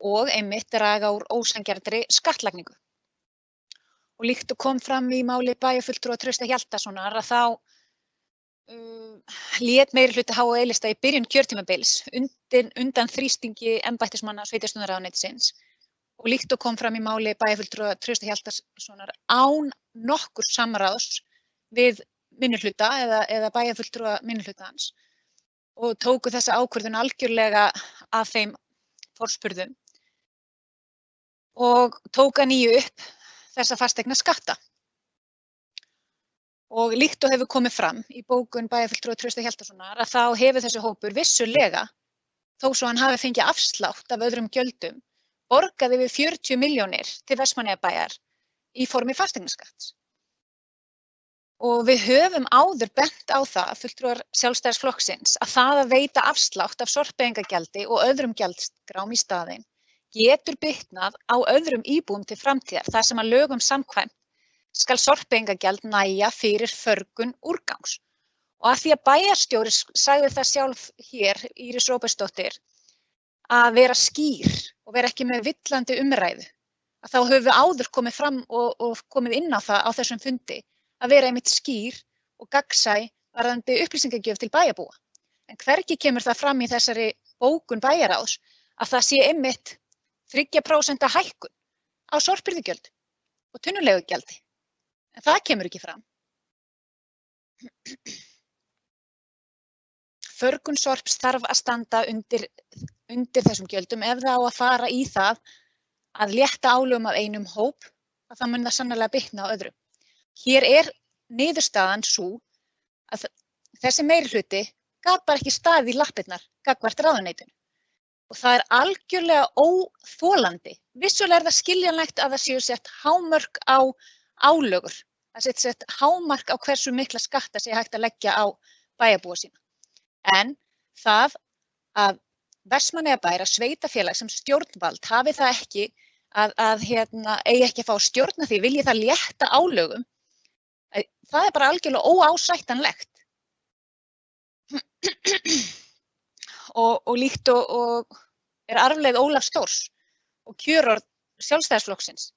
og einmitt draga úr ósanngjarnri skattlagningu. Og líkt og kom fram í máli bæjarfulltrúa Trausta Hjaltasonar að þá lét meirihluti H&E-lista í byrjun kjörtímabils undan þrýstingi embættismanna sveitarstjórnarráðuneytisins og líkt og kom fram í máli bæjarfulltrúa Trausta Hjaltasonar án nokkur samráðs við minnihluta eða bæjarfulltrúa minnihlutans og tóku þessa ákvörðun algjörlega að þeim forspurðum og tók að nýju upp þessa fasteignaskatta. Og líkt og hefur komið fram í bókun bæjarfulltrúa Trausta Hjaltasonar að þá hefur þessi hópur vissulega, þó svo hann hafi fengið afslátt af öðrum gjöldum, borgaði við 40 milljónir til Vestmannaeyjabæjar í formi fasteignaskatts. Og við höfum áður bent á það, fulltrúar Sjálfstæðisflokksins, að það að veita afslátt af sorpeyðingargjaldi og öðrum gjaldskrám í staðinn getur bitnað á öðrum íbúum til framtíðar þar sem að lögum samkvæmt skal sorpeyðingargjald nægja fyrir förgun úrgangs. Og að því að bæjarstjóri sagði það sjálf hér, Íris Róbertsdóttir, að vera skýr og vera ekki með villandi umræðu, að þá höfum við áður komið fram og komið inn á það á þessum fundi að vera einmitt skýr og gagnsæ varðandi upplýsingagjöf til bæjarbúa. En hvergi kemur það fram í þessari bókun bæjarráðs að það sé einmitt 3% hækkun á sorpbyrðugjöld og tunnulegu-gjaldi. En það kemur ekki fram. Förgun sorps þarf að standa undir þessum gjöldum ef það á að fara í það að létta álögum af einum hóp, að það mun það sannarlega bitna á öðrum. Hér er niðurstaðan sú að þessi meirihluti gat bara ekki staðið í lappirnar gagnvart ráðuneytinu. Og það er algjörlega óþolandi. Vissulega er það skiljanlegt að það séu sett hámörk á álögur. Það sett hámark á hversu mikla skatta sé hægt að leggja á bæjarbúa sína. En það að Vestmannaeyjabær, að sveitarfélag sem stjórnvald hafi það ekki eigi ekki að fá að stjórna því, vilji það létta álögum, það bara algjörlega óásættanlegt. Og líkt og arfleið Ólafs Þórs og kjörorð Sjálfstæðisflokksins,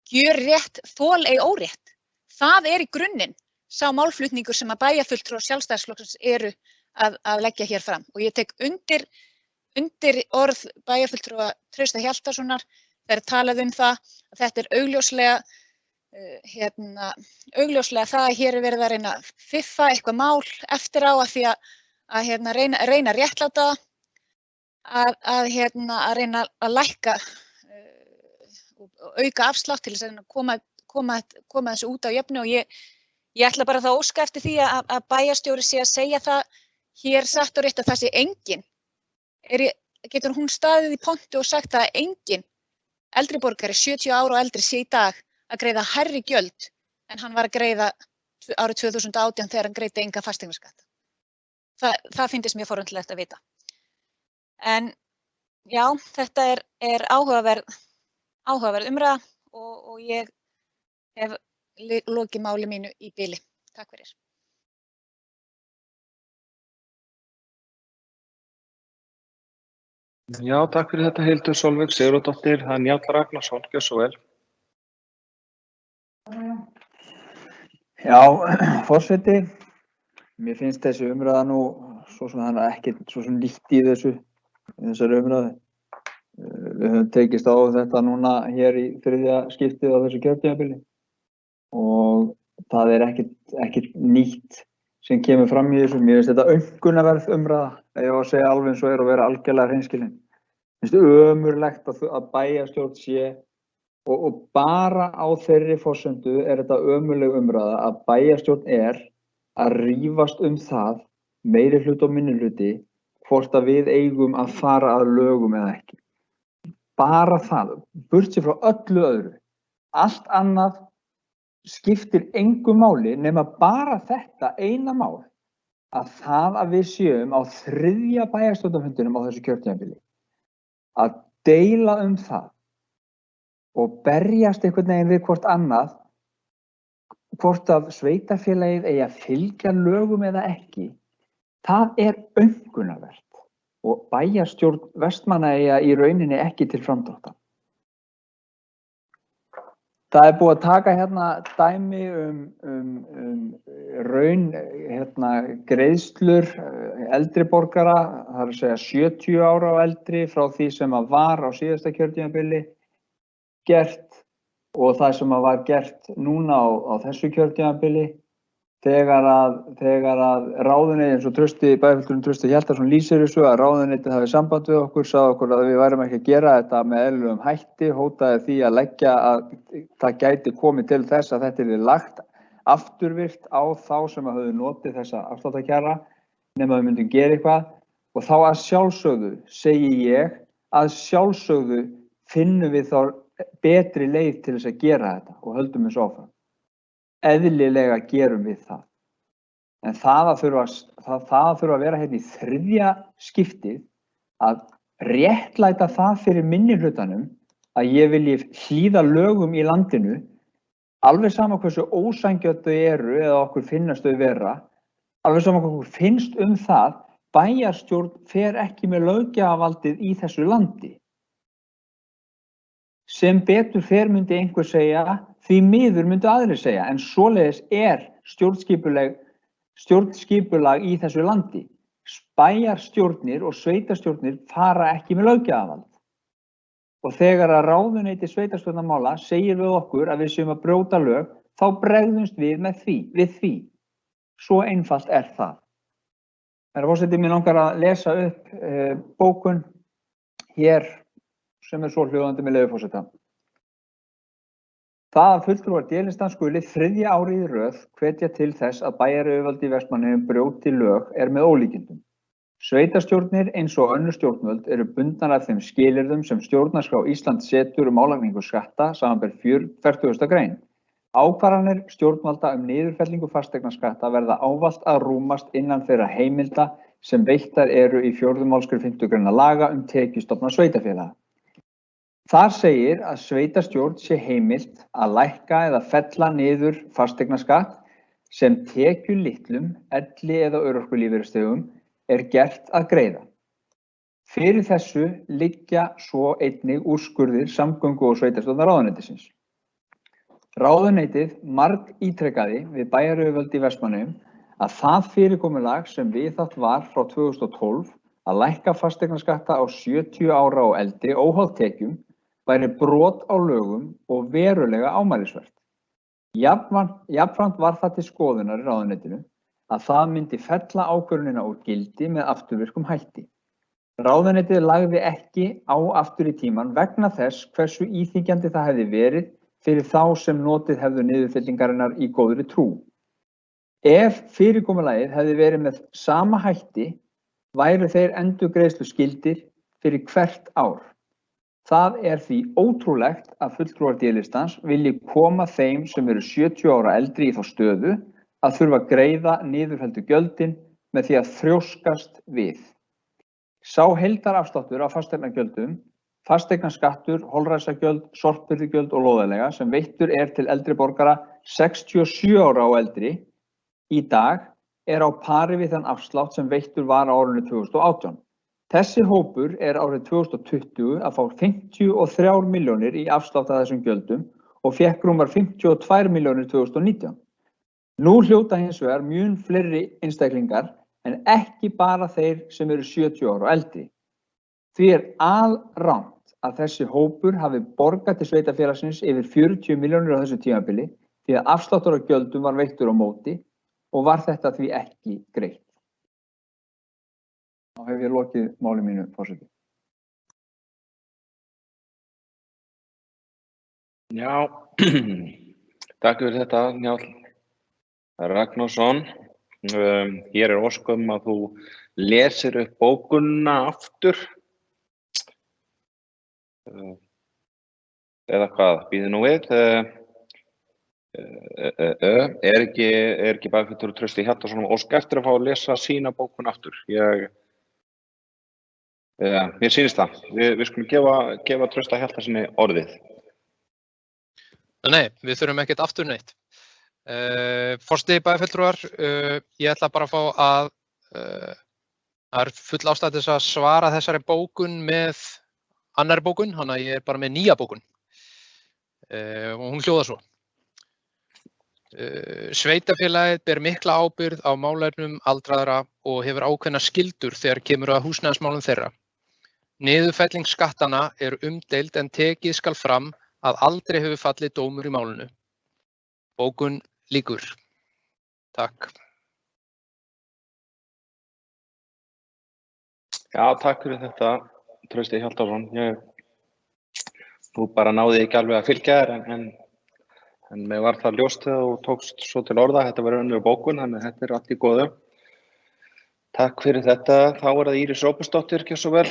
gjörrétt, þol ei órétt. Það í grunninn sá málflutningur sem að bæjarfulltrúar Sjálfstæðisflokksins eru að leggja hér fram. Og ég tek undir orð bæjarfulltrúa Trausta Hjaltasonar þegar talað það að þetta augljóslega það að hér verið að reyna að fiffa eitthvað mál eftir á að því að reyna að réttláta að reyna að lækka og auka afslátt til þess að koma þessu út á jöfnu. Og ég ætla bara að óska eftir því að bæjarstjóri sé að segja það hér satt og rétt að það sé enginn. Getur hún staðið í pontu og sagt að enginn eldri borgari 70 ára og eldri sé í dag að greiða hærri gjöld en hann var að greiða árið 2018 þegar hann greiddi enga fasteignaskatt. Það fyndist mér forvitnilegt að vita. En já, þetta er áhugaverð umræða og ég hef lokið máli mínu í bili. Takk fyrir. Já, takk fyrir þetta Hildur Sólveig Sigurðardóttir. Það Njáll Ragnarsson, gjörðu svo vel. Já, forseti, mér finnst þessi umræða nú svo sem það ekki svo sem nýtt í þessari umræðu. Við höfum tekist á þetta núna hér í þriðja skiptið á þessu kjörtímabili og það ekkert nýtt sem kemur fram í þessu. Mér finnst þetta aumkunarverð umræða, ef ég á að segja alveg eins og og vera algjörlega hreinskilinn. Mér finnst ömurlegt að bæjarstjórn sé og bara á þeirri forsendu þetta ömurleg umræða að bæjarstjórn að rífast það, meirihluti og minnihluti, hvort að við eigum að fara að lögum eða ekki. Bara það, burtséð frá öllu öðru. Allt annað skiptir engu máli nema bara þetta eina mál að það að við séum á þriðja bæjarstjórnarfundinum á þessu kjörtímabili að deila það og berjast einhvern veginn við hvort annað, hvort að sveitarfélagið eigi að fylgja lögum eða ekki, það aumkunarvert og bæjarstjórn Vestmannaeyja í rauninni ekki til framdráttar. Það búið að taka hérna dæmi raun greiðslur eldri borgara, það að segja 70 ára og eldri frá því sem var á síðasta kjörtímabili gert og það sem var gert núna á þessu kjörtímabili þegar að ráðuneytið, eins og bæjarfulltrúinn Trausti Hjaltason lýsir þessu, að ráðuneytið hafi samband við okkur, sagði okkur að við værum ekki að gera þetta með eðlilegum hætti, hótaði því að leggja að það gæti komið til þess að þetta yrði lagt afturvirkt á þá sem höfðu notið þessa afsláttarkjara nema við myndum gera eitthvað og þá að sjálfsögðu, segi ég, að sjálfsögðu finnum við þá betri leið til þess að gera þetta og höldum þessu áfram. Eðlilega gerum við það. En það að þurfa að vera hérna í þriðja skiptið að réttlæta það fyrir minnihlutanum að ég vilji hlýða lögum í landinu, alveg sama hversu ósanngjörn þau eru eða okkur finnast þau vera, alveg sama hvað okkur finnst það, bæjarstjórn fer ekki með löggjafarvaldið í þessu landi. Sem betur fer myndi einhver segja, því miður myndi aðrir segja, en svoleiðis stjórnskipulag í þessu landi. Bæjarstjórnir og sveitarstjórnir fara ekki með löggjafarvald. Og þegar að ráðuneyti sveitarstjórnarmála segir við okkur að við séum að brjóta lög, þá bregðumst við við því. Svo einfalt það. Herra forseti, mig langar að lesa upp bókun hér sem svo hljóðandi með leyfi forseta. Það að fulltrúar D-listans skuli þriðja árið í röð hvetja til þess að bæjaryfirvöld í Vestmannaeyjum brjóti lög með ólíkindum. Sveitarstjórnir eins og önnur stjórnvöld eru bundnar af þeim skilyrðum sem stjórnarskrá Íslands setur álagningu skatta, samanber 40. grein. Ákvarðanir stjórnvalda niðurfellingu fasteignaskatta verða ávallt að rúmast innan þeirra heimilda sem veittar eru í 4. málsgrein 5. grein laga tekjustofna sveitarfélaga. Þar segir að sveitarstjórn sé heimilt að lækka eða fella niður fasteignaskatt sem tekjulitlum elli- eða örorkulífeyrisþegum gert að greiða. Fyrir þessu liggja svo einnig úrskurðir samgöngu- og sveitarstjórnarráðuneytisins. Ráðuneytið margítrekaði við bæjaryfirvöld í Vestmannaeyjum að það fyrirkomulag sem viðhaft var frá 2012 að lækka fasteignaskatta á 70 ára og eldri óháð tekjum væri brot á lögum og verulega ámælisvert. Jafnframt var það til skoðunar í ráðuneytinu að það myndi fella ákvörðunina úr gildi með afturvirkum hætti. Ráðuneytið lagði ekki á aftur í tímann vegna þess hversu íþyngjandi það hefði verið fyrir þá sem notið hefðu niðurfellingarinnar í góðri trú. Ef fyrirkomulagið hefði verið með sama hætti væru þeir endurgreiðslu skyldir fyrir hvert ár. Það því ótrúlegt að fulltrúar D-listans vilji koma þeim sem eru 70 ára eldri í þá stöðu að þurfa að greiða niðurfelldu gjöldin með því að þrjóskast við. Sá heildarafsláttur af fasteignagjöldum, fasteignaskattur, holræsagjöld, sorpbyrðugjöld og lóðaleiga sem veittur til eldri borgara 67 ára og eldri í dag á pari við þann afslátt sem veittur var á árinu 2018. Þessi hópur árið 2020 að fá 53 milljónir í afslátt af þessum gjöldum og fékk rúmar 52 milljónir 2019. Nú hljóta hins vegar mun fleiri einstaklingar en ekki bara þeir sem eru 70 ára og eldri. Því alrangt að þessi hópur hafi borgað til sveitarfélagsins yfir 40 milljónir á þessu tímabili því að afsláttur af gjöldum var veittur á móti og var þetta því ekki greitt. Þá hef ég lokið máli mínu, forseti. Já, takk fyrir þetta, Njáll Ragnarsson. Hér ósk að þú lesir upp bókunina aftur. Eða hvað, býðu nú við. Ekki bæjarfulltrúi Trausti Hjaltason ósk eftir að fá að lesa sína bókun aftur. Mér sýnist það. Við skulum gefa Trausta Hjaltarssoni orðið. Nei, við þurfum ekkert aftur neitt. Forseti bæjarfulltrúar, ég ætla bara að fá að það full ástæða til að svara þessari bókun með annarri bókun, þannig að ég bara með nýja bókun. Og hún hljóðar svo. Sveitarfélagið ber mikla ábyrgð á málefnum aldraðra og hefur ákveðnar skyldur þegar kemur að húsnæðismálum þeirra. Niðurfelling skattanna umdeild en tekið skal fram að aldrei hefur fallið dómur í málinu. Bókun lýkur. Takk. Já, takk fyrir þetta, Trausti Hjaltason. Þú bara náði ekki alveg að fylgja þér en mér var það ljóst þegar þú tókst svo til orða. Þetta var önnur bókun, þannig að þetta allt í góðu. Takk fyrir þetta. Þá það Íris Róbertsdóttir, gjörðu svo vel.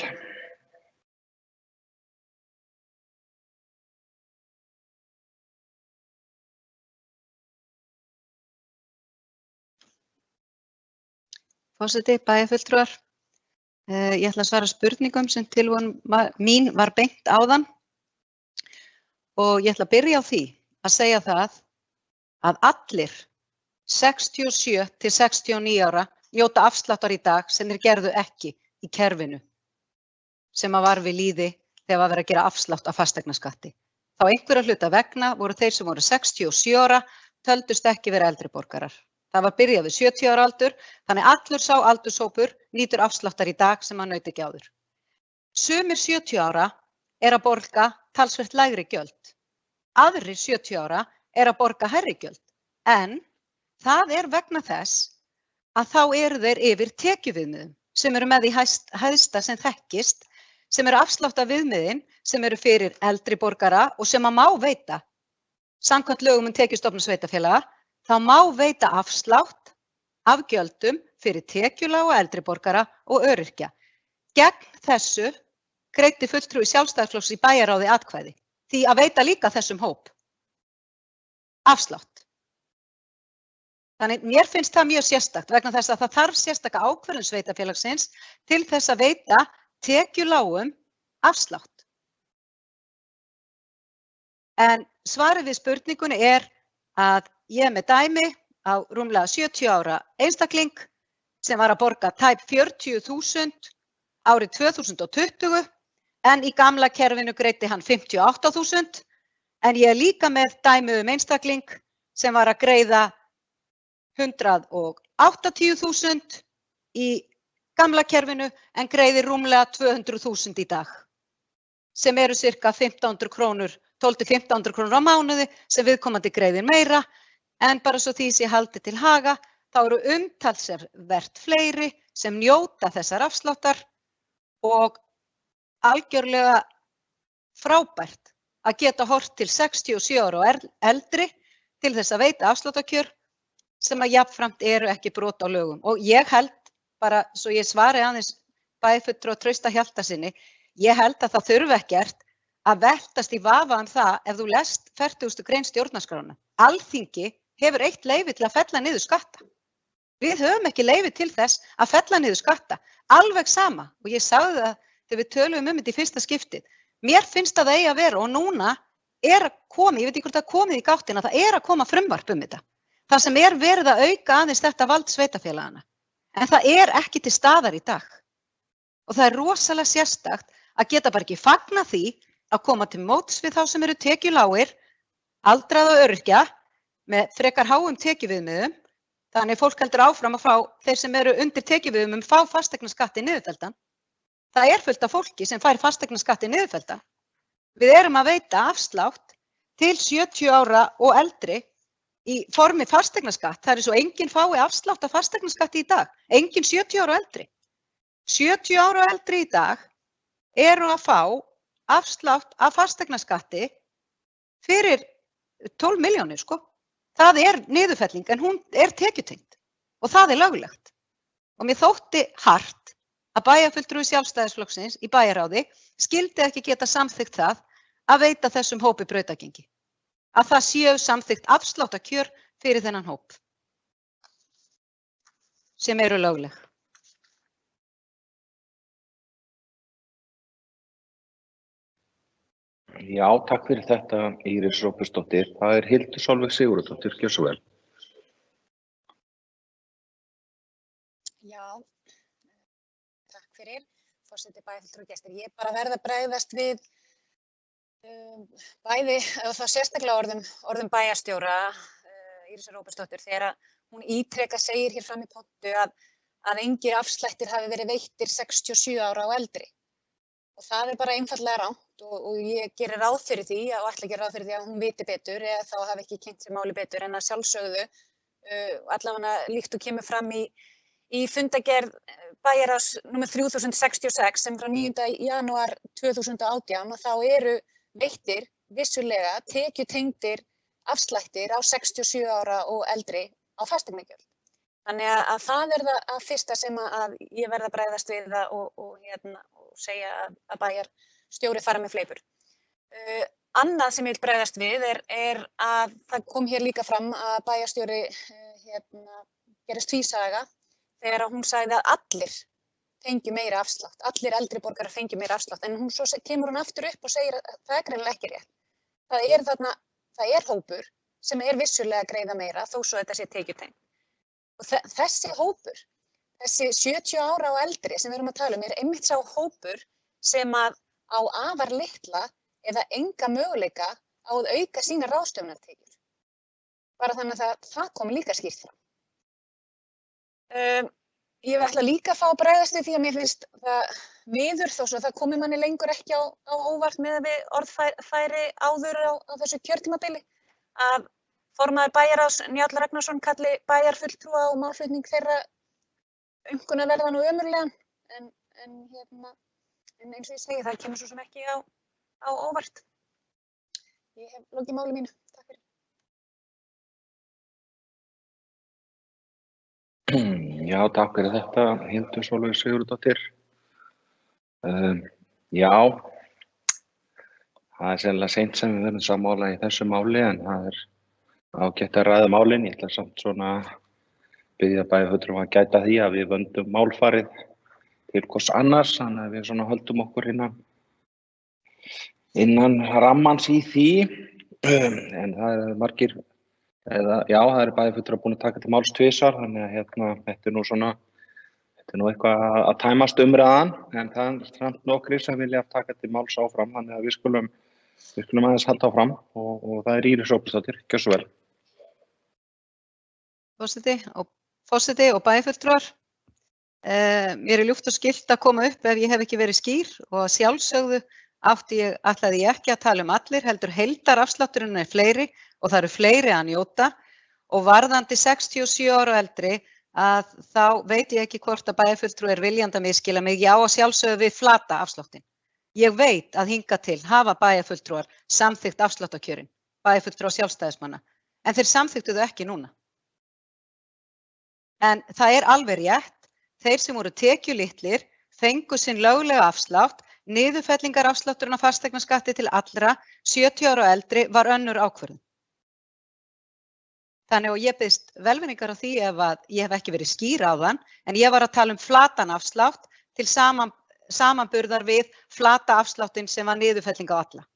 Forseti, bæjarfulltrúar. Ég ætla að svara spurningum sem tilvon mín var beint áðan og ég ætla að byrja á því að segja það að allir 67 til 69 ára njóta afsláttar í dag sem þeir gerðu ekki í kerfinu sem var við lýði þegar var verið að gera afslátt af fasteignaskatti. Þá einhverja hluta vegna voru þeir sem voru 67 ára töldust ekki vera eldri borgarar. Það var byrjað við 70 ára aldur, þannig allur sá aldurshópur nýtur afsláttar í dag sem hann naut ekki áður. Sumir 70 ára að borga talsvert lægri gjöld. Aðrir 70 ára að borga hærri gjöld, en það vegna þess að þá eru þeir yfir tekjuviðmiðum sem eru með því hæsta sem þekkist, sem eru afsláttarviðmiðin sem eru fyrir eldri borgara og sem má veita. Samkvæmt lögum tekjustofna sveitarfélaga, þá má veita afslátt af gjöldum fyrir tekjulága eldri borgara og öryrkja. Gegn þessu greiddi fulltrúi Sjálfstæðisflokks í bæjarráði atkvæði, því að veita líka þessum hóp afslátt. Þannig mér finnst það mjög sérstakt vegna þess að það þarf sérstaka ákvörðun sveitarfélagsins til þess að veita tekjulágum afslátt. En svarið við spurningunni er að ég er með dæmi á rúmlega 70 ára einstakling sem var að borga tæp 40.000 árið 2020 en í gamla kerfinu greiddi hann 58.000 en ég er líka með dæmi einstakling sem var að greiða 180.000 í gamla kerfinu en greiðir rúmlega 200.000 í dag sem eru cirka 1.500 krónur, 12-1.500 krónur á mánuði sem viðkomandi greiðir meira en bara svo því sé haldið til haga þá eru umtalsvert fleiri sem njóta þessar afsláttar og algjörlega frábært að geta horft til 67 ára og eldri til þess að veita afsláttarkjör sem að jafnframt eru ekki brot á lögum. Og ég held, bara svo ég svari aðeins bæjarfulltrúa Trausta Hjaltasyni, ég held að það þurfi ekkert að veltast í vafa það ef þú lest 40. grein stjórnarskrána. Alþingi hefur eitt leyfi til að fella niður skatta. Við höfum ekki leyfi til þess að fella niður skatta. Alveg sama, og ég sagði það þegar við töluðum þetta í fyrsta skiptið. Mér finnst að það eigi að vera og núna er að koma, ég veit ekki hvort það komið í gáttina, það er að koma frumvarp þetta. Það sem er verið að auka aðeins þetta vald sveitarfélagana. En það er ekki til staðar í dag. Og það er rosalega sérstakt að geta bara ekki fagna því að koma til móts við þá sem eru tekjulágir, aldraða og öryrkja með frekar háum tekjuviðmiðum. Þannig fólk heldur áfram að fá þeir sem eru undir tekjuviðmiðum fá fasteignaskatti niðurfelldan. Það er fullt af fólki sem fær fasteignaskatti niðurfelldan. Við erum að veita afslátt til 70 ára og eldri í formi fasteignaskatt. Það er svo enginn fái afslátt af fasteignaskatti í dag. Enginn 70 ára og eldri. 70 ára og eldri í dag eru að fá afslátt af fasteignaskatti fyrir 12 milljónir sko. Það er niðurfelling en hún er tekjutengd og það er löglegt. Og mér þótti hart að bæjarfulltrúi Sjálfstæðisflokksins í bæjarráði skildi ekki geta samþykkt það að veita þessum hópi brautargengi. Að það séu samþykkt afsláttarkjör fyrir þennan hóp sem eru lögleg. Já, takk fyrir þetta Íris Róbertsdóttir. Það er Hildur Sólveig Sigurðardóttir, gjörðu svo vel. Já, takk fyrir. Forseti bæjarfulltrúi gestir. Ég bara verð að bregðast við bæði og þá sérstaklega orðum bæjarstjóra Írisar Róbertsdóttur þegar hún ítrekað segir hér fram í pontu að engir afslættir hafi verið veittir 67 ára og eldri. Og það er bara einfaldlega rangt og ég gerir ráð fyrir því og ætla að gera ráð fyrir því að hún viti betur eða þá hafi ekki kynnt sér máli betur en að sjálfsögðu allavega líkt og kemur fram í fundagerð bæjarráðs nr. 3066 sem frá 9. janúar 2018 og þá eru veittir vissulega tekjutengdir afslættir á 67 ára og eldri á fasteignagjöld. Þannig að það er það fyrsta sem að ég verð að bregðast við það og segja að bæjarstjóri fara með fleipur. Annað sem ég vil bregðast við er að það kom hér líka fram að bæjarstjóri gerist tvísaga þegar hún sagði að allir fengi meira afslátt, allir eldri borgarar fengi meira afslátt, en svo kemur hún aftur upp og segir að það er greinilega ekki rétt. Það er hópur sem er vissulega að greiða meira þó svo þetta sé tekjutengt. Og þessi hópur, þessi 70 ára og eldri sem við erum að tala er einmitt sá hópur sem á afar litla eða enga möguleika á að auka sína ráðstöfunartekjur. Bara þannig að það komi líka skýrt fram. Ég ætla líka að fá að bregðast við því að mér finnst það miður þó svo að það komi manni lengur ekki á óvart með við orðfæri áður á þessu kjörtímabili að formaður bæjarráðs Njáll Ragnarsson kalli bæjarfulltrúa og málflutning þeirra aumkunarverðan og ömurlegan en eins og ég segi það kemur svo sem ekki á óvart. Ég hef lokið máli mínu. Takk fyrir. Já, takk fyrir þetta, Hildur Sólveig Sigurðardóttir. Já, það er sennilega seint sem við verðum sammála í þessu máli en það er ágætt að ræða málin. Ég ætla samt svona biðja bæjarfulltrúa að gæta því að við vöndum málfarið til hvers annars, þannig að við svona höldum okkur innan rammans í því, en það eru margir, það eru bæjarfulltrúar búin að taka til máls tvisvar, þannig að þetta er nú eitthvað að tæmast umræðan, en það er samt nokkrir sem vilja taka til máls áfram, þannig að við skulum aðeins halda áfram og það er Íris Róbertsdóttir, gjörðu svo vel. Forseti og bæjarfulltrúar, mér er ljúft og skylt að koma upp ef ég hef ekki verið skýr og að sjálfsögðu ætlaði ég ekki að tala allir, heldur heildarafslátturinn er fleiri og það eru fleiri að njóta og varðandi 67 ára og eldri að þá veit ég ekki hvort að bæjarfulltrúi er viljandi að misskilja mig, já að sjálfsögðu við flata afsláttinn. Ég veit að hingað til hafa bæjarfulltrúar samþykkt afsláttarkjörin, bæjarfulltrúar sjálfstæðismanna, en þeir samþykktu þau ekki núna. En það er alveg rétt, þeir sem voru tekjulitlir fengu sinn löglega afslátt, niðurfellingarafslátturinn af fasteignaskatti til allra 70 ára og eldri var önnur ákvörðun. Þannig og ég biðst velvirðingar á því ef að ég hef ekki verið skýr á þann, en ég var að tala flatan afslátt til samanburðar við flata afsláttinn sem var niðurfelling á alla.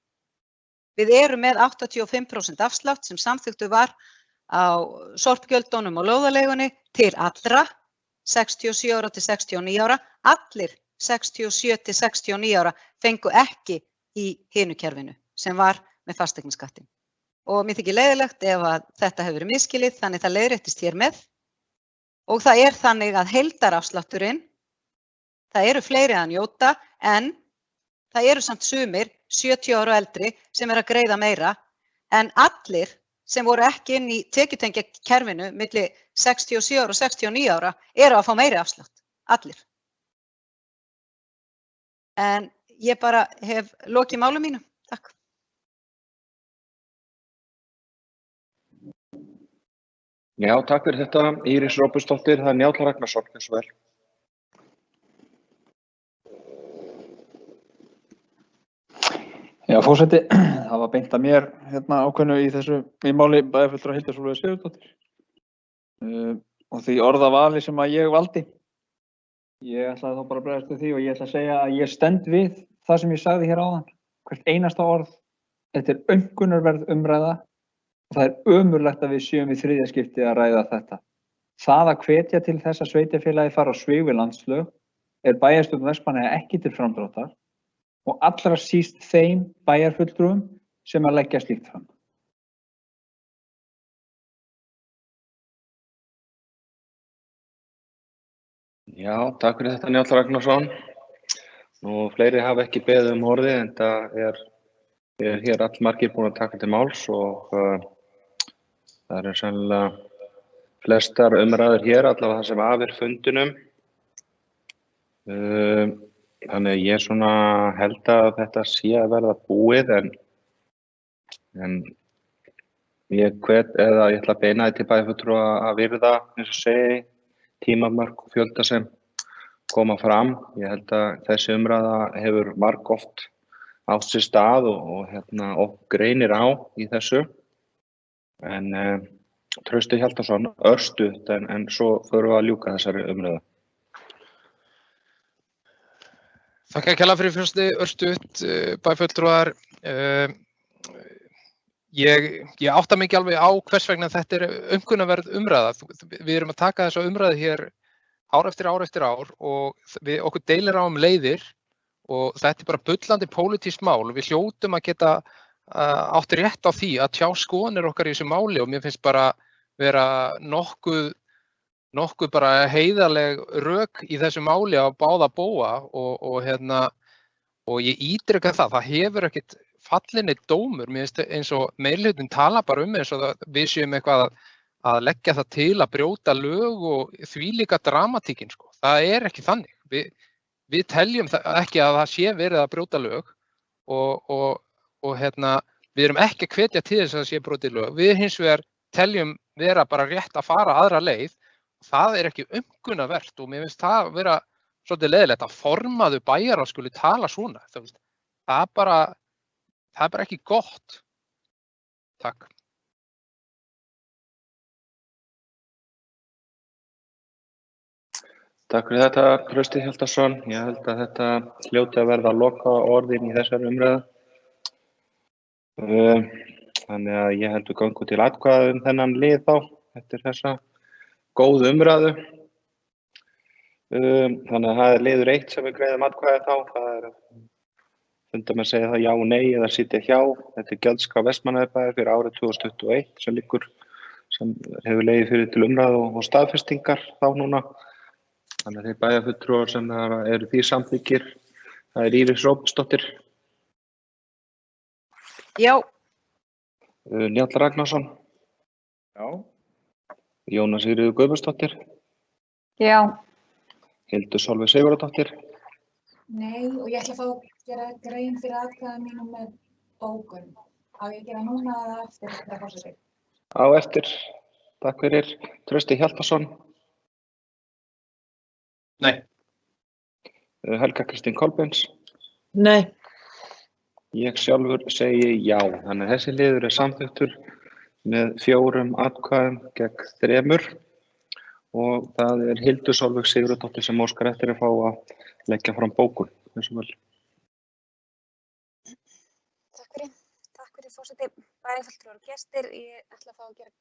Við erum með 85% afslátt sem samþykktu var á sorpgjöldunum og lóðarleigunni til allra, 67 ára til 69 ára, allir 67 til 69 ára fengu ekki í hinu kerfinu sem var með fasteignaskattin. Og mér þykir leiðilegt ef að þetta hefur verið misskilið, þannig það leiðréttist hér með. Og það er þannig að heildarafslátturinn, það eru fleiri að njóta, en það eru samt sumir 70 ára og eldri sem að greiða meira, en allir sem voru ekki inn í tekjutengja kerfinu milli 67 ára og 69 ára eru að fá meiri afslátt, allir. En ég bara hef lokið máli mínu. Takk. Já, takk fyrir þetta, Íris Róbertsdóttir, það er Njáll Ragnarsson, eins og vel. Já, forseti, það var beint að mér ákveðnu í máli bæjarfulltrúa Hildur Sólveigar Sigurðardóttur og því orðavali sem að ég valdi. Ég ætlaði þá bara að bregðast við því og ég ætla að segja að ég stend við það sem ég sagði hér áðan. Hvert einasta orð, þetta er aumkunarverð umræða og það er ömurlegt að við séum í þriðja skipti að ræða þetta. Það að hvetja til þess að sveitarfélagið fara á svig við landslög er bæjarstjórn Vestmannaeyja ekki til framdráttar og allra síst þeim bæjarfulltrúum sem að leggja slíkt fram. Já, takk fyrir þetta, Njáll Ragnarsson. Nú, fleiri hafa ekki beðið orðið, en það er hér allmargir búin að taka til máls og það eru sennilega flestar umræður hér, allavega það sem af er fundinum. Þannig að ég svona held að þetta sé að verða búið, en ég ætla að beina því til bæjarfulltrúa að virða, eins og segi, tímamörk og fjölda sem koma fram. Ég held að þessi umræða hefur margoft átt sér stað og greinir á í þessu. En Trausti Hjaltason, örstutt, en svo förum við að ljúka þessari umræðu. Þakka kærlega fyrir fyrstu örstutt, bæjarfulltrúar. Ég átta mig ekki alveg á hvers vegna þetta er aumkunarverð umræða. Við erum að taka þessa umræðu hér ár eftir ár og okkur deilir á leiðir og þetta er bara bullandi pólitískt mál. Við hljótum að geta átt rétt á því að tjá skoðanir okkar í þessu máli og mér finnst bara vera nokkuð bara heiðarleg rök í þessu máli á báða bóga og ég ítreka það hefur ekkert fallinni dómur, mér finnst eins og meirihlutin tala bara eins og við séum eitthvað að leggja það til að brjóta lög og þvílíka dramatíkin, sko. Það er ekki þannig. Við teljum ekki að það sé verið að brjóta lög og við erum ekki að hvetja til þess að það sé brotið lög. Við hins vegar teljum vera bara rétt að fara aðra leið. Það er ekki aumkunarvert og mér finnst það vera svolítið leiðilegt að formaður bæjarráð skuli tala svona. Það er bara ekki gott. Takk. Takk fyrir þetta, Trausti Hjaltason. Ég held að þetta hljóti að verða lokaorðin í þessari umræðu. Þannig að ég held við göngum til atkvæða þennan lið þá, eftir þessa góðu umræðu. Þannig að það liður 1 sem við greiðum atkvæði þá. Það fundum að segja það já og nei eða sitja hjá. Þetta gjaldskrá Vestmannaeyjabæjar fyrir árið 2021 sem hefur legið fyrir til umræðu og staðfestingar þá núna. Þannig að þeir bæjarfulltrúar sem eru því samþykkir, það Íris Róbertsdóttir. Já. Njáll Ragnarsson. Já. Jóna Sigríður Guðmundsdóttir. Já. Hildur Sólveig Sigurðardóttir. Nei, og ég ætla að fá að gera grein fyrir atkvæða mínum með bókun. Á ég að gera núna eða eftir þetta forseti? Á eftir. Takk fyrir. Trausti Hjaltason. Nei. Helga Kristín Kolbeins. Nei. Ég sjálfur segi já. Þannig að þessi liður samþykktur með 4 atkvæðum gegn 3 og það Hildur Sólveig Sigurðardóttir sem óskar eftir að fá að leggja fram bókun. Takk fyrir forseti, bæjarfulltrúar og gestir. Ég ætla að fá að gera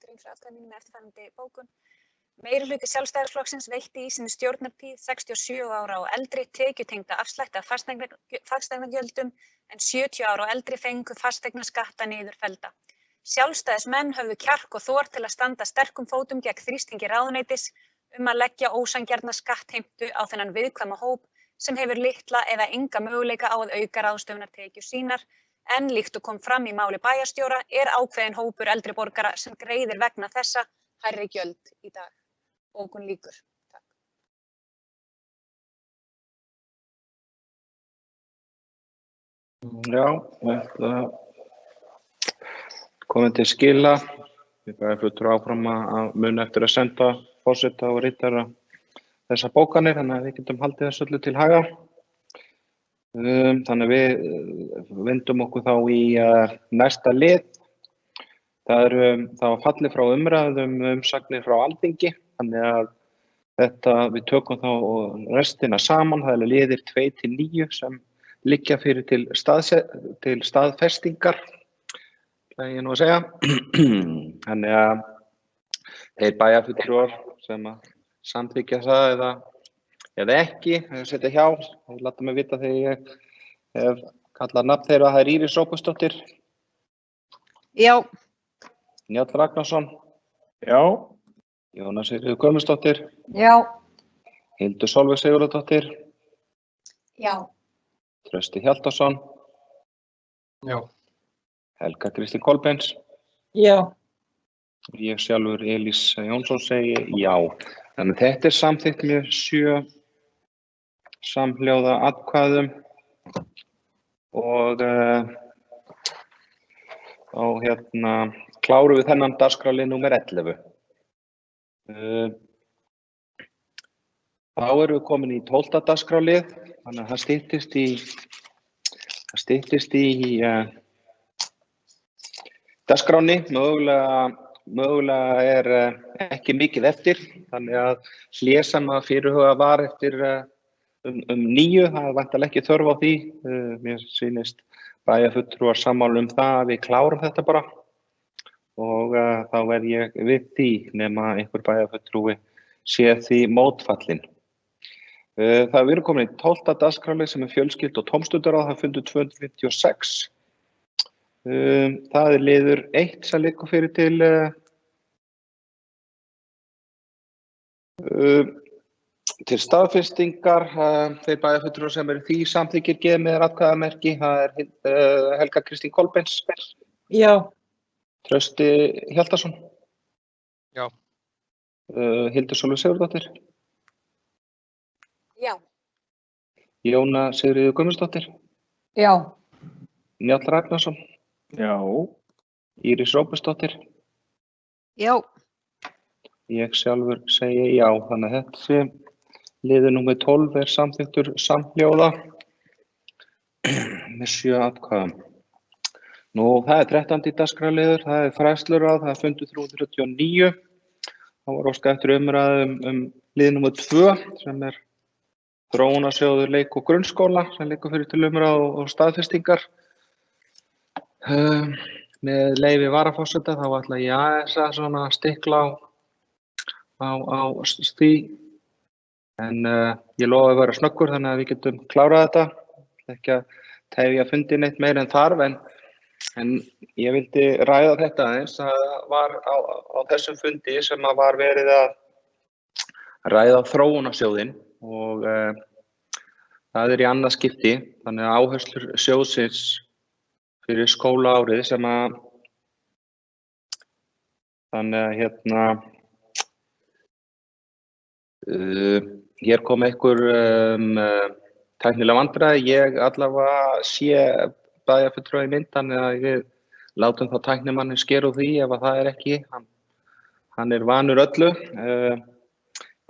grein fyrir atkvæði mínu með eftirfarandi bókun. Meirihluti Sjálfstæðisflokksins veitti í sinni stjórnartíð 67 ára og eldri tekjutengda afslætti af fasteignagjöldum en 70 ára og eldri fengu fasteignaskatta niðurfellda. Sjálfstæðismenn höfðu kjark og þor til að standa sterkum fótum gegn þrýstingi ráðuneytis að leggja ósanngjarna skattheimtu á þennan viðkvæma hóp sem hefur litla eða enga möguleika á að auka ráðstöfunartekjur sínar, en líkt og kom fram í máli bæjarstjóra ákveðinn hópur eldri borgara sem greiðir vegna þessa hærri gjöld í dag. Bókun lýkur. Takk. Já, þetta komið til skila. Við bæjarfulltrúar áfram að muna eftir að senda forseta og ritara þessar bókanir, þannig að við getum haldið þessu öllu til haga. Þannig að við vindum okkur þá í næsta lið. Það var fallið frá umræðum umsagnir frá Alþingi, þannig að við tökum þá restina saman. Það liðir 2-9 sem liggja fyrir til staðfestingar, ætla ég nú að segja. Þannig að þeir bæjarfulltrúar sem samþykkja það eða ekki, setja hjá, þeir láta mig vita þegar ég hef kallað nafn þeirra. Það Íris Róbertsdóttir. Já. Njáll Ragnarsson. Já. Jóna Sigríður Guðmundsdóttir. Já. Hildur Sólveig Sigurðardóttir. Já. Trausti Hjaltason. Já. Helga Kristín Kolbeins. Já. Ég sjálfur Elís Jónsson segi já. Þannig að þetta samþykkt með 7 samhljóða atkvæðum og þá klárum við þennan dagskrárlið númer 11. Þá erum við komin í 12. dagskrárlið, þannig að það styttist í dagskráni. Mögulega er ekki mikið eftir, þannig að hlé sem fyrirhugað var eftir 9, það er væntanlega ekki þörf á því. Mér sýnist bæjarfulltrúar sammála það að við klárum þetta bara og þá verð ég við því nema einhver bæjarfulltrúi sé því mótfallinn. Það er verið komin í 12. dagskrárlið sem fjölskyldu- og tómstundaráð, það fundu 256. Það liður 1 sem liggur fyrir til staðfestingar. Þeir bæjarfulltrúar sem eru því samþykkir gefa með atkvæðamerki. Það Helga Kristín Kolbeins. Já. Trausti Hjaltason. Já. Hildur Sólveig Sigurðardóttir. Já. Jóna Sigríður Guðmundsdóttir. Já. Njáll Ragnarsson. Já. Íris Róbertsdóttir. Já. Ég sjálfur segi já, þannig að þessi liður númer 12 samþykktur samhljóða með 7 atkvæðum. Nú, það 13. dagskrárliður, það fræðsluráð, það fundu 339. Það var óskað eftir umræðum lið númer 2 sem er þróunarsjóður leik- og grunnskóla sem liggur fyrir til umræðu og staðfestingar. Með leyfi varaforseta þá ætla ég aðeins að svona stikla á því, en ég lofa að vera snöggur þannig að við getum klárað þetta. Ekki að tefja fundin eitt meira en þarf, en ég vildi ræða þetta aðeins. Það var á þessum fundi sem var verið að ræða þróunarsjóðinn og það er í annað skipti, þannig að áherslur sjóðsins fyrir skólaárið sem að þannig að hér kom einhver tæknilega vandræði. Ég allavega sé bæjarfulltrúa í mynd, þannig að við látum þá tæknimannin skera úr því ef að það er ekki. Hann er vanur öllu.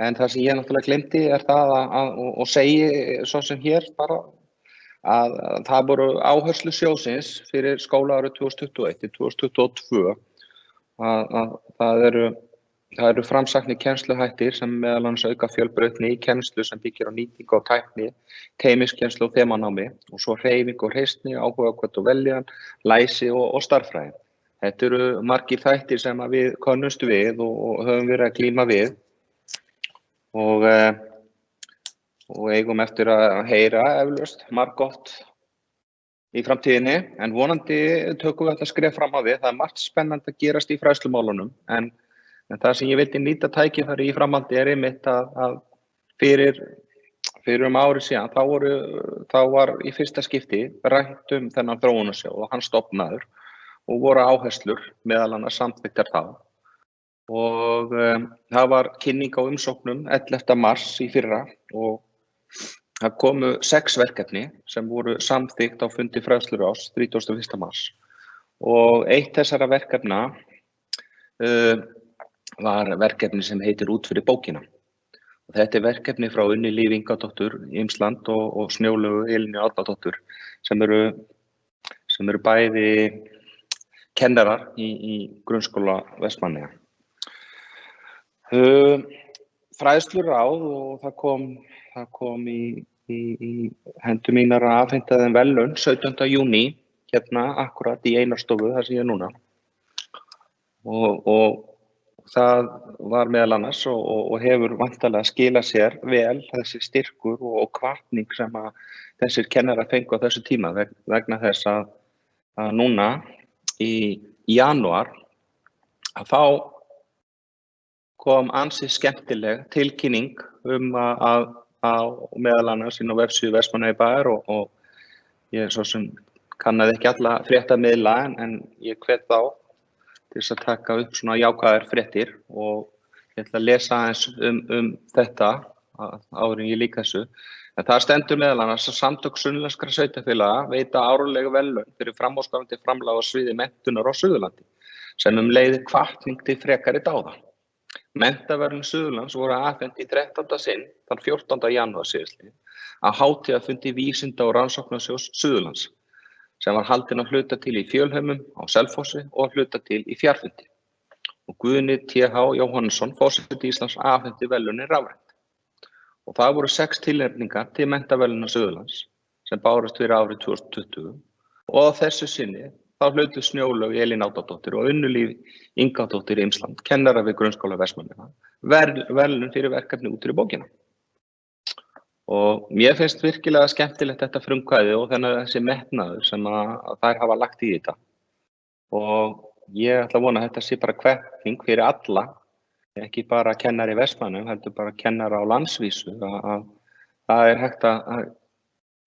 En það sem ég náttúrulega glemdi er það og segi svo sem hér bara að það voru áherslur sjóðsins fyrir skólaárið 2021-2022 að það eru framsæknir kennsluhættir sem meðal annars auka fjölbreytni í kennslu sem byggir á nýtingu á tækni, teymiskennslu og þemanámi og svo hreyfingu og hreystni, áhugahvöt og veljan, læsi og stærðfræði. Þetta eru margir þættir sem að við könnumst við og höfum verið að glíma við og eigum eftir að heyra eflaust marggott í framtíðinni, en vonandi tökum við þetta skref fram á við. Það er margt spennandi að gerast í fræðslumálunum, en það sem ég vildi nýta tækifæri í framhaldi er einmitt að fyrir ári síðan þá var í fyrsta skipti rætt þennan þróunarsjóð og hann stofnaður og voru áherslur meðal annars samþykktar þá. Og það var kynning á umsóknum 11. mars í fyrra og það komu 6 verkefni sem voru samþykkt á fundi fræðsluráðs 31. mars. Og eitt þessara verkefna var verkefni sem heitir Út fyrir bókina. Og þetta er verkefni frá Unni Líf Ingadóttur Ímsland og Snjólaugu Elínu Árnadóttur sem eru bæði kennarar í grunnskóla Vestmannaeyja. Fræðsluráð og það kom í hendur mínar að afhenda þeim verðlaun 17. júní hérna akkurat í Einarsstofu þar sem ég er núna. Og það var meðal annars og hefur væntanlega skilað sér vel þessi styrkur og hvatning sem að þessir kennarar fengu á þessu tíma vegna þess að núna í janúar að þá kom ansi skemmtileg tilkynning að meðal annars inn á vefsíðu Vestmannaeyjabæjar og ég svo sem kannaði ekki alla fréttamiðla en ég hvet þá til þess að taka upp svona jákvæðar fréttir og ég ætla að lesa aðeins þetta áður en ég lýk þessu. En það stendur meðal annars að Samtök sunnlenskra sveitarfélaga veita árlega verðlaun fyrir framúrskarandi framlag á sviði menntunar á Suðurlandi sem leiðir hvatning til frekari dáða. Menntaverðlaun Suðurlands voru afhent í 13. sinn þann 14. janúar síðastliðinn að hátíðarfundi Vísinda- og rannsóknarsjóðs Suðurlands sem var haldinn að hluta til í Fjölheimum á Selfossi og að hluta til í fjarfundi. Og Guðni T.H. Jóhannesson, forseti Íslands, afhenti verðlaunin rafrænt. Og það voru 6 tilnefningar til menntaverðlauna Suðurlands sem bárust fyrir árið 2020 og á þessu sinni þá hlutu Snjólaug Elín Árnadóttir og Unni Líf Ingadóttir Ímsland, kennara við grunnskóla Vestmannaeyja, verðlaun fyrir verkefni Út fyrir bókina. Og mér finnst virkilega skemmtilegt þetta frumkvæði og þessi metnaður sem að þær hafa lagt í þetta. Og ég ætla að vona að þetta sé bara hvatning fyrir alla, ekki bara kennari í Vestmannaeyjum, heldur bara kennara á landsvísu, að það er hægt að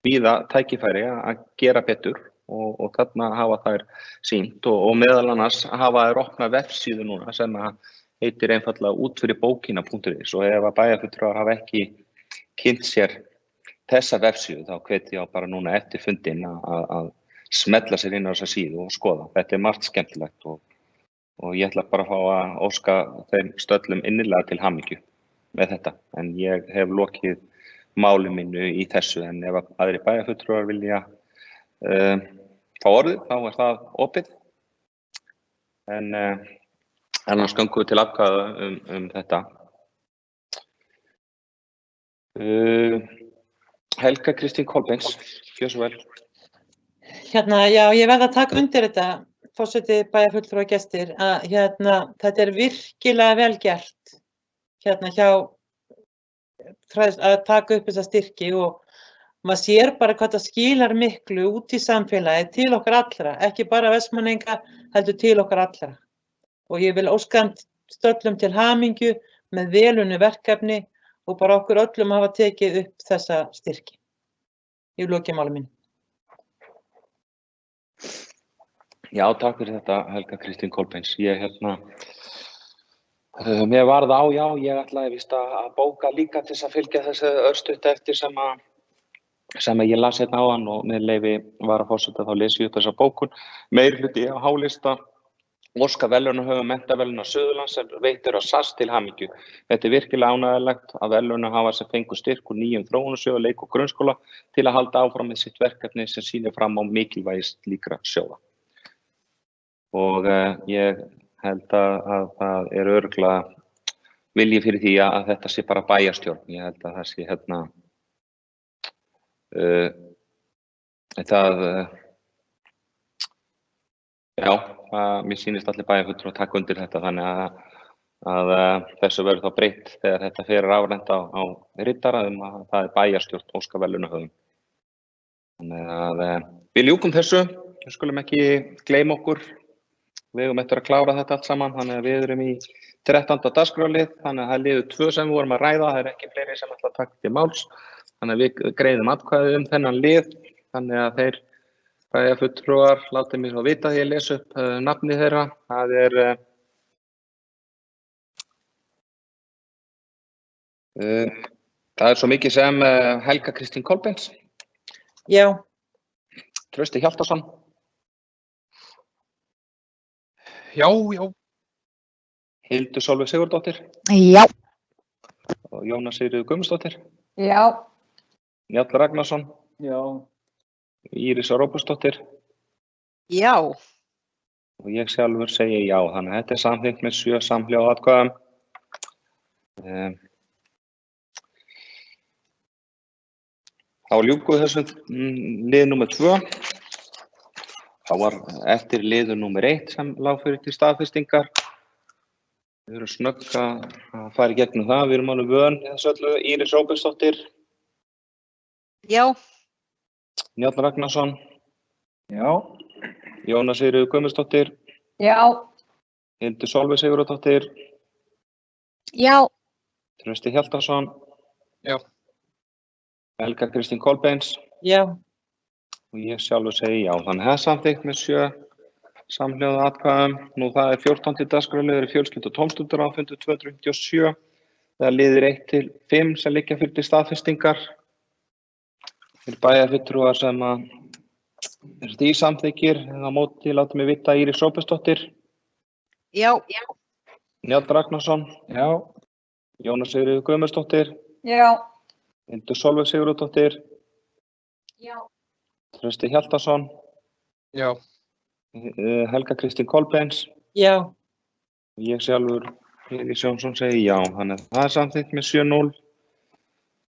bíða tækifæri að gera betur og þarna hafa þær sýnt og meðal annars hafa þær opnað vefsíðu núna sem heitir einfaldlega útfyrirbókina.is og ef að bæjarfulltrúar hafa ekki kynnt sér þessa vefsíðu þá hvet ég á bara núna eftir fundin að smella sér inn á þessa síðu og skoða. Þetta er margt skemmtilegt og ég ætla bara að fá að óska þeim stöllum innilega til hamingju með þetta. En ég hef lokið máli mínu í þessu en ef aðrir bæjarfulltrúar vilja fá orðið þá er það opið. En annars göngum við til atkvæða þetta. Helga Kristín Kolbeins, gjörðu svo vel. Já, ég verð að taka undir þetta, forseti, bæjarfulltrúar og gestir, að þetta er virkilega vel gert hjá að taka upp þessa styrki og maður sér bara hvað það skilar miklu út í samfélagið til okkar allra, ekki bara Vestmannaeyinga, heldur til okkar allra. Og ég vil óska stöllum til hamingju með velunni verkefni og bara okkur öllum hafa tekið upp þessa styrki. Ég vil lokið máli mín. Já, takk fyrir þetta, Helga Kristín Kolbeins. Mér varð á, já, ég ætlaði víst að bóka líka til þess að fylgja þessu örstutt eftir sem ég las hérna áðan og með leyfi varaforseta þá lesi ég þessa bókun. Meirihluti á hálista óska verðlaunahöfum menntaverðlauna Suðurlands sem veitir á SAS til hamingju. Þetta er virkilega ánægjulegt að verðlaunahafar sem fengu styrk úr nýjum þróunarsjóða, leik og grunnskóla til að halda áfram með sitt verkefni sem sýnir fram á mikilvægi slíkra sjóða. Og ég held að það er örugglega vilji fyrir því að þetta sé bara bæjarstjórn. Ég held að það sé mér sýnist allir bæjarfulltrúar að taka undir þetta þannig að þessu verður þá breytt þegar þetta fer rafrænt á rittaraðum að það er bæjarstjórn óska verðlaunahöfum. Þannig að við ljúkum þessu, við skulum ekki gleyma okkur. Við eigum eftir að klára þetta allt saman, þannig að við erum í 13. dagskrárlið, þannig að það liður 2 sem við vorum að ræða, það er ekki fleiri sem ætla að taka til máls, þannig að við greiðum atkvæði þennan lið, þannig að þeir bæjarfulltrúar látið mér svo vita því að lesa upp nafnið þeirra, það er svo mikið sem Helga Kristín Kolbeins. Já. Trausti Hjaltason. Já. Hildur Sólveig Sigurðardóttir. Já. Og Jóna Sigríður Guðmundsdóttir. Já. Njáll Ragnarsson. Já. Íris Róbertsdóttir. Já. Og ég sjálfur segi já, þannig að þetta er samþykkt með 7 samhljóða atkvæðum. Þá ljúkum við þessum lið nummer 2. Það var eftir liður númer 1 sem lá fyrir til staðfestingar. Við erum snögg að fara í gegnum það. Við erum alveg vön þessu öllu. Íris Róbertsdóttir. Já. Njáll Ragnarsson. Já. Jóna Sigríður Guðmundsdóttir. Já. Hildur Sólveig Sigurðardóttir. Já. Trausti Hjaltason. Já. Helga Kristín Kolbeins. Já. Og ég sjálfur segi já, þannig að það er samþykkt með 7 samhljóða atkvæðum. Nú það er 14. dagskrárliður í fjölskyldu og tómstundir á fundi 257. Það er liðir 1 til 5 sem liggja fyrir til staðfestingar. Þeir bæjarfulltrúar sem eru því samþykkir, á móti látum við vita Íris Róbertsdóttir. Já. Njáll Ragnarsson. Já. Jóna Sigríður Guðmundsdóttir. Já. Hildur Sólveig Sigurðardóttir. Já. Trausti Hjaltason. Já. Helga Kristín Kolbeins. Já. Ég sjálfur, Íris Jónsson, segi já. Þannig að það er samþykkt með 7-0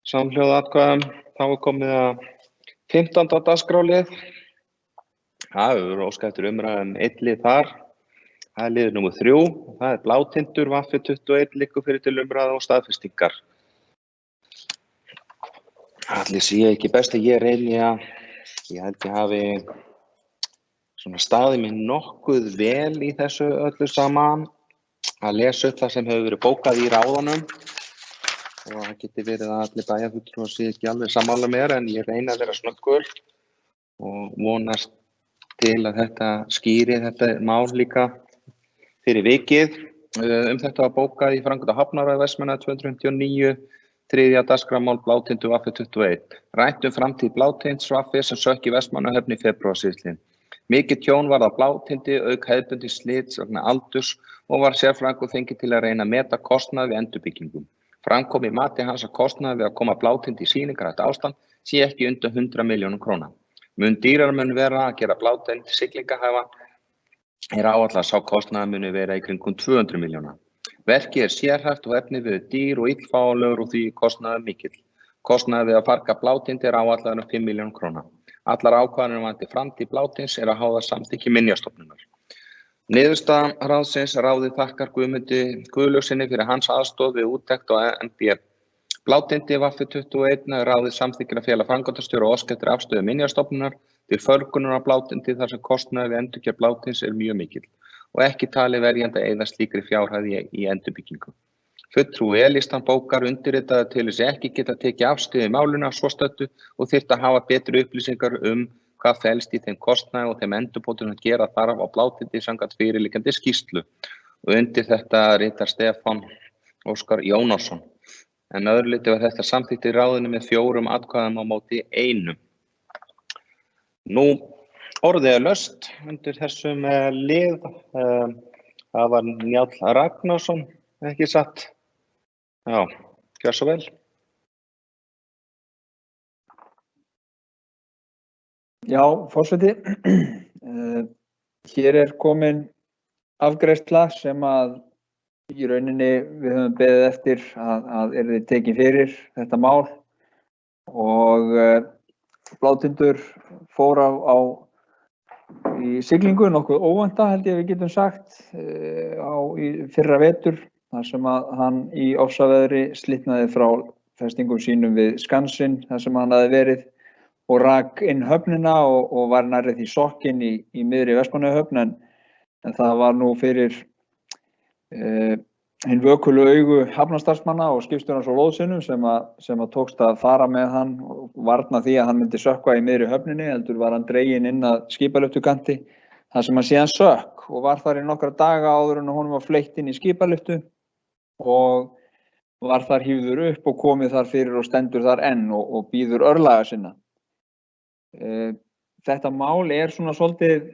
samhljóða atkvæðum. Þá er komið að 15. dagskrárlið. Það hefur óskað eftir umræðum 1 lið þar. Það er liður númer 3. Það er Blátindur, Vaffi 21 liggur fyrir til umræða og staðfestingar. Allir sé ekki best að ég reyni að ég held ég hafi svona staðið mig nokkuð vel í þessu öllu saman að lesa upp það sem hefur verið bókað í ráðunum og það geti verið að allir bæjarfulltrúar sé ekki alveg sammála mér en ég reyni að vera snöggur og vonast til að þetta skýri þetta mál líka fyrir vikið. Þetta var bókað í Frankfurt á Hafnarfirði Vestmannaeyja 259. 3. dagskrármál Blátindur Vaffi 21. Rætt framtíð Blátinds Vaffi sem sökk í Vestmannaeyjahöfn í febrúar síðastliðinn. Mikið tjón varð á Blátindi auk hefðbundins slits vegna aldurs og var sérfræðingur fenginn til að reyna að meta kostnað við endurbyggingum. Fram kom í mati hans að kostnaður við að koma Blátindi í sýningarhæft ástand sé ekki undir 100 milljónum króna. Mun dýrara mun vera að gera Blátind siglingahæfa áætlað að sá kostnaður muni vera í kringum 200 milljóna. Verkið er sérhæft og efnið við dýr og illfáanlegur og því kostnaður mikill. Kostnaður við að farga blátindi er áætlaður 5 milljónir króna. Allar ákvarðanir varðandi framtíð blátins eru að háða samþykki Minjastofnunar. Niðurstaða ráðsins: ráðið þakkar Guðmundi Guðlaugssyni fyrir hans aðstoð við úttekt á NB blátindi VF21. Ráðið samþykkir að fela framkvæmdastjóra og óska eftir afstöðu Minjastofnunar til förgunar á blátindi þar sem kostnaður við endurgerð blátins er mjög mikill og ekki talið verjandi að eyða slíkri fjárhæð í endurbyggingu. Fulltrúi E-listan bókar undirritaði til þess ekki geta tekið afstöðu í málinu að svo stöddu og þyrfti að hafa betri upplýsingar hvað felst í þeim kostnaði og þeim endurbótum að gera þarf á blátindi samkvæmt fyrirliggjandi skýrslu. Og undir þetta ritar Stefán Óskar Jónasson. En öðru leyti var þetta samþykkt í ráðinu með 4 atkvæðum á móti 1. Nú, orðið er laust undir þessum lið. Það var Njáll Ragnarsson, ekki satt? Já, gjör svo vel. Já, forseti. Hér er komin afgreiðsla sem að í rauninni við höfum beðið eftir að yrði tekin fyrir þetta mál og Blátindur fór í siglingu nokkuð óvænta, held ég við getum sagt, í fyrra vetur þar sem að hann í ofsaveðri slitnaði frá festingum sínum við Skansinn þar sem hann hafði verið og rak inn höfnina og var nærri því sokkinn í miðri Vestmannaeyjahöfn en það var nú fyrir hinn vökulu augu hafnarstarfsmanna og skipstjórans og lóðsinnum sem að tókst að fara með hann og varna því að hann myndi sökkva í miðri höfninni, heldur var hann dreginn inn að skipalyftukanti þar sem hann síðan sökk og var þar í nokkra daga áður en honum var fleytt inn í skipalyftu og var þar hífður upp og komið þar fyrir og stendur þar enn og bíður örlaga sinna. Þetta mál er svona svolítið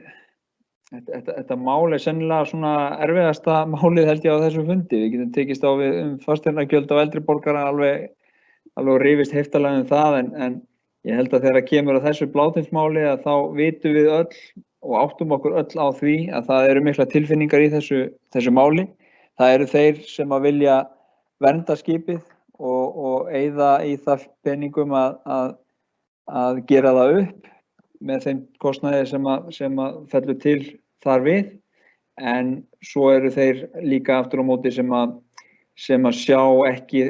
Þetta mál er sennilega svona erfiðasta málið held ég á þessu fundi. Við getum tekist á við fasteignagjöld á eldri borgara alveg rifist heftalega það en ég held að þegar kemur að þessu blátinsmáli að þá vitum við öll og áttum okkur öll á því að það eru mikla tilfinningar í þessu máli. Það eru þeir sem að vilja vernda skipið og eyða í það peningum að gera það upp með þeim kostnaði sem að fellur til þar við, en svo eru þeir líka aftur á móti sem að sjá ekki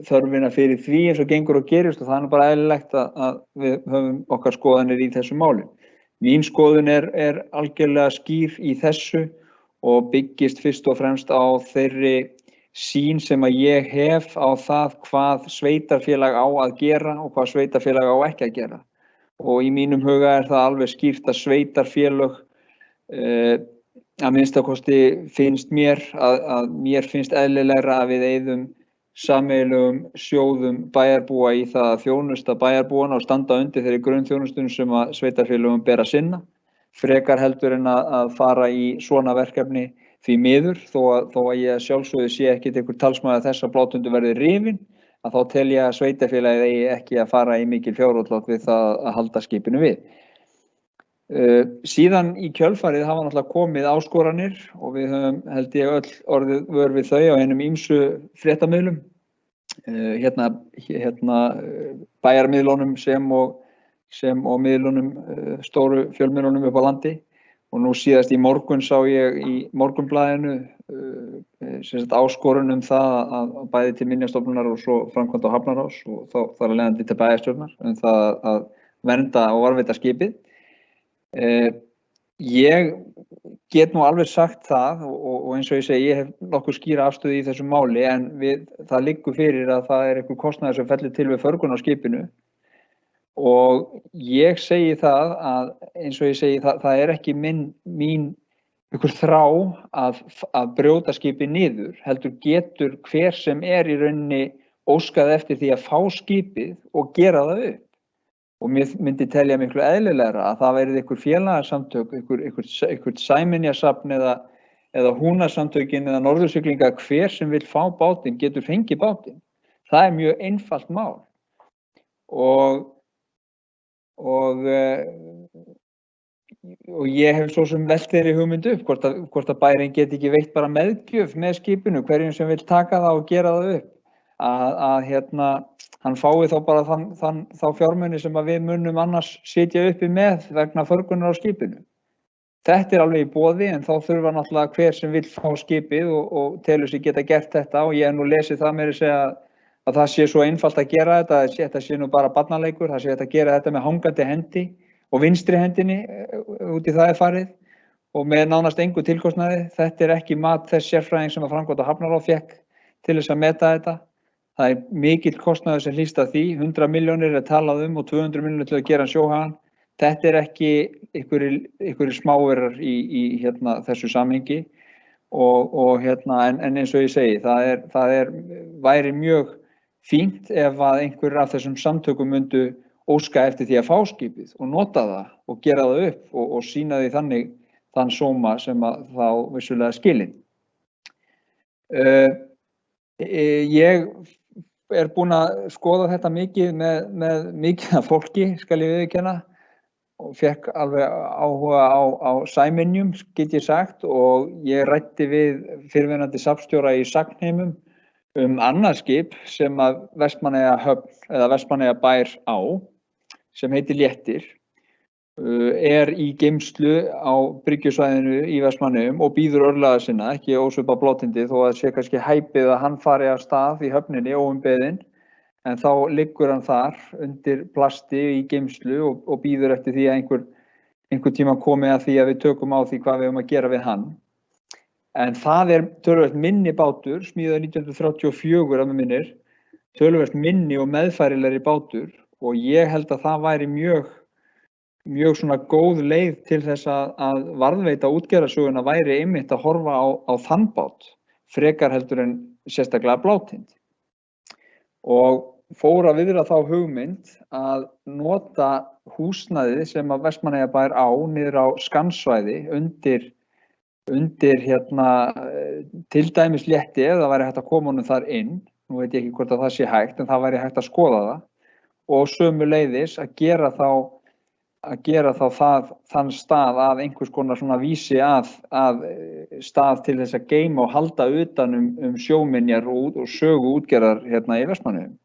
þörfina fyrir því eins og gengur og gerist og það er bara eðlilegt að við höfum okkar skoðanir í þessu máli. Mín skoðun er algjörlega skýr í þessu og byggist fyrst og fremst á þeirri sýn sem að ég hef á það hvað sveitarfélag á að gera og hvað sveitarfélag á ekki að gera. Og í mínum huga er það alveg skýrt að sveitarfélög að minnstakosti finnst mér að mér finnst eðlilegra að við eyðum sameiginlegum sjóðum bæjarbúa í það að þjónusta bæjarbúana og standa undir þeirri grunnþjónustun sem að sveitarfélögum ber að sinna frekar heldur en að fara í svona verkefni því miður þó að ég sjálfsögðu sé ekkert einhver talsmaður að þessa Blátindur verði rifin að þá tel ég að sveitarfélagið eigi ekki að fara í mikil fjárútlát við það að halda skipinu við. Síðan í kjölfarið hafa náttúrulega komið áskoranir og við höfum held ég öll orðið vör við þau á einum ýmsu fréttamiðlum, hérna bæjarmiðlunum sem og miðlunum, stóru fjölmiðlunum upp á landi. Og nú síðast í morgun sá ég í Morgunblaðinu áskorun það að bæði til Minjastofnunar og svo framkvæmda á Hafnarás og þar að leiðandi til bæjarstjórnar það að vernda og varðveita skipið. Ég get nú alveg sagt það og eins og ég segi, ég hef nokkuð skýra afstöðu í þessu máli en það liggur fyrir að það er einhver kostnaður sem fellur til við förgun á skipinu. Og ég segi það að eins og ég segi það er ekki mín ykkur þrá að brjóta skipið niður, heldur getur hver sem er í rauninni óskað eftir því að fá skipið og gera það upp. Og mér myndi telja miklu eðlilegra að það verið einhver félagasamtök, einhver sæminjasafn eða húnasamtökin eða norðursiglinga, hver sem vill fá bátinn getur fengið bátinn. Það er mjög einfalt mál. Og ég hef svo sem velt þeirri hugmyndu upp hvort að bærinn geti ekki veitt bara meðgjöf með skipinu hverjum sem vill taka það og gera það upp hann fái þá bara þá fjármuni sem að við munum annars sitja uppi með vegna förgunar á skipinu. Þetta alveg í boði en þá þurfa náttúrulega hver sem vill fá skipið og telur sig geta gert þetta og ég hef nú lesið það meira að segja að það sé svo einfalt að gera þetta sé nú bara barnaleikur, það sé hægt að gera þetta með hangandi hendi og vinstri hendinni út í það farið og með nánast engu tilkostnaði. Þetta ekki mat þess sérfræðing sem að framkvæmda Hafnarráð fékk til þess að meta þetta. Það mikill kostnaður sem hlýst af því, 100 milljónir talað og 200 milljónir til að gera sjóhagann. Þetta ekki einhverjir smáverar í þessu samhengi en eins og ég segi, það væri mjög fínt ef að einhverjir af þessum samtökum myndu óska eftir því að fá skipið og nota það og gera það upp og sýna því þann sóma sem að þá vissulega skilin. Ég búinn að skoða þetta mikið með mikið af fólki, skal ég viðurkenna, og fekk alveg áhuga á sæminjum, get ég sagt, og ég ræddi við fyrrverandi safnstjóra í Sagnheimum annað skip sem að Vestmannaeyjahöfn eða Vestmannaeyjabær á, sem heitir Léttir, í geymslu á bryggjusvæðinu í Vestmannaeyjum og bíður örlaga sinna, ekki ósvipað blátindi þó að sé kannski hæpið að hann fari af stað í höfninni óumbeðinn, en þá liggur hann þar undir plasti í geymslu og bíður eftir því að einhver tíma komi að því að við tökum á því hvað við að gera við hann. En það töluvert minni bátur, smíðaður 1934 að mig minnir, töluvert minni og meðfærilegri bátur og ég held að það væri mjög svona góð leið til þess að varðveita útgerðarsöguna væri einmitt að horfa á þann bát, frekar heldur en sérstaklega Blátind. Og fór að viðra þá hugmynd að nota húsnæðið sem að Vestmannaeyjabær á niður á Skanssvæði undir til dæmis Létti ef það væri hægt að koma honum þar inn. Nú veit ég ekki hvort að það sé hægt en það væri hægt að skoða það og sömuleiðis að gera þá þann stað að einhvers konar svona vísi að stað til þess að geyma og halda utan sjóminjar og sögu útgerðar í Vestmannaeyjum.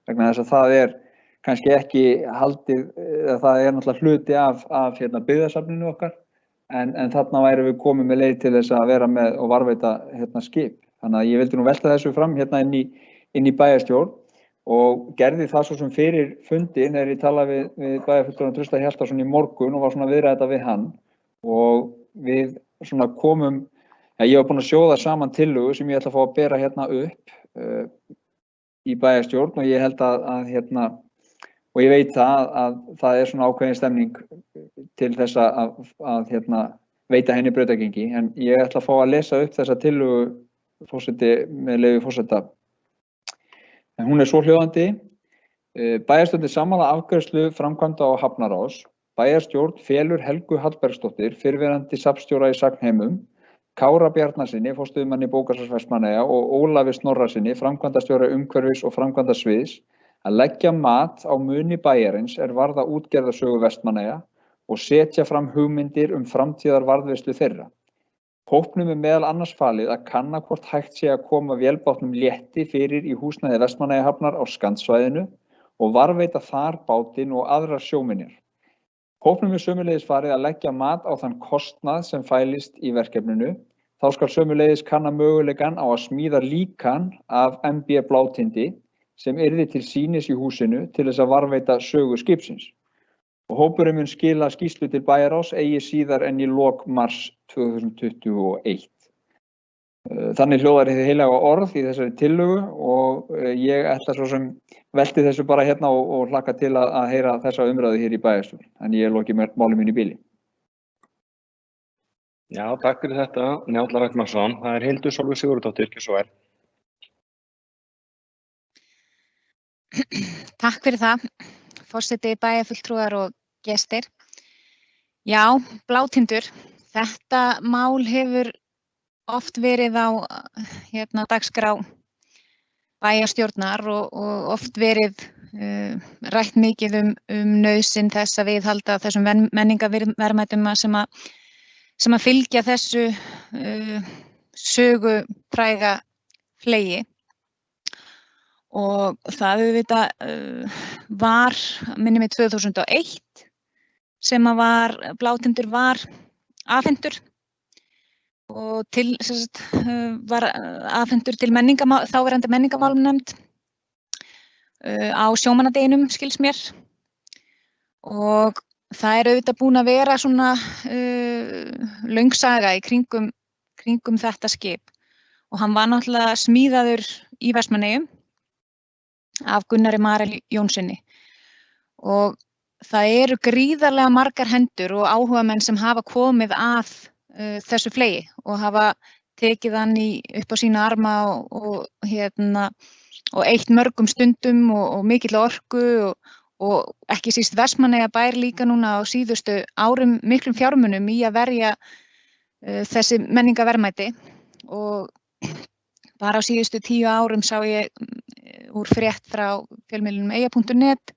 Vegna þess að það kannski ekki haldið, það náttúrulega hluti af byggðasafninu okkar, en þarna værum við komið með leið til þess að vera með og varðveita skip. Þannig að ég vildi nú velta þessu fram inn í bæjarstjórn og gerði það svo sem fyrir fundin þegar ég talaði við bæjarfulltrúann Trausta Hjaltason í morgun og var svona að viðræða þetta við hann og við svona komum, ég var búinn að sjóða saman tillögu sem ég ætla að fá að bera upp í bæjarstjórn og ég held og ég veit að það svona ákveðin stemning til þess að veita henni brautargengi, en ég ætla að fá að lesa upp þessa tillögu forseti með leyfi forseta. En hún svo hljóðandi: Bæjarstjórn sammála afgreiðslu framkvæmda á Hafnarráðs. Bæjarstjórn felur Helgu Hallbergsdóttur, fyrrverandi safnstjóra í Sagnheimum, Kára Bjarnasyni, forstöðumanni Bókasafns Vestmannaeyja og Ólafi Snorrasyni, framkvæmdastjóra umhverfis og framkvæmdasviðs, að leggja mat á muni bæjarins varða útgerðarsögu Vestmannaeyja og setja fram hugmyndir framtíðar varðveislu þeirra. Hópnum meðal annars falið að kanna hvort hægt sé að koma vélbátnum Létti fyrir í húsnæði Vestmannaeyjahafnar á Skanssvæðinu og varðveita þar bátinn og aðrar sjóminjar. Hópnum sömuleiðis farið að leggja mat á þann kostnað sem fælist í verkefninu. Þá skal sömuleiðis kanna möguleikann á að smíða líkan af MB Blátindi sem yrði til sýnis í húsinu til þess að varðveita sögu skipsins. Og hópurinn mun skila skýrslu til bæjarráðs eigi síðar en í lok mars 2021. Þannig hljóðar hið heilaga orð í þessari tillögu og ég ætla svo sem velti þessu bara hérna og hlakka til að heyra þessa umræðu hér í bæjarstjórn. En ég loki máli mínu í bili. Já, takk fyrir þetta, Njáll Ragnarsson. Það Hildur Sólveig Sigurðardóttir, ekki svo Takk fyrir það, forseti, bæjarfulltrúar og gestir. Já, Blátindur, þetta mál hefur oft verið á dagskrá bæjarstjórnar og oft verið rætt mikið nauðsyn þess að viðhalda þessum menningarverðmætum sem að fylgja þessu sögufræga flegi. og það auðvitað var, minni mig 2001, sem að blátindur var afhentur og var afhentur til þáverandi menningarmálunefnd á sjómannadeginum, skils mér. Og það auðvitað búin að vera svona löng saga í kringum þetta skip og hann var náttúrulega smíðaður í Vestmannaeyjum af Gunnari Marel Jónssoni og það eru gríðarlega margar hendur og áhugamenn sem hafa komið að þessu flegi og hafa tekið hann upp á sína arma og eytt mörgum stundum og mikill orku og ekki síst Vestmannaeyjabær líka núna á síðustu árum miklum fjármunum í að verja þessi menningarverðmæti og bara á síðustu 10 árum sá ég úr frétt frá fjölmiðlunum eia.net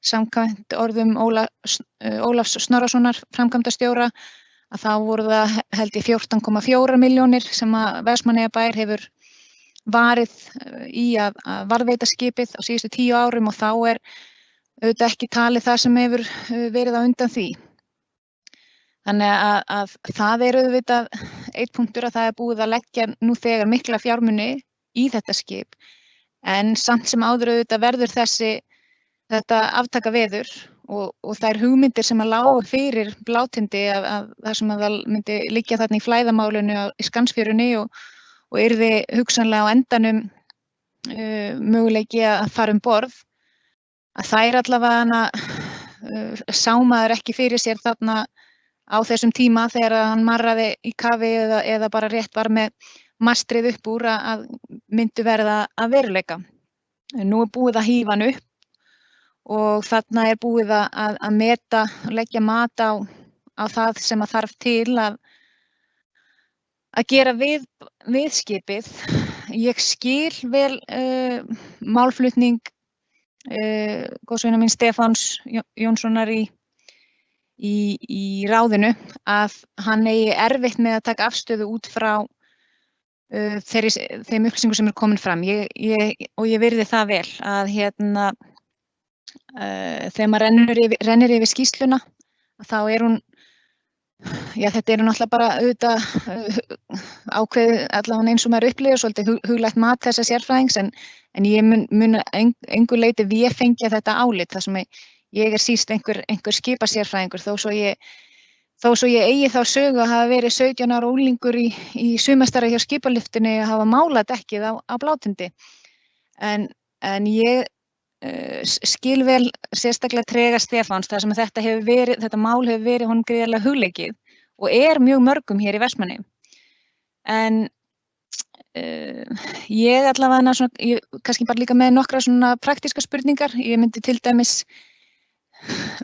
samkvæmt orðum Ólafs Snorrasonar framkvæmdastjóra að þá voru það held ég 14,4 milljónir sem að Vestmannaeyjabær hefur varið í að varðveita skipið á síðustu 10 árum og þá auðvitað ekki talið það sem hefur verið á undan því. Þannig að það auðvitað eitt punktur að það búið að leggja nú þegar mikla fjármuni í þetta skip en samt sem áður auðvitað verður þetta aftaka veður og þær hugmyndir sem að lágu fyrir blátindi að það sem að það myndi liggja þarna í flæðamálinu í Skansfjörunni og yrði hugsanlega á endanum möguleiki að fara borð að þær allavega sá maður ekki fyrir sér þarna á þessum tíma þegar hann marraði í kafi eða bara rétt var með mastrið upp úr að myndu verða að veruleika. Nú búið að hífa hann upp og þarna búið að meta og leggja mat á það sem að þarf til að gera við skipið. Ég skil vel málflutning góðsveina mín Stefáns Jónssonar í ráðinu að hann eigi erfitt með að taka afstöðu út frá þeim upplýsingum sem komin fram. Og ég virði það vel að þegar maður rennir yfir skýrsluna þá hún þetta náttúrulega bara auðvitað ákveðið allavega eins og maður upplifir svolítið huglægt mat þessa sérfræðings en ég mun engu leyti vefengja þetta álit þar sem ég síst einhver skipasérfræðingur þó svo ég eigi þá sögu að hafa verið 17 ára unglingur í sumarstarfi hjá skipaliftinni að hafa málað dekkið á blátindi en ég skil vel sérstaklega trega Stefáns þar sem þetta mál hefur verið honum gríðarlega hugleikið og mjög mörgum hér í Vestmannaeyjum. En ég allavega ég kannski bara líka með nokkra svona praktíska spurningar. Ég myndi til dæmis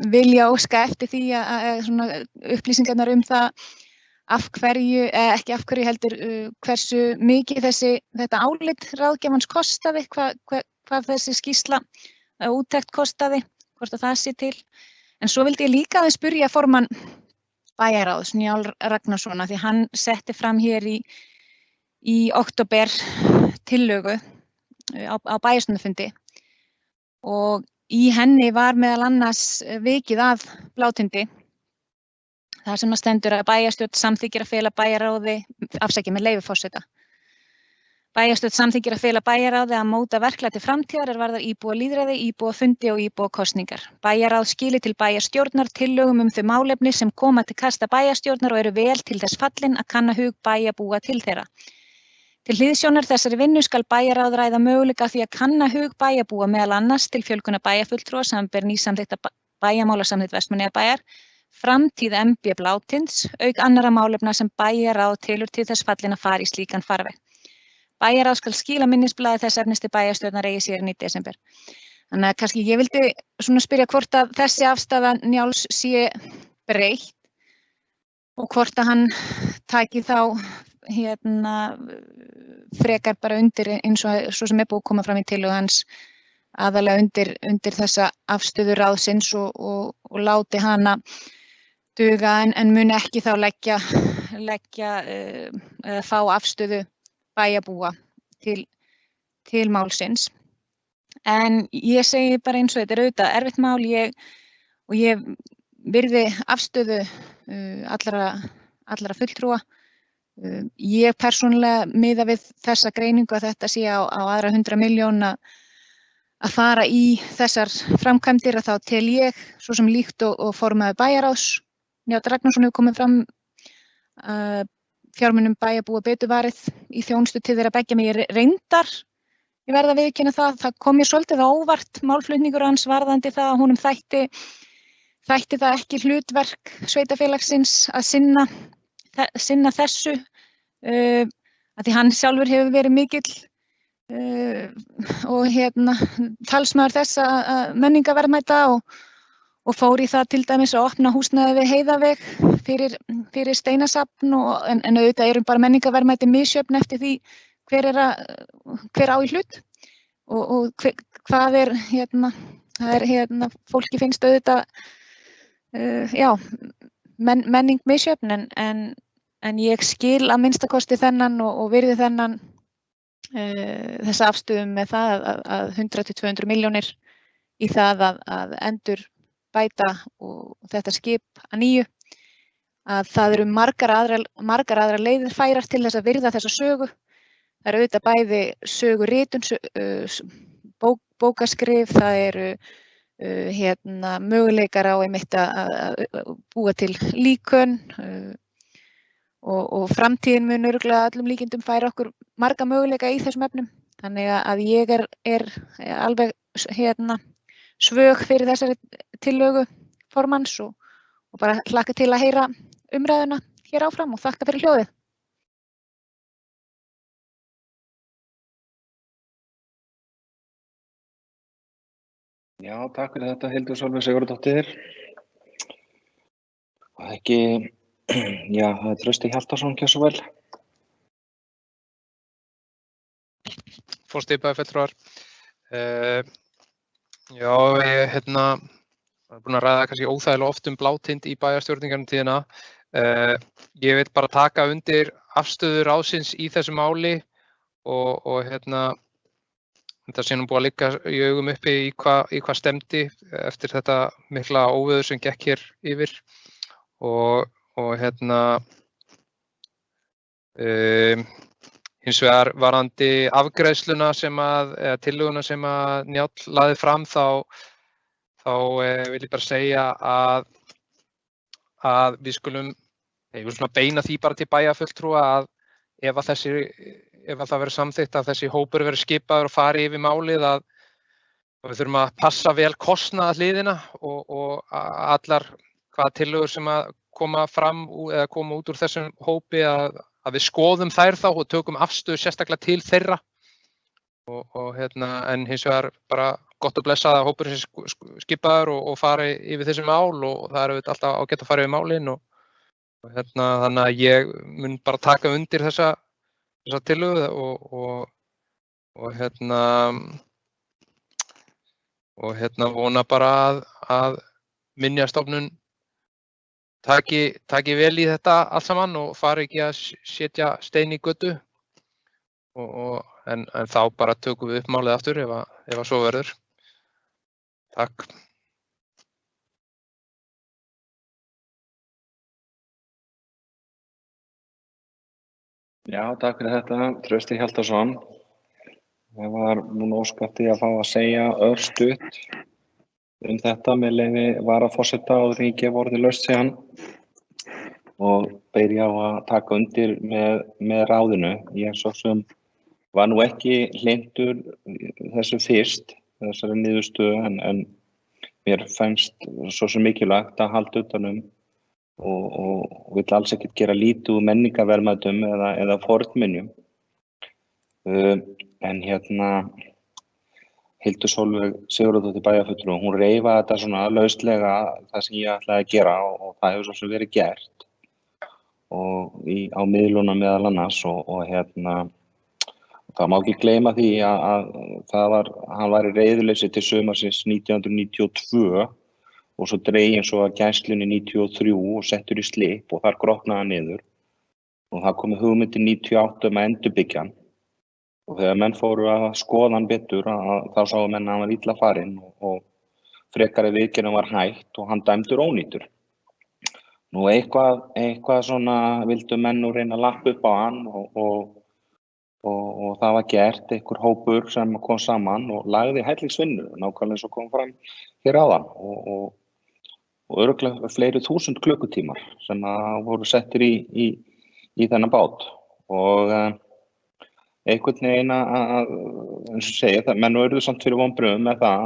vilja óska eftir því að svona upplýsingarnar það af hverju, ekki af hverju heldur hversu mikið þetta álit ráðgjafans kostaði, hvað þessi skýrsla úttekt kostaði, hvort að það sé til. En svo vildi ég líka að spyrja formann bæjarráðs, Njál Ragnarsson, því hann setti fram hér í október tillögu á bæjarstjórnarfundi og í henni var meðal annars vikið að blátindi. Það sem stendur að bæjarstjórn samþykkir að fela bæjarráði, með leyfi forseta. Bæjarstjórn samþykkir að fela bæjarráði að móta verklag til framtíðar varðar íbúalýðræði, íbúafundi og íbúakosningar. Bæjarráð skili til bæjarstjórnar tillögum þau málefni sem koma til kasta bæjarstjórnar og eru vel til þess fallin að kanna hug bæjarbúa til þeirra. Til hliðsjónar þessari vinnu skal bæjarráð ræða möguleika því að kanna hug bæjarbúa meðal annars til fjölgunar bæjarfulltrúa samanber nýsamþykkta bæjarmálasamþykkt Vestmannaeyjabæjar, framtíð MB Blátins, auk annarra málefna sem bæjarráð telur til þess fallin að fara í slíkan farveg. Bæjarráð skal skila minnisblaði þess efnis til bæjarstjórnar eigi síðan í desember. Þannig að kannski ég vildi svona spyrja hvort að þessi afstaða Njáls sé breytt og hvort að hann taki þá frekar bara undir eins og svo sem búið að koma fram í tillögu hans aðalega undir þessa afstöðu ráðsins og láti hana duga en muni ekki þá leggja fá afstöðu bæjarbúa til málsins. En ég segi bara eins og þetta auðvitað erfitt mál og ég virði afstöðu allra fulltrúa. Ég persónulega miða við þessa greiningu að þetta sé á aðra 100 milljón að fara í þessar framkvæmdir að þá tel ég svo sem líkt og formaður bæjarráðs Njáll Ragnarsson hefur komið fram fjármunum bæjarbúa betur varið í þjónustu til þeirra beggja mig reyndar. Ég verð að viðurkenna það kom mér svolítið á óvart málflutningur hans varðandi það að honum þætti það ekki hlutverk sveitarfélagsins að sinna þessu að því hann sjálfur hefur verið mikill og talsmaður þess að menningarverðmæta og fór í það til dæmis að opna húsnæði við Heiðaveg fyrir steinasafn en auðvitað bara menningarverðmæti misjöfn eftir því hver á í hlut og hvað það fólki finnst auðvitað menning misjöfn en ég skil að minnstakosti þennan og virði þennan þessa afstöðu með það að 100 til 200 milljónir í það að endur bæta og þetta skip að nýju að það eru margar aðrar leiðir færar til þess að virða þessa sögu. Það eru auðvitað bæði söguritun, bókaskrif, það eru möguleikar á einmitt að búa til líkön og framtíðin mun örugglega öllum líkindum færa okkur marga möguleika í þessum efnum. Þannig að ég er alveg svög fyrir þessari tillögu formanns og bara hlakka til að heyra umræðuna hér áfram og þakka fyrir hljóðið. Já, takk fyrir þetta Hildur Sólveig Sigurðardóttir. Það Trausti Hjaltason, gjörðu svo vel. Forseti bæjarfulltrúar. Já, ég er búinn að ræða kannski óþægilega oft blátind í bæjarstjórningarnum tíðina. Ég vil bara taka undir afstöðu ráðsins í þessu máli og þetta sé nú búið að liggja í augum uppi í hvað stemdi eftir þetta mikla óveður sem gekk hér yfir og hins vegar varðandi afgreiðsluna eða tillöguna sem að Njáll lagði fram þá vil ég bara segja að við skulum beina því bara til bæjarfulltrúa að ef það verður samþykkt að þessi hópur verður skipaður og fari yfir málið að við þurfum að passa vel kostnaðarhliðina og allar hvaða tillögur sem að koma fram eða koma út úr þessum hópi að við skoðum þær þá og tökum afstöðu sérstaklega til þeirra en hins vegar bara gott og blessað að hópurinn sé skipaður og fari yfir þessi mál og það er alltaf ágætt að fara yfir málin og þannig að ég mun bara taka undir þessa tillögu og vona bara að Minjastofnun taki vel í þetta allt saman og fari ekki að setja stein í götu en þá bara tökum við upp málið aftur ef að svo verður. Takk. Já, takk fyrir þetta, Trausti Hjaltason. Ég var núna óska eftir að fá að segja örstutt þetta með leyfi varaforseta áður en ég gef orðið laust síðan og byrja á að taka undir með ráðinu. Ég svo sem var nú ekki hlynntur þessu fyrst, þessari niðurstöðu en mér fannst svo sem mikilvægt að halda utan og vill alls ekkert gera lítið úr menningarverðmætum eða fornminjum. En Hildur Sólveig Sigurðardóttir bæjarfulltrúi, hún reifaði þetta svona lauslega það sem ég ætlaði að gera og það hefur svo sem verið gert og á miðlunum meðal annars og það má ekki gleyma því að hann var í reiðuleysi til sumarsins 1992 og svo dreginn svo að gæslunni 93 og settur í slipp og þar grotnaði hann niður og það komið hugmyndi 98 að endurbyggja hann Og þegar menn fóru að skoða hann betur þá sáu menn að hann var illa farinn og frekari viðgerðum var hætt og hann dæmdur ónýtur. Nú eitthvað svona vildu menn nú reyna að lappa upp á hann og það var gert, einhver hópur sem kom saman og lagði hellingsvinnu, nákvæmlega eins og kom fram hér áðan og örugglega fleiri 1000 klukkutímar sem voru settir í þennan bát og einhvern veginn eins og segja, menn urðu samt fyrir vonbrigðum með það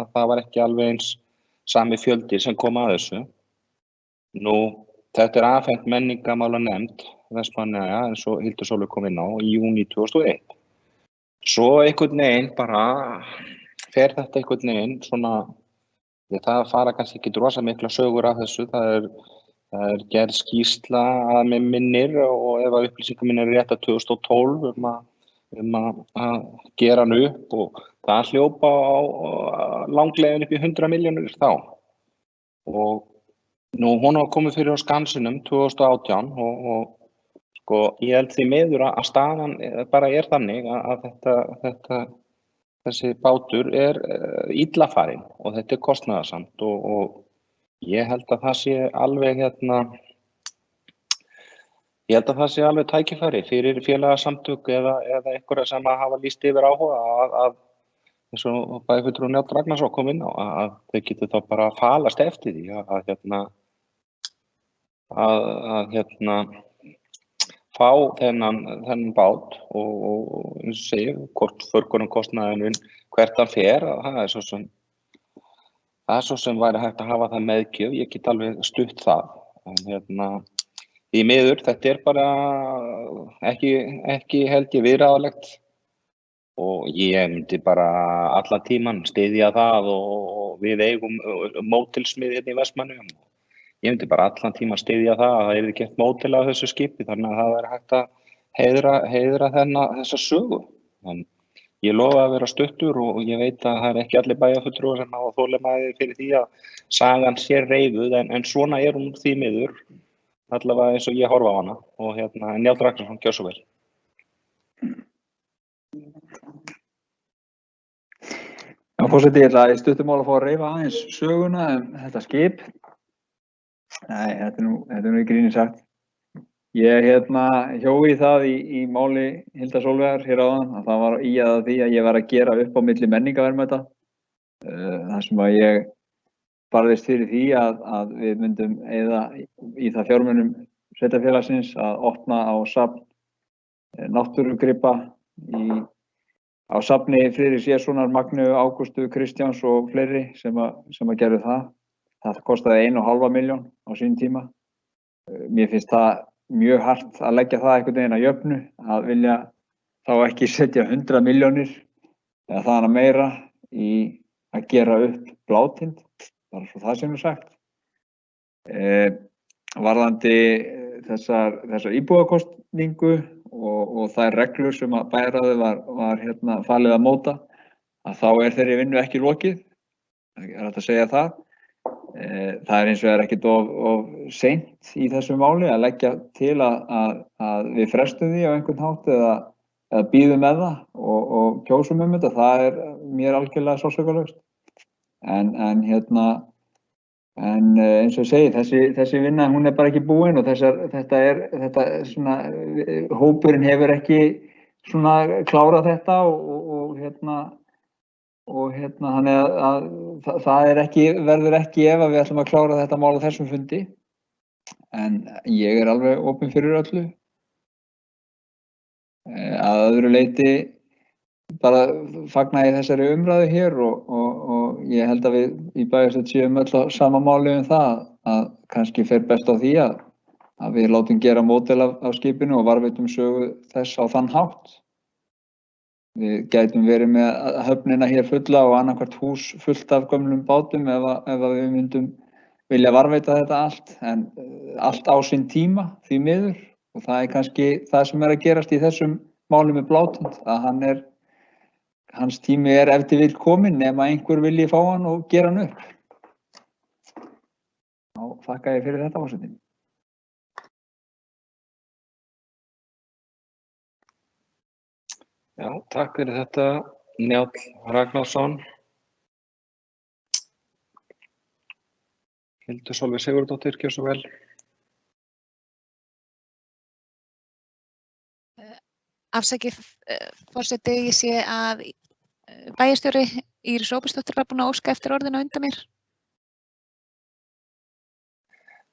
að það var ekki alveg eins sami fjöldi sem kom að þessu. Nú, þetta afhent menningarmálanefnd Vestmannaeyja eins og Hildur Sólveig kom inn á í júní 2001. Svo einhvern veginn bara fer þetta einhvern veginn svona, það fara kannski ekki rosa mikla sögur af þessu, það er gerð skýrsla að mig minnir og ef að upplýsingar mínar er rétt að 2012 að gera hann upp og það hljópa á langleiðin upp í 100 milljónir þá. Og nú hún var komið fyrir á Skansinum 2018 og sko ég held því miður að staðan bara er þannig að þessi bátur er illa farinn og þetta er kostnaðarsamt og ég held að það sé alveg ég held að það sé alveg tækifæri fyrir félagasamtök eða einhverja sem hafa lýst yfir áhuga að eins og bæjarfulltrúi Njáll Ragnarsson kom inn á að þau geti þá bara falast eftir því að fá þennan bát og eins og segja hvort förgunarkostnaðurinn hvert hann fer, það er svo sem væri hægt að hafa það meðgjöf, ég get alveg stutt það en í miður, þetta er bara ekki held ég viðráðanlegt og ég myndi bara allan tíman styðja það og við eigum mótilsmið hérna í Vestmannaeyjum. Ég myndi bara allan tíman styðja það að það yrði gert mótil af þessu skipi þannig að það væri hægt að heiðra þessa sögu. En ég lofa að vera stuttur og ég veit að það er ekki allir bæjarfulltrúar sem hafa þolinmæði fyrir því að sagan sé reifuð en svona er hún því miður. Allavega eins og ég horfa á hana og Njáll Ragnarsson, gjörðu svo vel. Já, forseti, ég ætla í stuttu máli að fá að reifa aðeins söguna þetta skip. Nei, þetta er nú í gríni sagt. Ég hjó í það í máli Hildar Sólveigar hér áðan að það var að því að ég var að gera upp á milli menningarverðmæta. Það sem að ég barðist fyrir því að við myndum eyða í það fjármunum sveitarfélagsins að opna á safn náttúrugripa á safni Friðriks Jéssonar, Magnu, Ágústu, Kristjáns og fleiri sem að gerðu það. Það kostaði 1,5 milljón á sínum tíma. Mér finnst það mjög hart að leggja það einhvern veginn að jöfnu að vilja þá ekki setja 100 milljónir eða það hana meira í að gera upp Blátind. Bara svo það sem sagt. Varðandi þessar íbúðakosningu og þær reglur sem að bæjarráðið var falið að móta, að þá er þeirri vinnu ekki lokið. Það er hægt að segja það. Það er hins vegar ekkert of seint í þessu máli að leggja til að við frestum því á einhvern hátt eða bíðum með það og kjósum þetta. Það er mér algjörlega sársaukalaust. En eins og ég segi, þessi vinna hún er bara ekki búin og þetta svona hópurinn hefur ekki svona klárað þetta og þannig að það verður ekki ef að við ætlum að klára þetta mál á þessum fundi. En ég er alveg opinn fyrir öllu. Að öðru leyti bara fagna ég þessari umræðu hér og ég held að við í bæjarstjórn séum öll á sama máli það að kannski fer best á því að við látum gera módel af skipinu og varðveitum sögu þess á þann hátt. Við gætum verið með höfnina hér fulla og annarkvart hús fullt af gömlum bátum ef við myndum vilja varðveita þetta allt, en allt á sinn tíma því miður og það er kannski það sem er að gerast í þessum máli með Blátind, að hans tími er ef til vill kominn nema einhver vilji fá hann og gera hann upp. Þá þakka ég fyrir þetta forseti. Já, takk fyrir þetta, Njáll Ragnarsson. Hildur Sólveig Sigurðardóttir, gjörðu svo vel. Afsakið, forseti, ég sé að bæjarstjóri Íris Róbertsdóttir var búin að óska eftir orðinu á undan mér.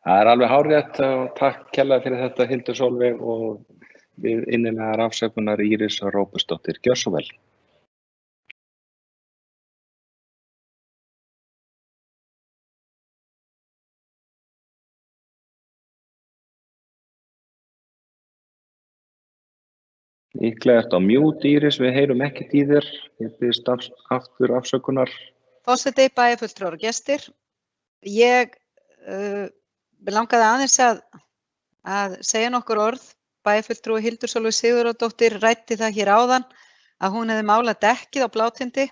Það er alveg hárrétt og takk kærlega fyrir þetta, Hildur Sólveig, og við innilegar afsökunar Íris Róbertsdóttir, gjörðu svo vel. Líklega ertu á mute, Íris, við heyrum ekkert í þér. Ég biðst aftur afsökunar. Forseti, bæjarfulltrúar og gestir. Ég langaði aðeins að segja nokkur orð. Bæjarfulltrúi Hildur Sólveig Sigurðardóttir ræddi það hér áðan að hún hefði málað dekkið á Blátindi.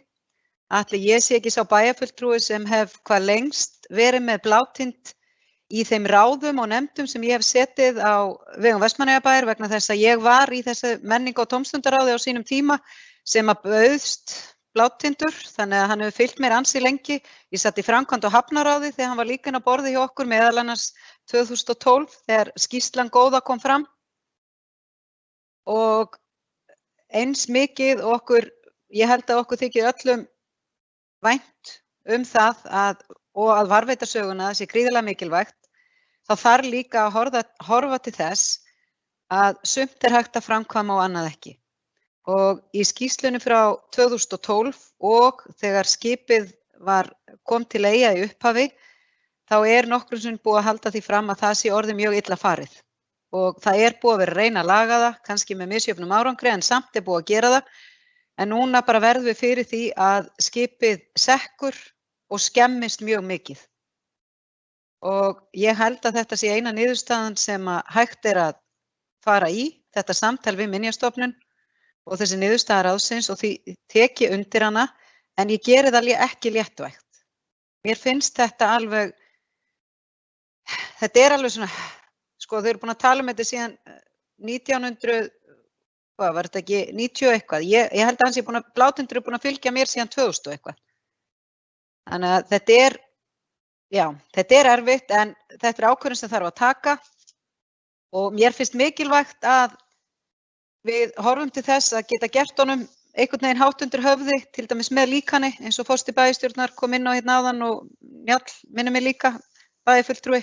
Ætli ég sé ekki sá bæjarfulltrúi sem hef hvað lengst verið með Blátind í þeim ráðum og nefndum sem ég hef setið á vegum Vestmannaeyjabæjar vegna þess að ég var í þessu menningu- og tómstundaráði á sínum tíma sem að bauðst Blátindur, þannig að hann hefur fylgt mér ansi lengi. Ég satt í framkvæmd og hafnaráði þegar hann var líka inn á borði hjá okkur, meðal annars 2012 þegar skýrslan góða kom fram. Og eins mikið ég held að okkur þykir öllum vænt það að varðveita söguna, það sé gríðarlega mikilvægt, þá þarf líka að horfa til þess að sumt er hægt að framkvæma og annað ekki. Og í skýrslunni frá 2012 og þegar skipið kom til Eyja í upphafi, þá er nokkrum sinnum búið að halda því fram að það sé orðið mjög illa farið. Og það er búið að vera að reyna að laga það, kannski með misjöfnum árangri, en samt er búið að gera það. En núna bara verðum við fyrir því að skipið sekkur og skemmist mjög mikið. Og ég held að þetta sé eina niðurstaðan sem að hægt er að fara í, þetta samtal við Minjastofnun og þessi niðurstaða ráðsins, og því tek ég undir hana, en ég geri það ekki léttvægt. Mér finnst þetta alveg svona, sko þau eru búin að tala um þetta síðan 1900, hvað var þetta ekki, 90 eitthvað. Ég held að Blátindur er búin að fylgja mér síðan 2000 eitthvað. Þannig að þetta er erfitt, en þetta er ákvörðun sem þarf að taka og mér finnst mikilvægt að við horfum til þess að geta gert honum einhvern veginn hátt undir höfði, til dæmis með líkani, eins og forseti bæjarstjórnar kom inn á hérna áðan og Njáll minnir mig líka, bæjarfulltrúi.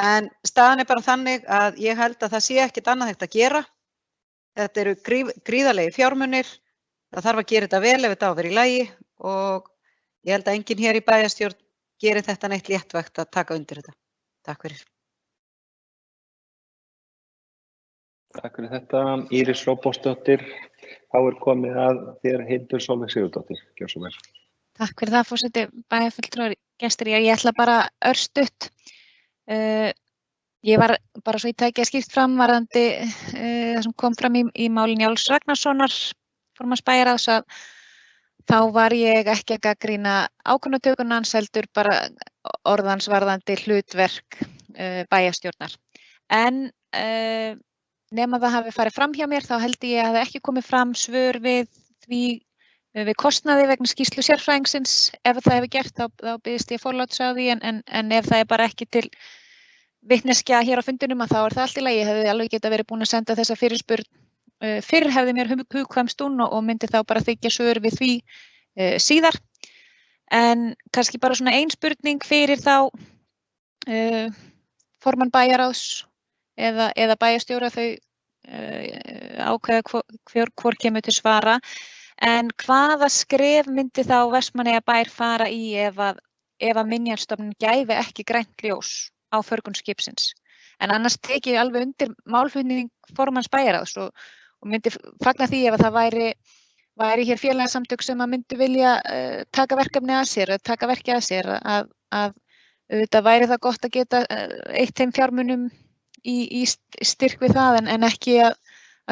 En staðan er bara þannig að ég held að það sé ekkert annað hægt að gera. Þetta eru gríðarlegir fjármunir, það þarf að gera þetta vel ef þetta á að vera í lagi og ég held að enginn hér í bæjarstjórn gerir þetta neitt léttvægt að taka undir þetta. Takk fyrir. Takk fyrir þetta, Íris Róbertsdóttir. Þá er komið að þér, Hildur Sólveig Sigurðardóttir. Gjörðu svo vel. Takk fyrir það, forseti, bæjarfulltrúar, gestir. Ég ætla bara örstutt. Ég var bara svo í tæki að skýrt fram varðandi það sem kom fram í máli Njáls Ragnarssonar, formanns bæjarráðs, að þá var ég ekki að gagnrýna ákvörðunartökuna hans, heldur bara orðans varðandi hlutverk bæjarstjórnar. En nema það hafi farið fram hjá mér, þá held ég að það ekki komið fram svör við kostnaði vegna skýrslu sérfræðingsins. Ef það hefur gert, þá biðst ég forláts á því, en ef það er bara ekki til vitneskja hér á fundinum, að þá er það allt í lagi. Ég hefði alveg getað verið búin að senda þessa fyrirspurn fyrr, hefði mér hugkvæmst hún og myndi þá bara þykja svör við því síðar. En kannski bara svona ein spurning fyrir þá formann bæjarráðs eða bæjarstjóra, þau ákveða hvor kemur til svara. En hvaða skref myndi þá Vestmannaeyjabær fara í ef að Minjastofnun gæfi ekki grænt ljós á förgun skipsins? En annars tek ég alveg undir málflutning formanns bæjarráðs og myndi fagna því ef það væri hér félagasamtök sem að myndu vilja taka verkefni að sér, taka verkið að sér, að auðvitað væri það gott að geta eytt þeim fjármunum í styrk við það, en ekki að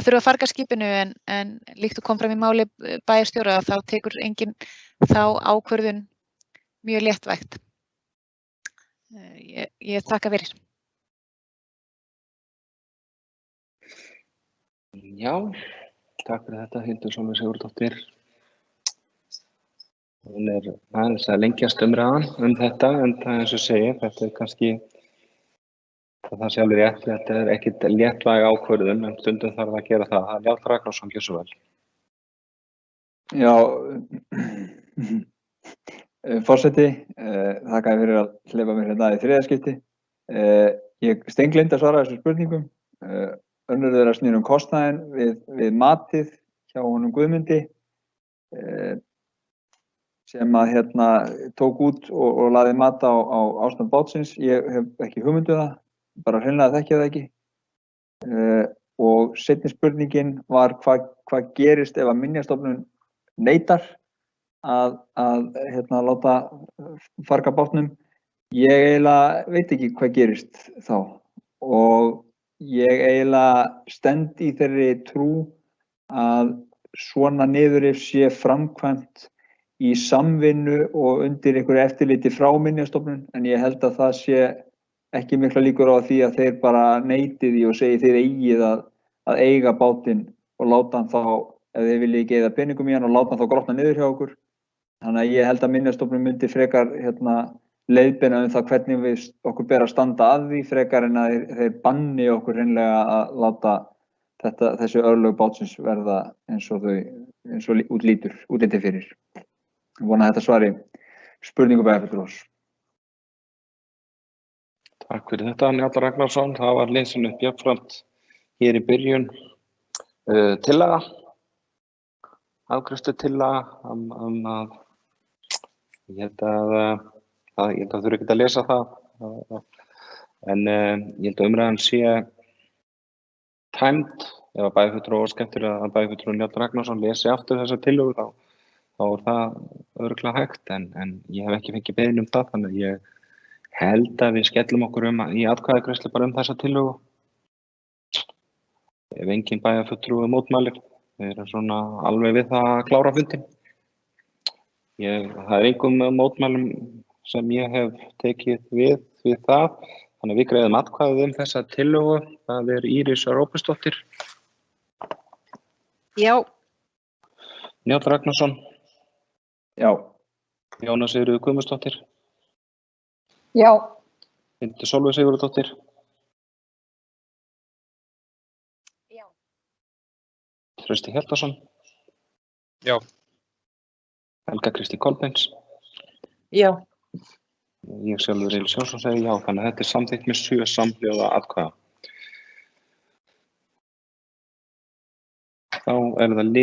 þurfa að farga skipinu, en líkt og kom fram í máli bæjarstjóra, þá tekur enginn þá ákvörðun mjög léttvægt. Ég þakka fyrir. Já, Takk fyrir þetta, Hildur Sólveig Sigurðardóttir. Hún aðeins að lengjast umræðan þetta, en það eins og segir, þetta kannski, það sé alveg rétt, þetta ekkit léttvæg ákvörðun, en stundum þarf að gera það. Njáll Ragnarsson, gjörðu svo vel. Já, forseti, þakka þér fyrir að hleypa mér hérna í þriðja skipti. Ég steingleymdi að svara þessum spurningum. Önnur þeirra snýr kostnaðinn við matið hjá honum Guðmundi, sem að tók út og lagði mat á ástand bátsins. Ég hef ekki hugmynd það, bara hreinlega þekki það ekki. Og seinni spurningin var hvað gerist ef að Minjastofnun neitar að láta farga bátnum. Ég eiginlega veit ekki hvað gerist þá og ég eiginlega stend í þeirri trú að svona niðurrif sé framkvæmt í samvinnu og undir einhverju eftirliti frá Minjastofnun, en ég held að það sé ekki mikla líkur á því að þeir bara neiti því og segi þeir eigið að eiga bátinn og láta hann þá, ef þeir vilja ekki eyða peningum í hann, og láta hann þá grotna niður hjá okkur. Þannig að ég held að Minjastofnun myndi frekar leiðbeina það hvernig okkur ber að standa að því, frekar en að þeir banni okkur hreinlega að láta þessi örlög bátsins verða eins og útlítið fyrir. Ég vona að þetta svari spurningu bæjarfulltrúans. Takk fyrir þetta, Njáll Ragnarsson. Það var lesin upp jafnframt hér í byrjun tillaga, afgreiðslutillaga að ég held að þurfi ekki að lesa það, en ég held að umræðan sé tæmd. Ef að bæjarfulltrúi óskar eftir að bæjarfulltrúi Njáll Ragnarsson lesi aftur þessa tillögu, þá það örugglega hægt, en ég hef ekki fengið beiðni það, þannig að ég held að við skellum okkur í atkvæðagreiðslu bara þessa tillögu. Ef engin bæjarfulltrúi mótmælir, við erum svona alveg við það að klára fundinn. Það engum mótmælum sem ég hef tekið við það, þannig að við greiðum atkvæðið þessa tillögu. Það Íris Róbertsdóttir. Já. Njáll Ragnarsson. Já. Jóna Sigríður Guðmundsdóttir. Já. Hildur Sólveig Sigurðardóttir. Já. Trausti Hjaltason. Já. Helga Kristín Kolbeins. Já. Ég sjálfur Elís Jónsson segi já, þannig að þetta samþykkt með 7 samhljóða atkvæða. Þá það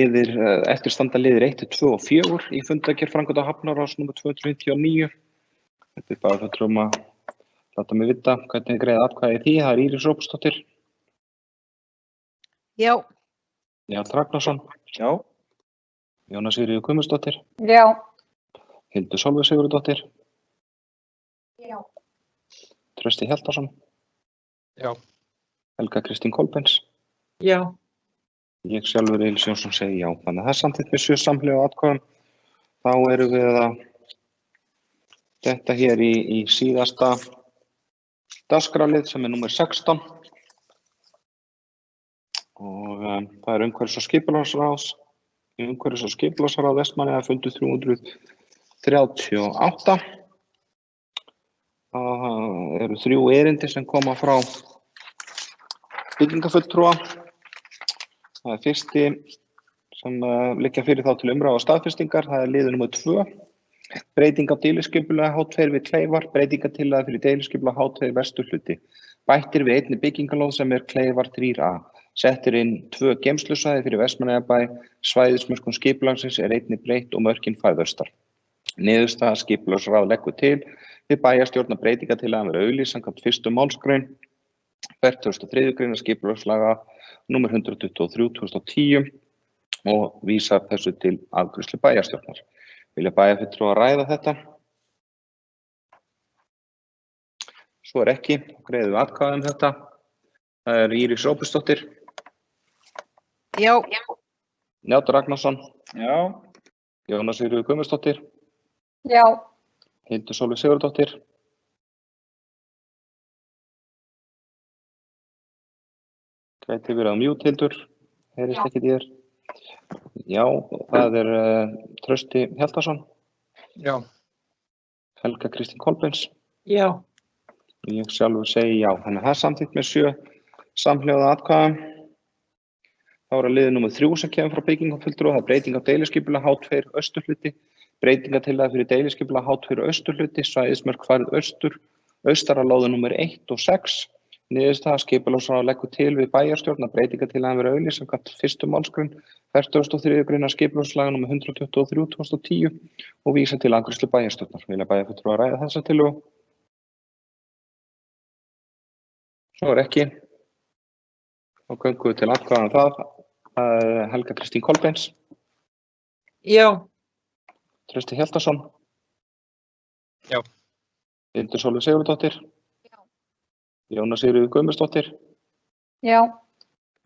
eftir standa liðir 1, 2 og 4 í fundargerð framkvæmda Hafnarás nr. 259. Þetta bara fulltrúum að láta mig vita hvernig greiða atkvæði í því. Það Íris Róbertsdóttir. Já. Njáll Ragnarsson. Já. Jóna Sigríður Guðmundsdóttir. Já. Hildur Sólveig Sigurðardóttir. Já. Trausti Hjaltason. Já. Helga Kristín Kolbeins. Já. Ég sjálfur Elís Jónsson segi já. Þannig að það samþykkt með 7 samhljóða atkvæðum. Þá erum við að detta hér í síðasta dagskrárlið sem númer 16. Og það umhverfis- og skipulagsráðs. Umhverfis- og skipulagsráð Vestmannaeyja fundur 338. Það eru 3 erindi sem koma frá byggingafulltrúa. Það fyrsti sem liggja fyrir þá til umræðu og staðfestingar. Það liður númer 2. Breyting á deiliskipulagi H2 við Kleifar. Breytingatillaga fyrir deiliskipulag H2 vesturhluti. Bættir við einni byggingalóð sem Kleifar 3A. Settir inn 2 geymslusvæði fyrir Vestmannaeyjabæ. Svæðismörkum skipulagsins einnig breytt og mörkin færð austar. Niðurstaða skipulagsráð leggur til við bæjarstjórn að breytingatillagan verði auglýst samkvæmt 1. málsgrein 43. grein skipulagslaga nr. 123/2010 og vísar þessu til afgreiðslu bæjarstjórnar. Vilja bæjarfulltrúar ræða þetta? Svo ekki, greiðum við atkvæði þetta. Það Íris Róbertsdóttir. Já. Njáll Ragnarsson. Já. Jóna Sigríður Guðmundsdóttir. Já. Hildur Sólveig Sigurðardóttir. Gæti verið á mute, Hildur. Heyrist ekki þér. Já, það er Trausti Hjaltason, Já. Helga Kristín Kolbeins. Já. Ég sjálfur segi já. Þannig að það er samþykkt með 7 samhljóða atkvæðum. Þá er að liður númer 3 sem kemur frá byggingafulltrúa. Það er breyting á deiliskipulag H2 austurhluti. Breytingatillaga fyrir deiliskipulag H2 austurhluti. Svæðismörk færð austur. Austara lóða númer 1 og 6. Niðurstaða skipulagsráð leggur til við bæjarstjórn að breytingatillagan verði auglýst samkvæmt 1. málsgrein 43. greinar skipulagslaga númer 123/2010 og vísa til afgreiðslu bæjarstjórnar. Vilja bæjarfulltrúar ræða þessa tillögu? Svo er ekki. Þá göngum við til atkvæða það. Helga Kristín Kolbeins. Já. Trausti Hjaltason. Já. Hildur Sólveig Sigurðardóttir. Já. Jóna Sigríður Guðmundsdóttir. Já.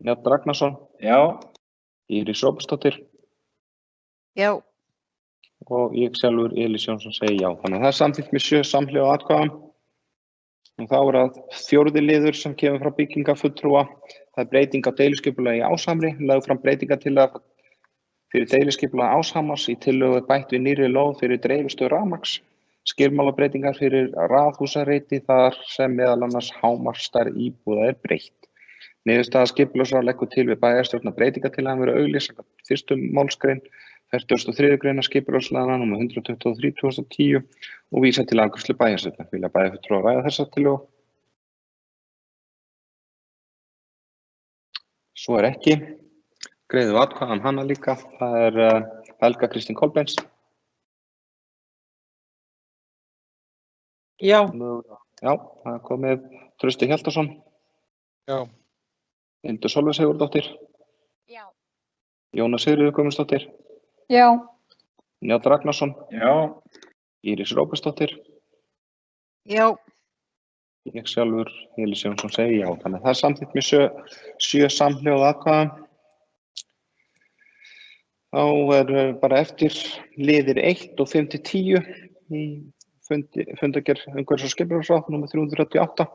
Njáll Ragnarsson. Já. Íris Róbertsdóttir. Já. Og ég sjálfur Elís Jónsson segi já. Þannig að það er samþykkt með 7 samhljóða atkvæðum. Og þá er það 4. liður sem kemur frá byggingafulltrúa. Það er breyting á deiliskipulagi Áshamri. Lögð fram breytingatillaga fyrir deiliskipulag Áshamars í tillögu bætt við nýrri lóð fyrir dreifistu rafmagns. Skilmálabreytingar fyrir raðhúsareiti þar sem meðal annars hámarksstærð íbúða er breytt. Niðurstaða skipulagsráð leggur til við bæjarstjórn að breytingatillagan verði auglýst samkvæmt 1. málsgrein 43. greinar skipulagslaga númer 123/2010 og vísa til afgreiðslu bæjarstjórnar. Vilja bæjarfulltrúar ræða þessa tillögu? Svo er ekki. Greiðum við atkvæði hana líka. Það er Helga Kristín Kolbeins. Já. Já, það er komið Trausti Hjaltason. Já. Hildur Sólveig Sigurðardóttir. Já. Jóna Sigríður Guðmundsdóttir. Já. Njáll Ragnarsson. Já. Íris Róbertsdóttir. Já. Ég sjálfur Elís Jónsson segi já. Þannig að það er samþykkt með 7 samhljóða atkvæðum. Þá er bara eftir liðir 1 og 5-10 í fundargerð umhverfis- og skipulagsráð númer 338.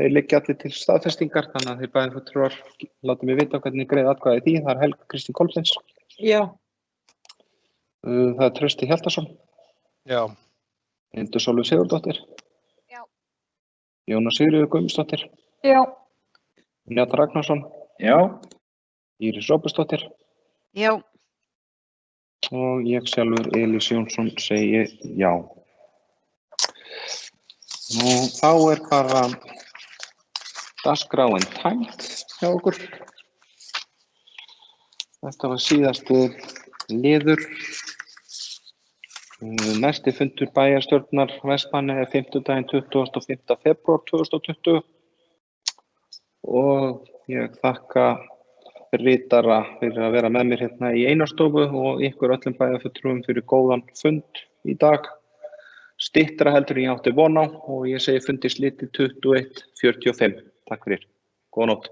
Þeir liggja allir til staðfestingar, þannig að þeir bæjarfulltrúar láta mig vita hvernig greiða atkvæði í því. Það er Helga Kristín Kolbeins. Já. Það er Trausti Hjaltason. Já. Hildur Sólveig Sigurðardóttir. Já. Jóna Sigríður Guðmundsdóttir. Já. Njáll Ragnarsson. Já. Íris Róbertsdóttir. Já. Og ég sjálfur Elís Jónsson segi já. Nú þá er bara dagskráin tæmd hjá okkur. Þetta var síðasti liður. Næsti fundur bæjarstjórnar Vestmannaeyja er fimmtudaginn 25. febrúar 2020 og ég þakka ritara fyrir að vera með mér hérna í Einarsstofu og ykkur öllum bæjarfulltrúum fyrir góðan fund í dag. Styttra heldur en ég átti von á og ég segi fundi slitið 21:45. Takk fyrir. Góða nótt.